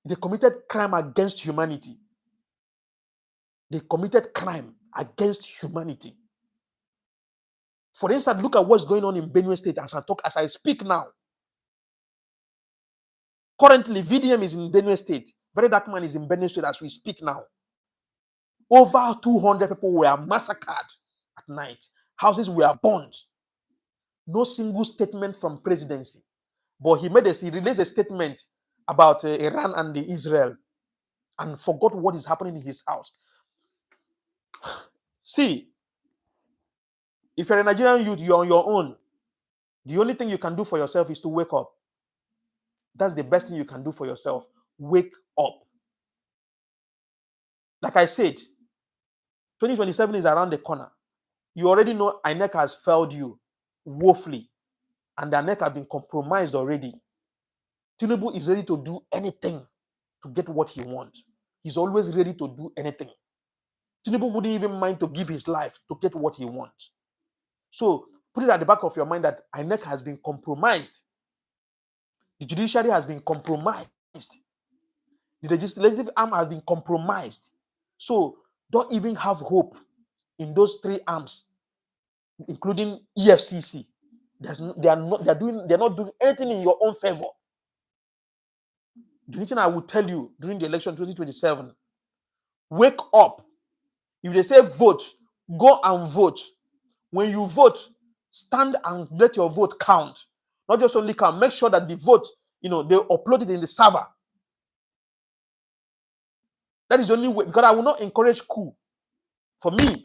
they committed crime against humanity. They committed crime against humanity. For instance, look at what's going on in Benue State as I speak now. Currently, VDM is in Benue State. Very Dark Man is in Benue State as we speak now. Over 200 people were massacred at night. Houses were burned. No single statement from presidency. But he released a statement about Iran and Israel and forgot what is happening in his house. See, if you're a Nigerian youth, you're on your own. The only thing you can do for yourself is to wake up. That's the best thing you can do for yourself. Wake up. Like I said, 2027 is around the corner. You already know INEC has failed you woefully. And the INEC has been compromised already. Tinubu is ready to do anything to get what he wants. He's always ready to do anything. Tinubu wouldn't even mind to give his life to get what he wants. So put it at the back of your mind that INEC has been compromised. The judiciary has been compromised. The legislative arm has been compromised. So don't even have hope in those three arms, including EFCC. They're not doing anything in your own favor. The only thing I will tell you during the election 2027, wake up. If they say vote, go and vote. When you vote, stand and let your vote count. Not just only count, make sure that the vote, they upload it in the server. That is the only way, because I will not encourage coup. For me,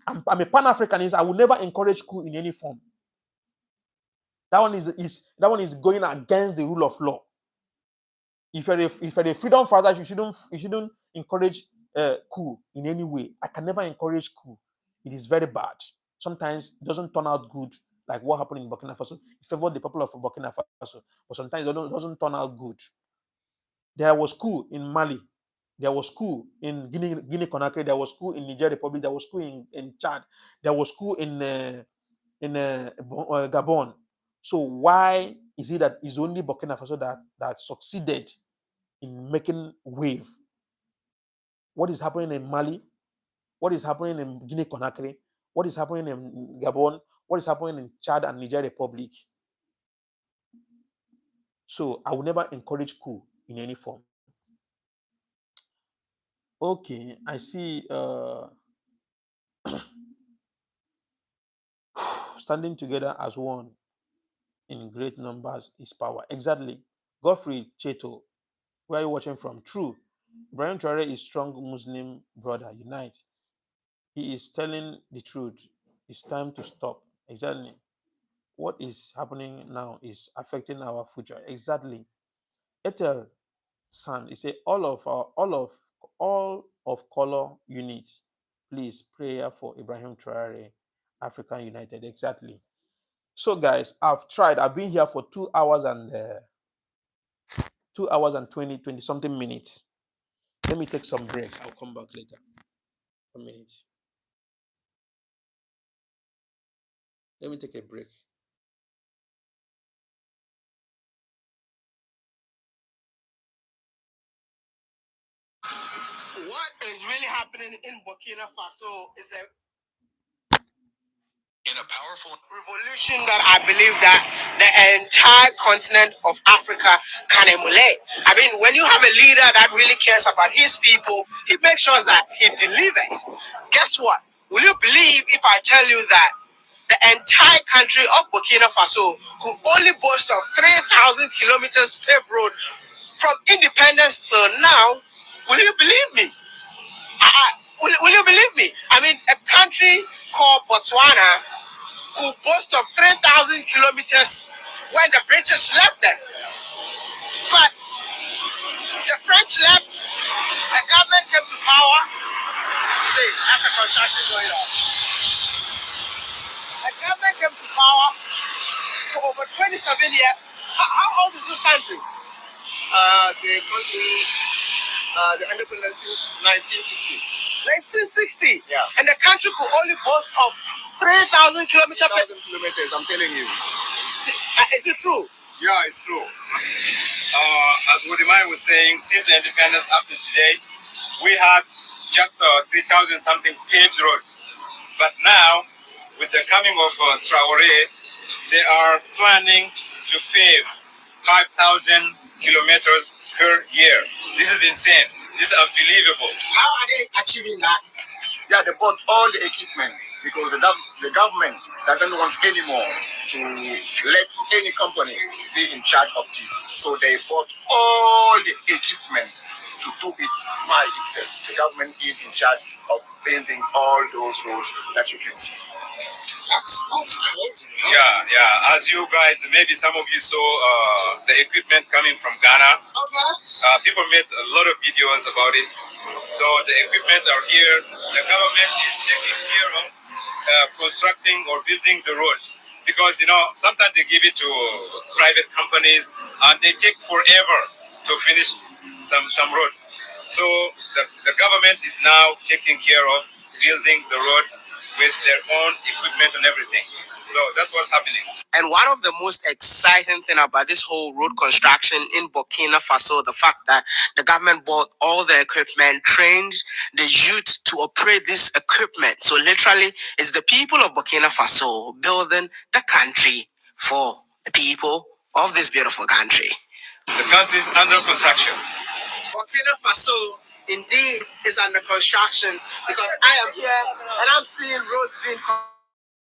I'm a Pan-Africanist. I will never encourage coup in any form. That one is going against the rule of law. If you're a freedom fighter, you shouldn't encourage coup in any way. I can never encourage coup. It is very bad. Sometimes it doesn't turn out good, like what happened in Burkina Faso. It favored the people of Burkina Faso, but sometimes it doesn't turn out good. There was coup in Mali. There was coup in Guinea-Conakry. There was coup in Niger Republic. There was coup in Chad. There was coup in Gabon. So why is it that it's only Burkina Faso that succeeded in making wave? What is happening in Mali? What is happening in Guinea-Conakry? What is happening in Gabon? What is happening in Chad and Niger Republic? So I will never encourage coup in any form. Okay, I see. Standing together as one in great numbers is power. Exactly. Godfrey Cheto, where are you watching from? True. Ibrahim Traore is strong Muslim brother. Unite. He is telling the truth. It's time to stop. Exactly. What is happening now is affecting our future. Exactly. Ethel San, he said all of color units. Please prayer for Ibrahim Traore, African United. Exactly. So guys, I've tried. I've been here for 2 hours and 20 something minutes. Let me take some break. I'll come back later. A minute. Let me take a break. What is really happening in Burkina Faso is in a powerful revolution that I believe that the entire continent of Africa can emulate. I mean, when you have a leader that really cares about his people, he makes sure that he delivers. Guess what? Will you believe if I tell you that the entire country of Burkina Faso could only boast of 3,000 kilometers paved road from independence till now? Will you believe me? Will you believe me? I mean, a country called Botswana could boast of 3,000 kilometers when the British left them. But the French left, the government came to power. See, that's a construction going on. The government came to power for over 27 years. How old is this country? The country, the independence since 1960. 1960? Yeah. And the country could only boast of 3,000 kilometers. 3,000 kilometers, I'm telling you. Is it true? Yeah, it's true. As Wodimai was saying, since the independence up to today, we had just 3,000 something paved roads. But now, with the coming of Traore, they are planning to pave 5,000 kilometers per year. This is insane. This is unbelievable. How are they achieving that? Yeah, they bought all the equipment because the government doesn't want anymore to let any company be in charge of this. So they bought all the equipment to do it by itself. The government is in charge of building all those roads that you can see. That's crazy. Yeah. As you guys, maybe some of you saw the equipment coming from Ghana. Okay. People made a lot of videos about it. So the equipment are here. The government is taking care of constructing or building the roads. Because, sometimes they give it to private companies and they take forever to finish some roads. So the government is now taking care of building the roads with their own equipment and everything. So that's what's happening. And one of the most exciting thing about this whole road construction in Burkina Faso, the fact that the government bought all the equipment, trained the youth to operate this equipment. So literally, it's the people of Burkina Faso building the country for the people of this beautiful country. The country is under construction. Burkina Faso indeed is under construction because I am here and I'm seeing roads being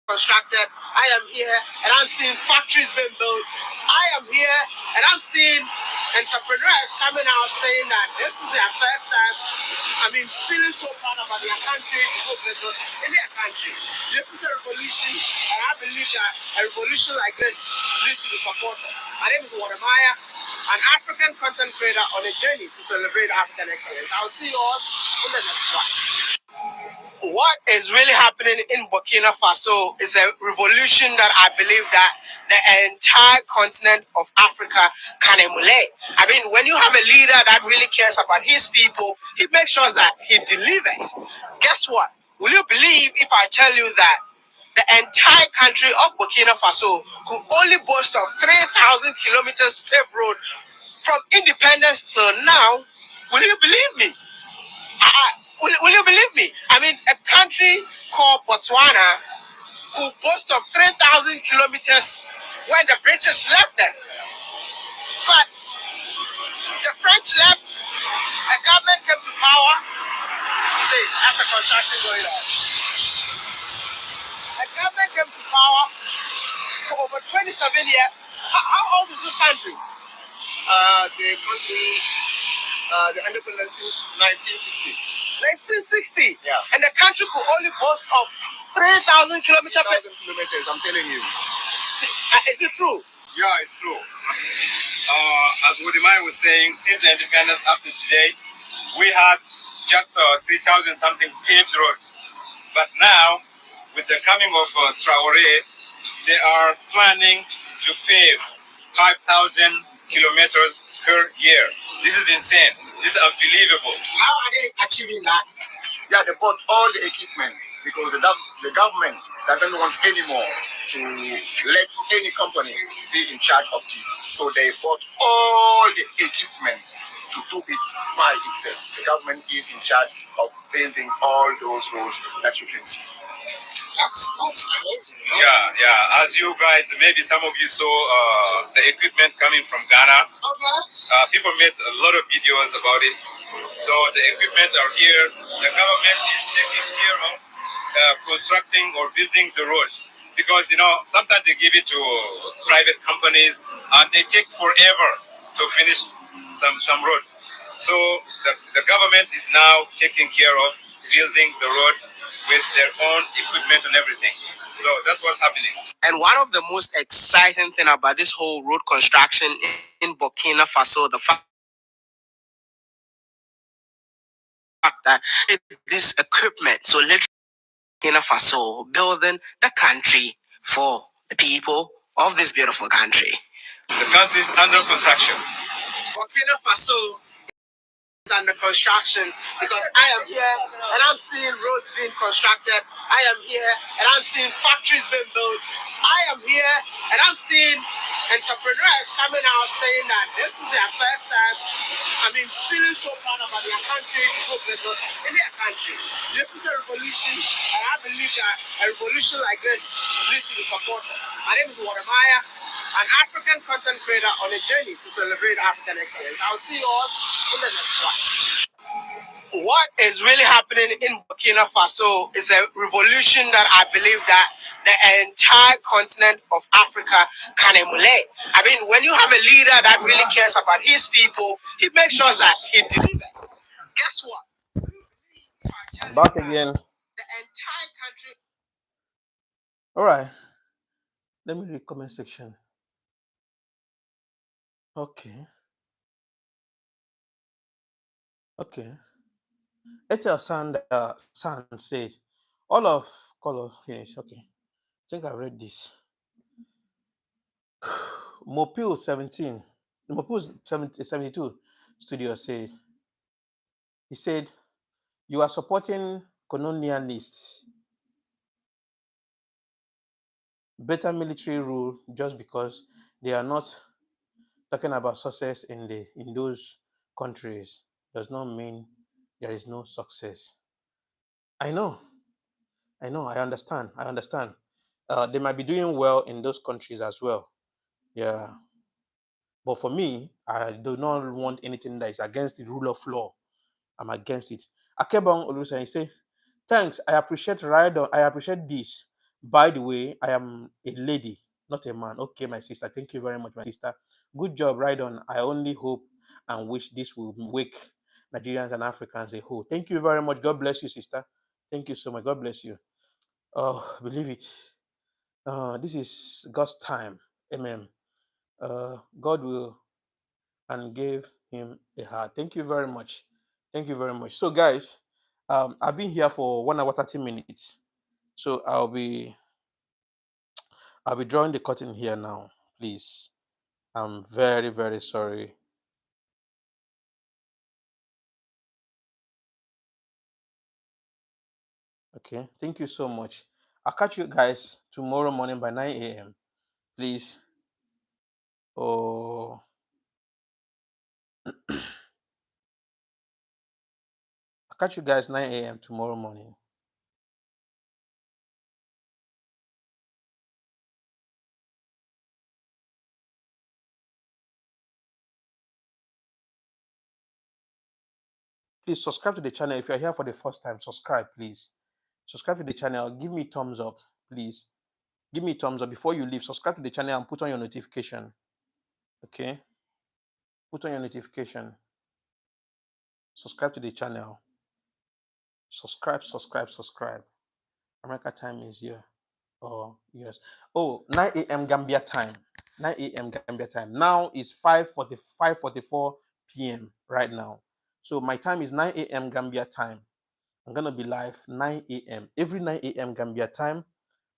constructed. I am here and I'm seeing factories being built. I am here and I'm seeing entrepreneurs coming out saying that this is their first time. Feeling so proud about their country to do business in their country. This is a revolution, and I believe that a revolution like this needs to be supported. My name is Wodimaya, an African content creator on a journey to celebrate African excellence. I'll see you all in the next one. What is really happening in Burkina Faso is a revolution that I believe that the entire continent of Africa can emulate. When you have a leader that really cares about his people, he makes sure that he delivers. Guess what? Will you believe if I tell you that the entire country of Burkina Faso could only boast of 3,000 kilometers paved road from independence till now? Will you believe me? Will you believe me? A country called Botswana could boast of 3,000 kilometers when the British left them. But the French left, a government came to power. See, that's a construction going on. A government came to power for over 27 years. How old is this country? The country, the independence since 1960. 1960. Yeah. And the country could only boast of 3,000 kilometers. 3,000 kilometers, I'm telling you. Is it true? Yeah, it's true. As Wodimai was saying, since the independence up to today, we had just 3,000 something paved roads. But now, with the coming of Traore, they are planning to pave 5,000 kilometers per year. This is insane. This is unbelievable. How are they achieving that? Yeah, they bought all the equipment because the government doesn't want anymore to let any company be in charge of this. So they bought all the equipment to do it by itself. The government is in charge of building all those roads that you can see. That's crazy. Yeah. As you guys, maybe some of you saw the equipment coming from Ghana. Okay. People made a lot of videos about it. So the equipment are here. The government is taking care of constructing or building the roads. Because, sometimes they give it to private companies and they take forever to finish some roads. So the government is now taking care of building the roads with their own equipment and everything. So that's what's happening. And one of the most exciting thing about this whole road construction in Burkina Faso, the fact that this equipment, so literally Burkina Faso building the country for the people of this beautiful country. The country is under construction. Burkina Faso under construction, because I am here and I'm seeing roads being constructed. I am here and I'm seeing factories being built. I am here and I'm seeing entrepreneurs coming out saying that this is their first time. I mean, feeling so proud about their country to do business in their country. This is a revolution, and I believe that a revolution like this needs to be supported. My name is Watermaya, an African content creator on a journey to celebrate African excellence. I'll see you all in the next one. What is really happening in Burkina Faso is a revolution that I believe that the entire continent of Africa can emulate. I mean, when you have a leader that really cares about his people, he makes sure that he delivers. Guess what? Back again. The entire country. All right. Let me read the comment section. Okay. Okay. Etel Sand said, all of color finish. Okay. I think I read this. Mopil 17. Mopil 72 studio said, he said, you are supporting colonialists. Better military rule just because they are not talking about success in those countries does not mean there is no success. I know, I understand. They might be doing well in those countries as well. Yeah. But for me, I do not want anything that is against the rule of law. I'm against it. Akebong Oluseyin say, thanks, I appreciate this. By the way, I am a lady, not a man. Okay, my sister. Thank you very much, my sister. Good job, Ride On. I only hope and wish this will wake Nigerians and Africans a whole. Thank you very much. God bless you, sister. Thank you so much. God bless you. Oh, believe it. This is God's time. Amen. God will and gave him a heart. Thank you very much. Thank you very much. So, guys, I've been here for 1 hour 30 minutes. So I'll be drawing the curtain here now. Please. I'm very, very sorry. Okay. Thank you so much. I'll catch you guys tomorrow morning by 9 a.m. Please. Oh, I'll catch you guys 9 a.m. tomorrow morning. Please subscribe to the channel. If you're here for the first time, subscribe, please. Subscribe to the channel. Give me thumbs up, please. Give me thumbs up before you leave. Subscribe to the channel and put on your notification. Okay? Put on your notification. Subscribe to the channel. Subscribe. America time is here. Oh, yes. Oh, 9 a.m. Gambia time. 9 a.m. Gambia time. Now is 5:44 p.m. right now. So my time is 9 a.m. Gambia time. I'm going to be live 9 a.m. Every 9 a.m. Gambia time,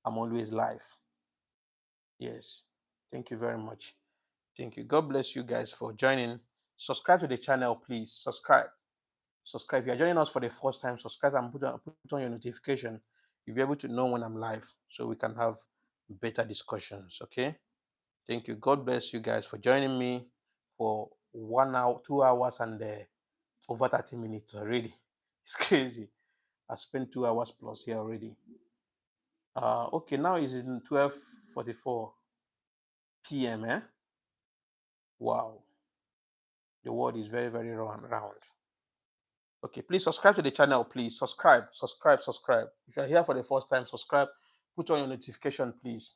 I'm always live. Yes. Thank you very much. Thank you. God bless you guys for joining. Subscribe to the channel, please. Subscribe. If you're joining us for the first time, subscribe and put on your notification. You'll be able to know when I'm live so we can have better discussions. Okay. Thank you. God bless you guys for joining me for 1 hour, 2 hours, and over 30 minutes already. It's crazy. I spent 2 hours plus here already. Okay, now it's in 12:44 p.m. Wow. The world is very, very round. Okay, please subscribe to the channel, please. Subscribe. If you're here for the first time, subscribe. Put on your notification, please.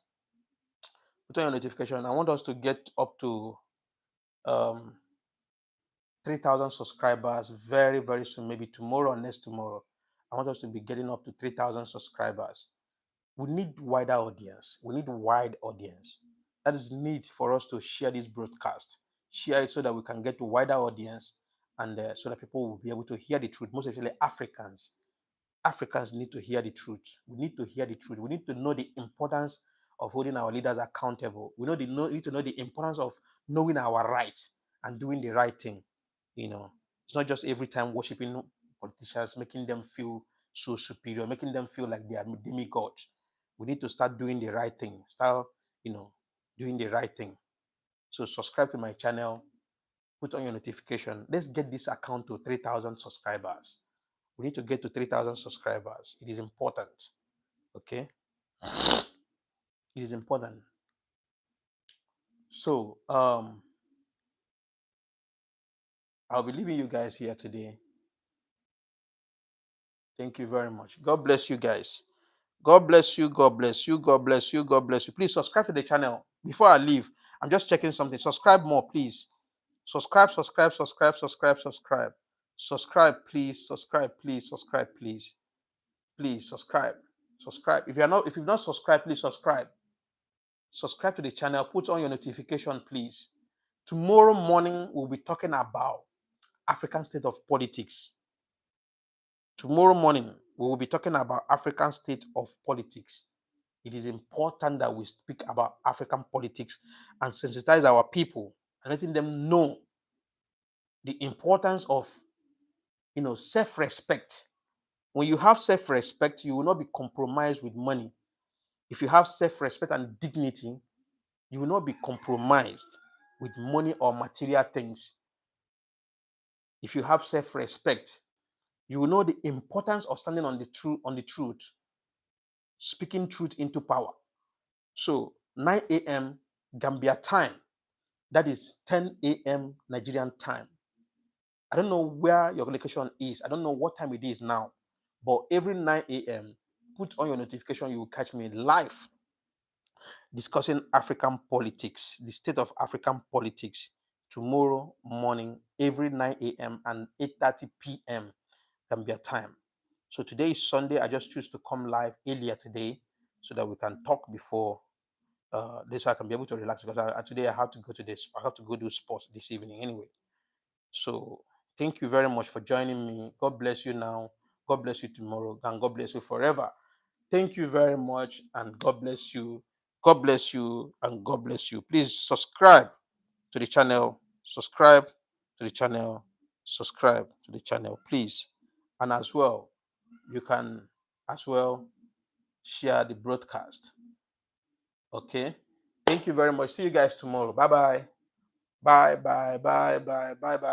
Put on your notification. I want us to get up to 3,000 subscribers very, very soon, maybe tomorrow or next tomorrow. I want us to be getting up to 3,000 subscribers. We need wider audience. That is need for us to share this broadcast. Share it so that we can get to wider audience and so that people will be able to hear the truth, most especially Africans. Africans need to hear the truth. We need to hear the truth. We need to know the importance of holding our leaders accountable. We need to know the importance of knowing our rights and doing the right thing. It's not just every time worshiping politicians, making them feel so superior, making them feel like they are demigods. We need to start doing the right thing. Start, doing the right thing. So subscribe to my channel, put on your notification. Let's get this account to 3,000 subscribers. We need to get to 3,000 subscribers. It is important. Okay? It is important. So, I'll be leaving you guys here today. Thank you very much. God bless you guys. God bless you. God bless you. God bless you. God bless you. Please subscribe to the channel. Before I leave, I'm just checking something. Subscribe more, please. Subscribe, subscribe, subscribe, subscribe, subscribe. Subscribe, please. Subscribe, please. Subscribe, please. Please subscribe. Subscribe. If you've not subscribed, please subscribe. Subscribe to the channel. Put on your notification, please. Tomorrow morning, we'll be talking about African state of politics. Tomorrow morning, we will be talking about African state of politics. It is important that we speak about African politics and sensitize our people and letting them know the importance of, self-respect. When you have self-respect, you will not be compromised with money. If you have self-respect and dignity, you will not be compromised with money or material things. If you have self-respect, you will know the importance of standing on the truth, speaking truth into power. So 9 a.m. Gambia time, that is 10 a.m. Nigerian time. I don't know where your location is. I don't know what time it is now, but every 9 a.m., put on your notification. You will catch me live discussing African politics, the state of African politics, tomorrow morning, every 9 a.m. and 8:30 p.m. Gambia time. So today is Sunday. I just choose to come live earlier today so that we can talk before this. I can be able to relax because today I have to go to this. I have to go do sports this evening anyway. So thank you very much for joining me. God bless you now. God bless you tomorrow, and God bless you forever. Thank you very much, and God bless you. God bless you, and God bless you. Please subscribe to the channel. Subscribe to the channel. Subscribe to the channel, please. And as well, you can as well share the broadcast. Okay. Thank you very much. See you guys tomorrow. Bye bye. Bye bye bye bye bye bye.